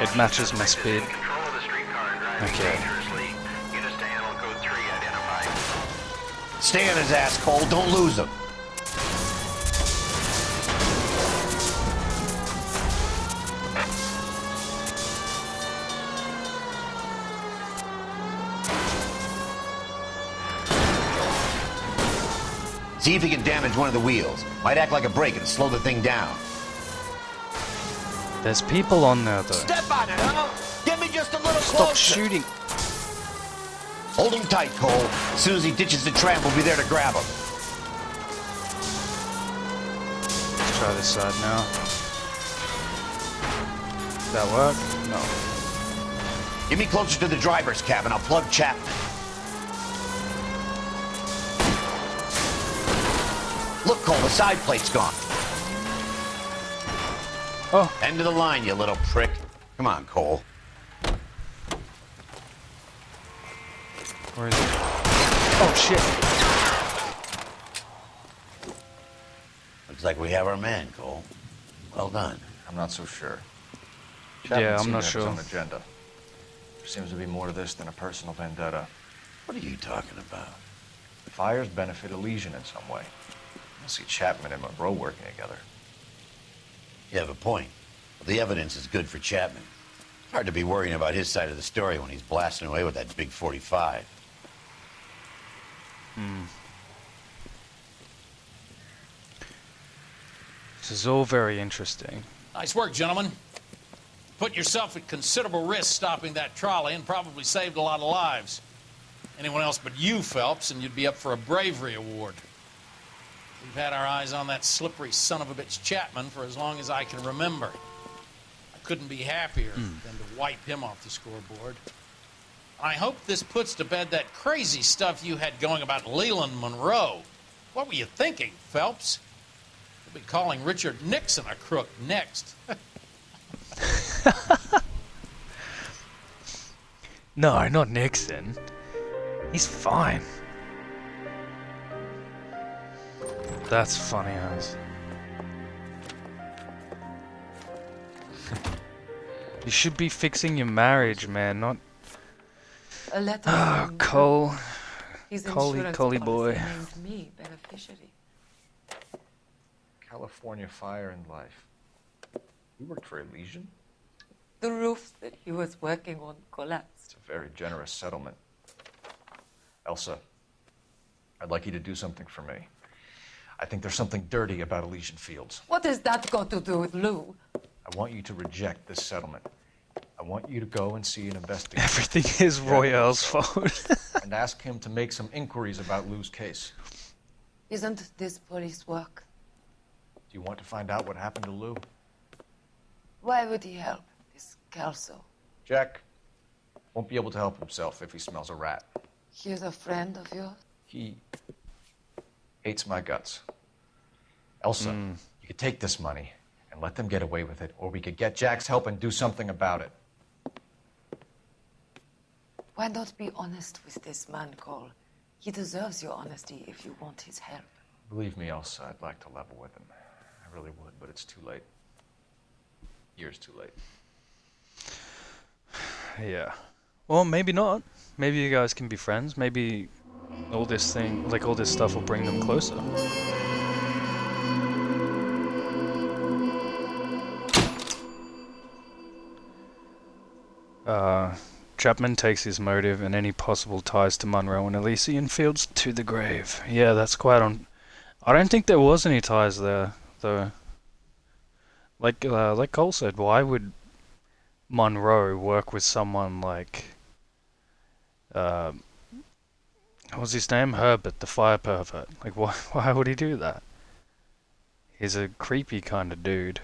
It matches my speed. Okay. Stay on his ass, Cole. Don't lose him. See if he can damage one of the wheels. Might act like a brake and slow the thing down. There's people on there, though. Step on it, huh? Get me just a little Stop closer. shooting. Hold him tight, Cole. As soon as he ditches the tram, we'll be there to grab him. Let's try this side now. Does that work? No. Get me closer to the driver's cabin. I'll plug Chapman. Look, Cole, the side plate's gone. Oh. End of the line, you little prick. Come on, Cole. Where is it? Oh, shit. Looks like we have our man, Cole. Well done. I'm not so sure. Yeah, I'm seemed not to have sure. His own agenda. There seems to be more to this than a personal vendetta. What are you talking about? The fires benefit Elysian in some way. I see Chapman and Monroe working together. You have a point. Well, the evidence is good for Chapman. Hard to be worrying about his side of the story when he's blasting away with that big 45. This is all very interesting. Nice work, gentlemen. Put yourself at considerable risk stopping that trolley and probably saved a lot of lives. Anyone else but you, Phelps, and you'd be up for a bravery award. We've had our eyes on that slippery son of a bitch Chapman for as long as I can remember. I couldn't be happier than to wipe him off the scoreboard. I hope this puts to bed that crazy stuff you had going about Leland Monroe. What were you thinking, Phelps? You'll be calling Richard Nixon a crook next. No, not Nixon. He's fine. That's funny as. You should be fixing your marriage, man, not... A letter Ah, from Cole. his Coley insurance boy. policy named me beneficiary. California Fire and Life. You worked for Elysian? The roof that he was working on collapsed. It's a very generous settlement. Elsa, I'd like you to do something for me. I think there's something dirty about Elysian Fields. What has that got to do with Lou? I want you to reject this settlement. I want you to go and see an investigator. Everything is Royale's fault. And ask him to make some inquiries about Lou's case. Isn't this police work? Do you want to find out what happened to Lou? Why would he help this Kelso? Jack won't be able to help himself if he smells a rat. He's a friend of yours? He hates my guts. Elsa, you could take this money and let them get away with it, or we could get Jack's help and do something about it. Why not be honest with this man, Cole? He deserves your honesty if you want his help. Believe me, Elsa, I'd like to level with him. I really would, but it's too late. Years too late. Yeah. Well, maybe not. Maybe you guys can be friends. Maybe all this stuff will bring them closer. Chapman takes his motive and any possible ties to Monroe and Elysian Fields to the grave. Yeah, that's quite on. I don't think there was any ties there, though. Like Cole said, why would Monroe work with someone like, what was his name? Herbert, the fire pervert. Like, why would he do that? He's a creepy kind of dude.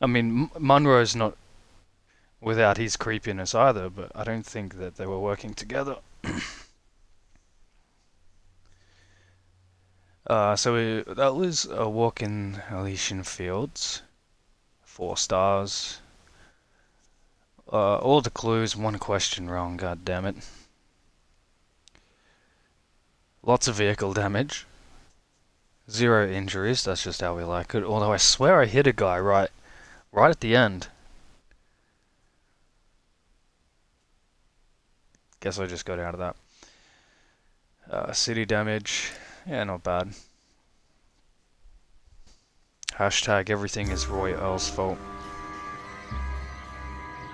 I mean, Monroe's not without his creepiness either, but I don't think that they were working together. That was a Walk In Elysian Fields. 4 stars. All the clues, 1 question wrong, god damn it. Lots of vehicle damage. 0 injuries, that's just how we like it. Although I swear I hit a guy right at the end. Guess I just got out of City damage. Yeah, not bad. Hashtag everything is Roy Earl's fault.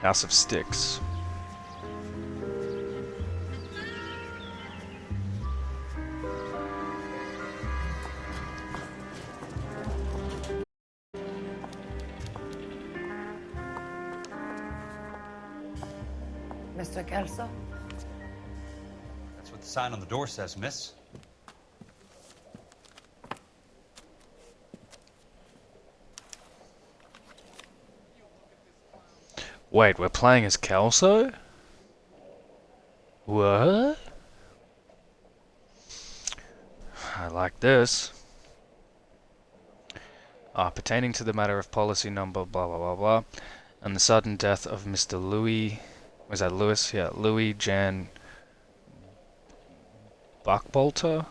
House of Sticks. Mr. Kelso? That's what the sign on the door says, miss. Wait, we're playing as Kelso? What? I like this. Pertaining to the matter of policy number blah blah blah blah, and the sudden death of Mr. Louis, was that Lewis? Yeah, Louis Jan Buckbolter.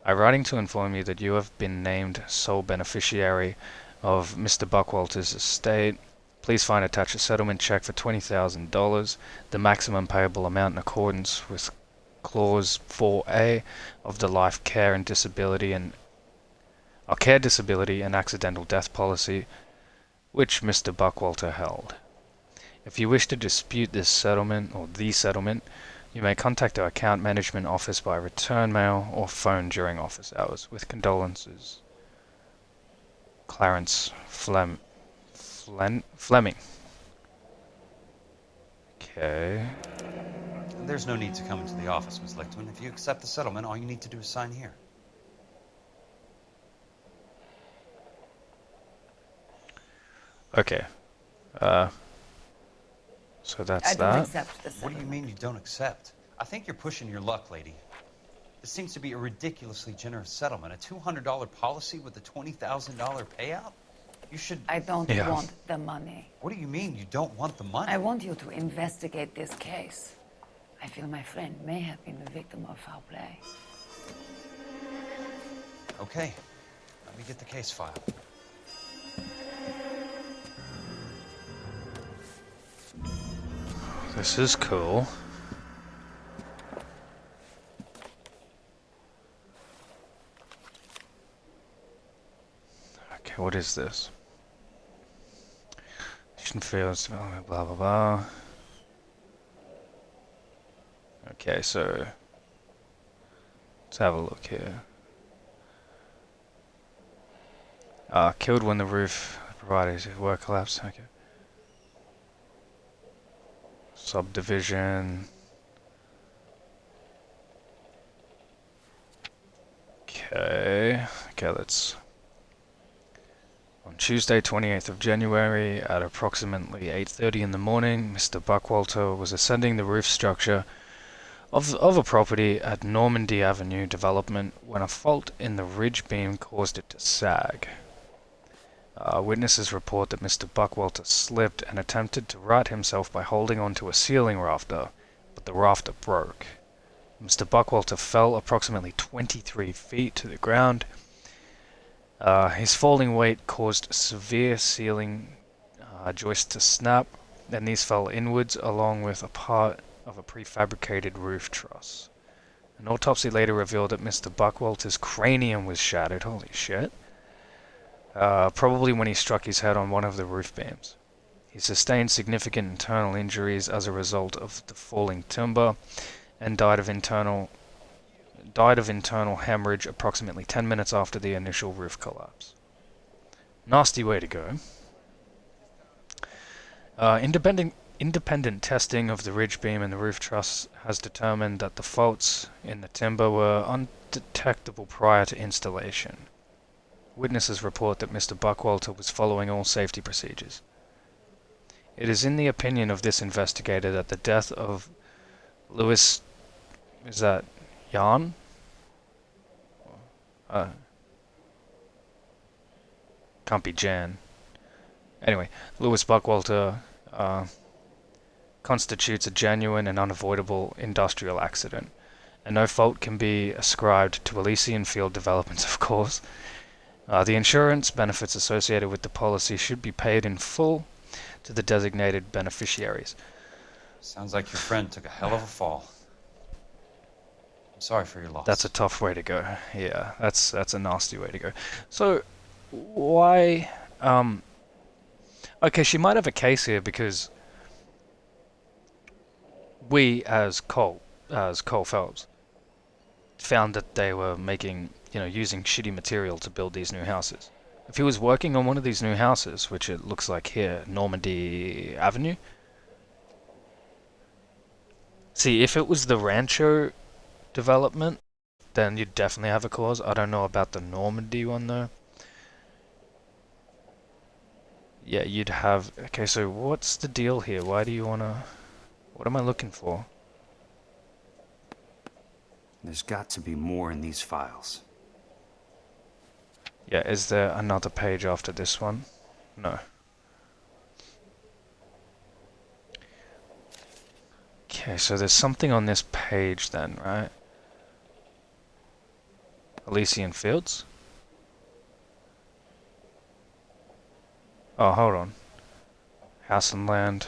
I'm writing to inform you that you have been named sole beneficiary of Mr. Buckwalter's estate. Please find attached a settlement check for $20,000, the maximum payable amount in accordance with Clause 4A of the Life Care and Disability and Care Disability and Accidental Death Policy, which Mr. Buckwalter held. If you wish to dispute this settlement or the settlement, you may contact our account management office by return mail or phone during office hours. With condolences, Clarence Fleming. Okay. There's no need to come into the office, Miss Lichtman. If you accept the settlement, all you need to do is sign here. Okay. So that's I that. don't accept this. What do you mean you don't accept? I think you're pushing your luck, lady. This seems to be a ridiculously generous settlement. A $200 policy with a $20,000 payout? You should... I don't want the money. What do you mean you don't want the money? I want you to investigate this case. I feel my friend may have been the victim of foul play. Okay. Let me get the case file. This is cool. Okay, what is this? Fields, blah blah blah. Okay, so let's have a look here. Killed when the roof provided his work collapsed. Okay. Subdivision. Okay, let's... On Tuesday, 28th of January, at approximately 8:30 in the morning, Mr. Buckwalter was ascending the roof structure of a property at Normandy Avenue development when a fault in the ridge beam caused it to sag. Witnesses report that Mr. Buckwalter slipped and attempted to right himself by holding onto a ceiling rafter, but the rafter broke. Mr. Buckwalter fell approximately 23 feet to the ground. His falling weight caused severe ceiling joists to snap, and these fell inwards along with a part of a prefabricated roof truss. An autopsy later revealed that Mr. Buckwalter's cranium was shattered, holy shit, probably when he struck his head on one of the roof beams. He sustained significant internal injuries as a result of the falling timber and died of internal hemorrhage approximately 10 minutes after the initial roof collapse. Nasty way to go. Independent testing of the ridge beam and the roof truss has determined that the faults in the timber were undetectable prior to installation. Witnesses report that Mr. Buckwalter was following all safety procedures. It is in the opinion of this investigator that the death of Louis... is that Jan? Can't be Jan. Anyway, Louis Buckwalter constitutes a genuine and unavoidable industrial accident, and no fault can be ascribed to Elysian Field Developments, of course. The insurance benefits associated with the policy should be paid in full to the designated beneficiaries. Sounds like your friend took a hell of a fall. I'm Sorry for your loss. That's a tough way to go. Yeah, that's a nasty way to go. So, why? Okay, she might have a case here because we, as Cole Phelps, found that they were making, using shitty material to build these new houses. If he was working on one of these new houses, which it looks like here, Normandy Avenue. See, if it was the Rancho development, then you'd definitely have a clause. I don't know about the Normandy one though. Yeah, you'd have... Okay, so what's the deal here? Why do you wanna... What am I looking for? There's got to be more in these files. Yeah, is there another page after this one? No. Okay, so there's something on this page then, right? Elysian Fields? Oh, hold on. House and land.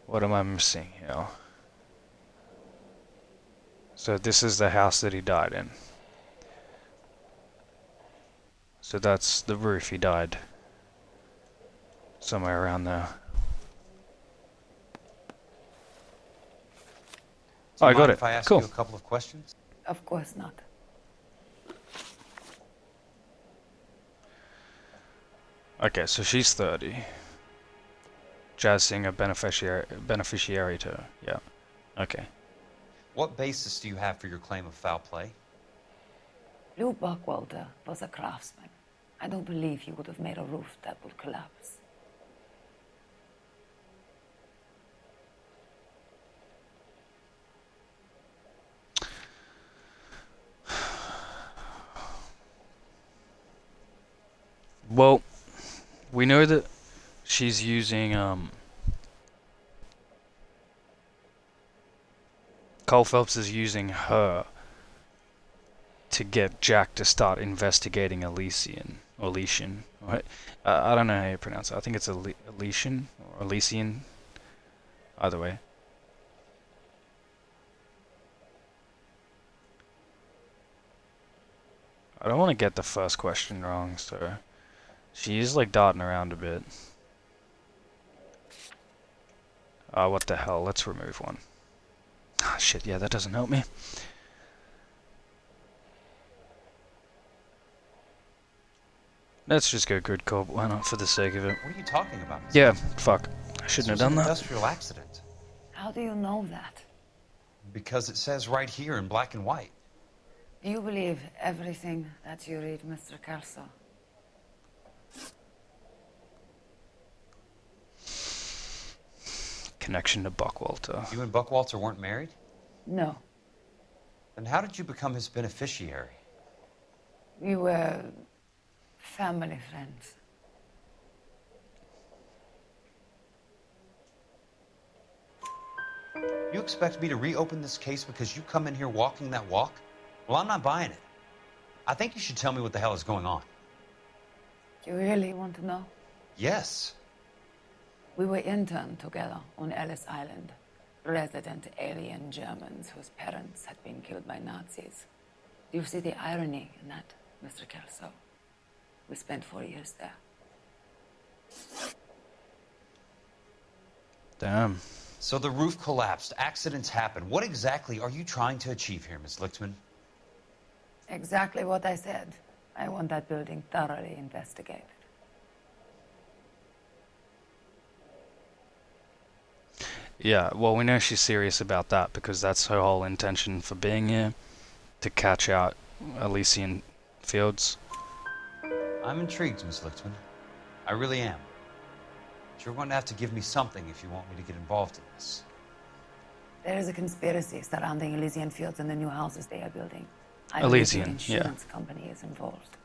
What am I missing here? So this is the house that he died in. So that's the roof he died. Somewhere around there. Do Oh, you I got mind it. if I ask Cool. you a couple of questions? Of course not. Okay, so she's 30. Jazz singer, beneficiary to her. Yeah. Okay. What basis do you have for your claim of foul play? Lou Buckwalter was a craftsman. I don't believe he would have made a roof that would collapse. Well, we know that she's using Cole Phelps is using her to get Jack to start investigating Elysian. Right? I don't know how you pronounce it. I think it's Elysian or Elysian. Either way. I don't want to get the first question wrong, so she is like darting around a bit. What the hell? Let's remove one. Ah, shit, yeah, that doesn't help me. Let's just go good cop, why not, for the sake of it. What are you talking about? Yeah, fuck. I shouldn't have done This was an that. industrial accident. How do you know that? Because it says right here in black and white. Do you believe everything that you read, Mr. Kelso? Connection to Buckwalter. You and Buckwalter weren't married? No. Then how did you become his beneficiary? We were family friends. You expect me to reopen this case because you come in here walking that walk? Well, I'm not buying it. I think you should tell me what the hell is going on. You really want to know? Yes. We were interned together on Ellis Island, resident alien Germans whose parents had been killed by Nazis. Do you see the irony in that, Mr. Kelso? We spent 4 years there. Damn. So the roof collapsed, accidents happen. What exactly are you trying to achieve here, Miss Lichtman? Exactly what I said. I want that building thoroughly investigated. Yeah, well, we know she's serious about that because that's her whole intention for being here, to catch out Elysian Fields. I'm intrigued, Miss Lichtman. I really am. But you're going to have to give me something if you want me to get involved in this. There is a conspiracy surrounding Elysian Fields and the new houses they are building. I Elysian, believe the insurance company is involved.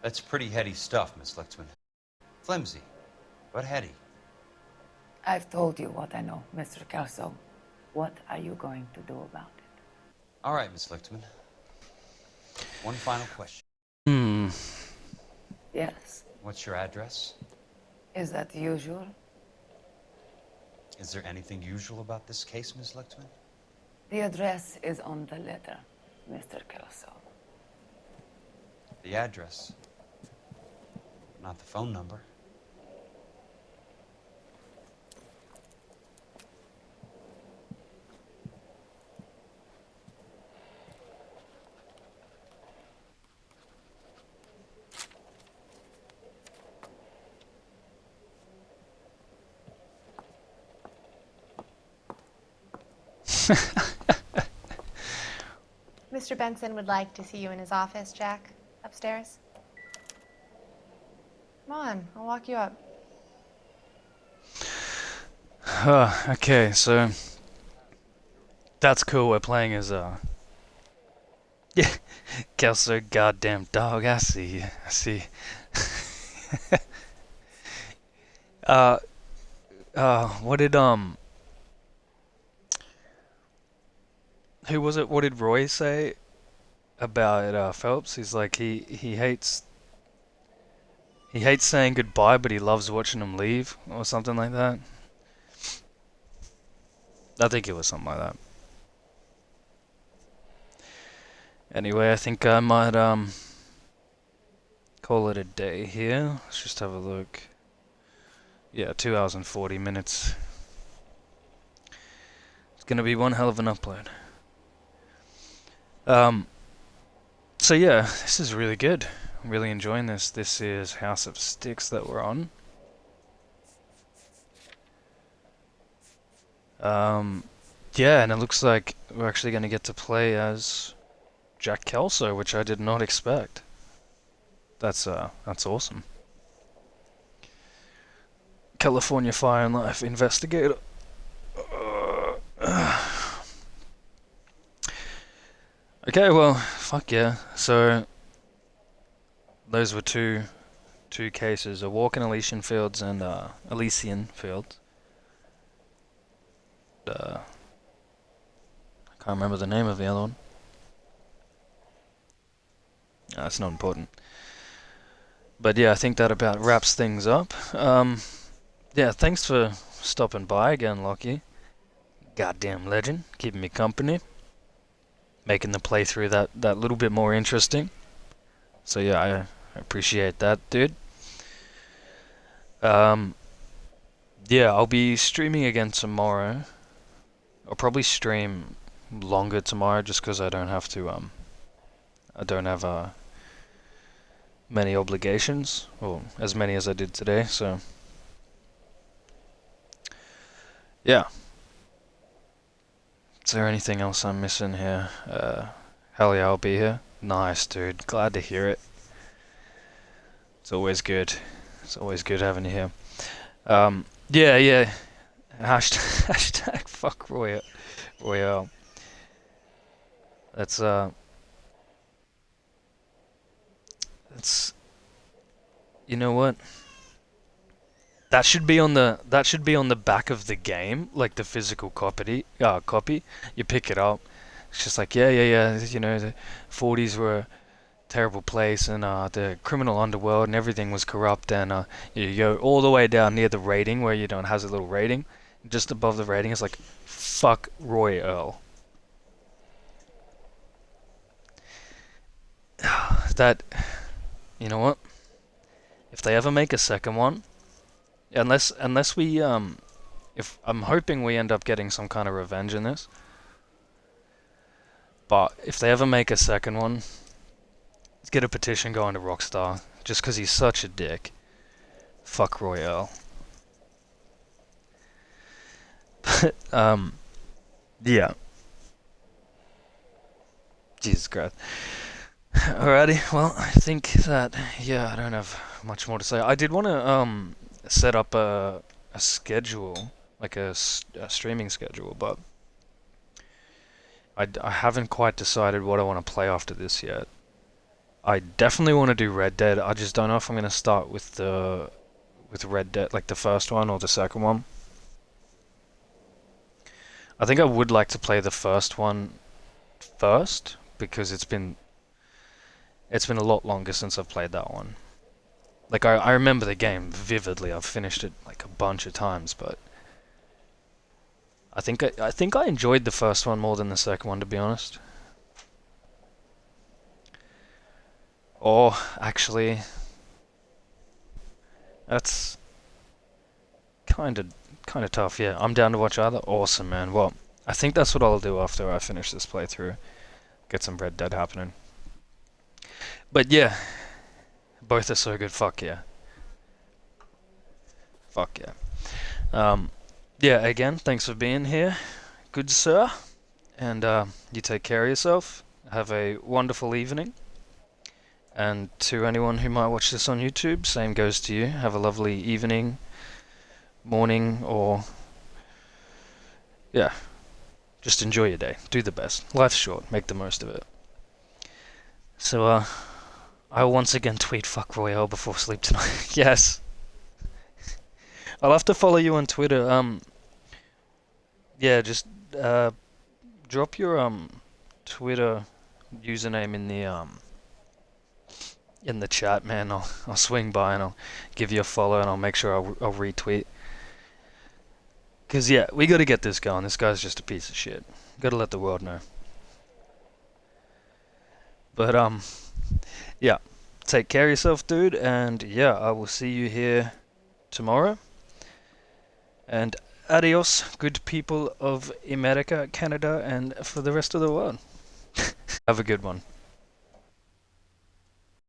That's pretty heady stuff, Miss Lichtman. Flimsy, but heady. I've told you what I know, Mr. Kelso. What are you going to do about it? All right, Miss Lichtman. One final question. Yes. What's your address? Is that usual? Is there anything usual about this case, Ms. Lichtman? The address is on the letter, Mr. Kelso. The address, not the phone number. Mr. Benson would like to see you in his office, Jack. Upstairs. Come on, I'll walk you up. Okay, so that's cool. We're playing as yeah, Kelso, goddamn dog. I see you. I see. What did who was it? What did Roy say about Phelps? He's like he hates saying goodbye, but he loves watching him leave, or something like that. I think it was something like that. Anyway, I think I might call it a day here. Let's just have a look. Yeah, 2 hours and 40 minutes. It's gonna be one hell of an upload. So yeah, this is really good. I'm really enjoying this. This is House of Sticks that we're on. Yeah, and it looks like we're actually going to get to play as Jack Kelso, which I did not expect. That's awesome. California Fire and Life Investigator. Okay, well, fuck yeah. So those were two cases: a Walk In Elysian Fields and Elysian Fields. I can't remember the name of the other one. That's not important. But yeah, I think that about wraps things up. Yeah, thanks for stopping by again, Lockie. Goddamn legend, keeping me company. Making the playthrough that little bit more interesting. So yeah, I appreciate that, dude. Yeah, I'll be streaming again tomorrow. I'll probably stream longer tomorrow just because I don't have to I don't have many obligations, or as many as I did today, so yeah. Is there anything else I'm missing here? Hell yeah, I'll be here. Nice, dude. Glad to hear it. It's always good. It's always good having you here. Yeah. Hashtag fuck Royale. That's you know what? That should be on the back of the game, like the physical copy. You pick it up. It's just like yeah. You know, the 40s were a terrible place, and the criminal underworld and everything was corrupt. And you go all the way down near the rating where it has a little rating. Just above the rating is like fuck Roy Earl. That, you know what? If they ever make a second one. Unless we if I'm hoping we end up getting some kind of revenge in this. But if they ever make a second one, let's get a petition going to Rockstar just because he's such a dick. Fuck Royale. But yeah. Jesus Christ. Alrighty, well, I think that I don't have much more to say. I did want to set up a schedule, like a streaming schedule, but I haven't quite decided what I want to play after this yet. I definitely want to do Red Dead. I just don't know if I'm going to start with Red Dead, like the first one or the second one. I think I would like to play the first one first because it's been a lot longer since I've played that one. Like I remember the game vividly. I've finished it like a bunch of times, but I think I enjoyed the first one more than the second one, to be honest. Or actually, that's kind of tough. Yeah, I'm down to watch either. Awesome, man. Well, I think that's what I'll do after I finish this playthrough. Get some Red Dead happening. But yeah, both are so good. Fuck yeah. Fuck yeah. Yeah, again, thanks for being here, good sir. And you take care of yourself. Have a wonderful evening. And to anyone who might watch this on YouTube, same goes to you. Have a lovely evening, morning, or yeah, just enjoy your day. Do the best. Life's short. Make the most of it. So I'll once again tweet fuck Royale before sleep tonight. Yes. I'll have to follow you on Twitter. Yeah, just drop your Twitter username in the chat, man. I'll swing by and I'll give you a follow and I'll make sure I'll retweet. Cause yeah, we gotta get this going. This guy's just a piece of shit. Gotta let the world know. But yeah, take care of yourself, dude. And yeah, I will see you here tomorrow. And adios, good people of America, Canada, and for the rest of the world. Have a good one.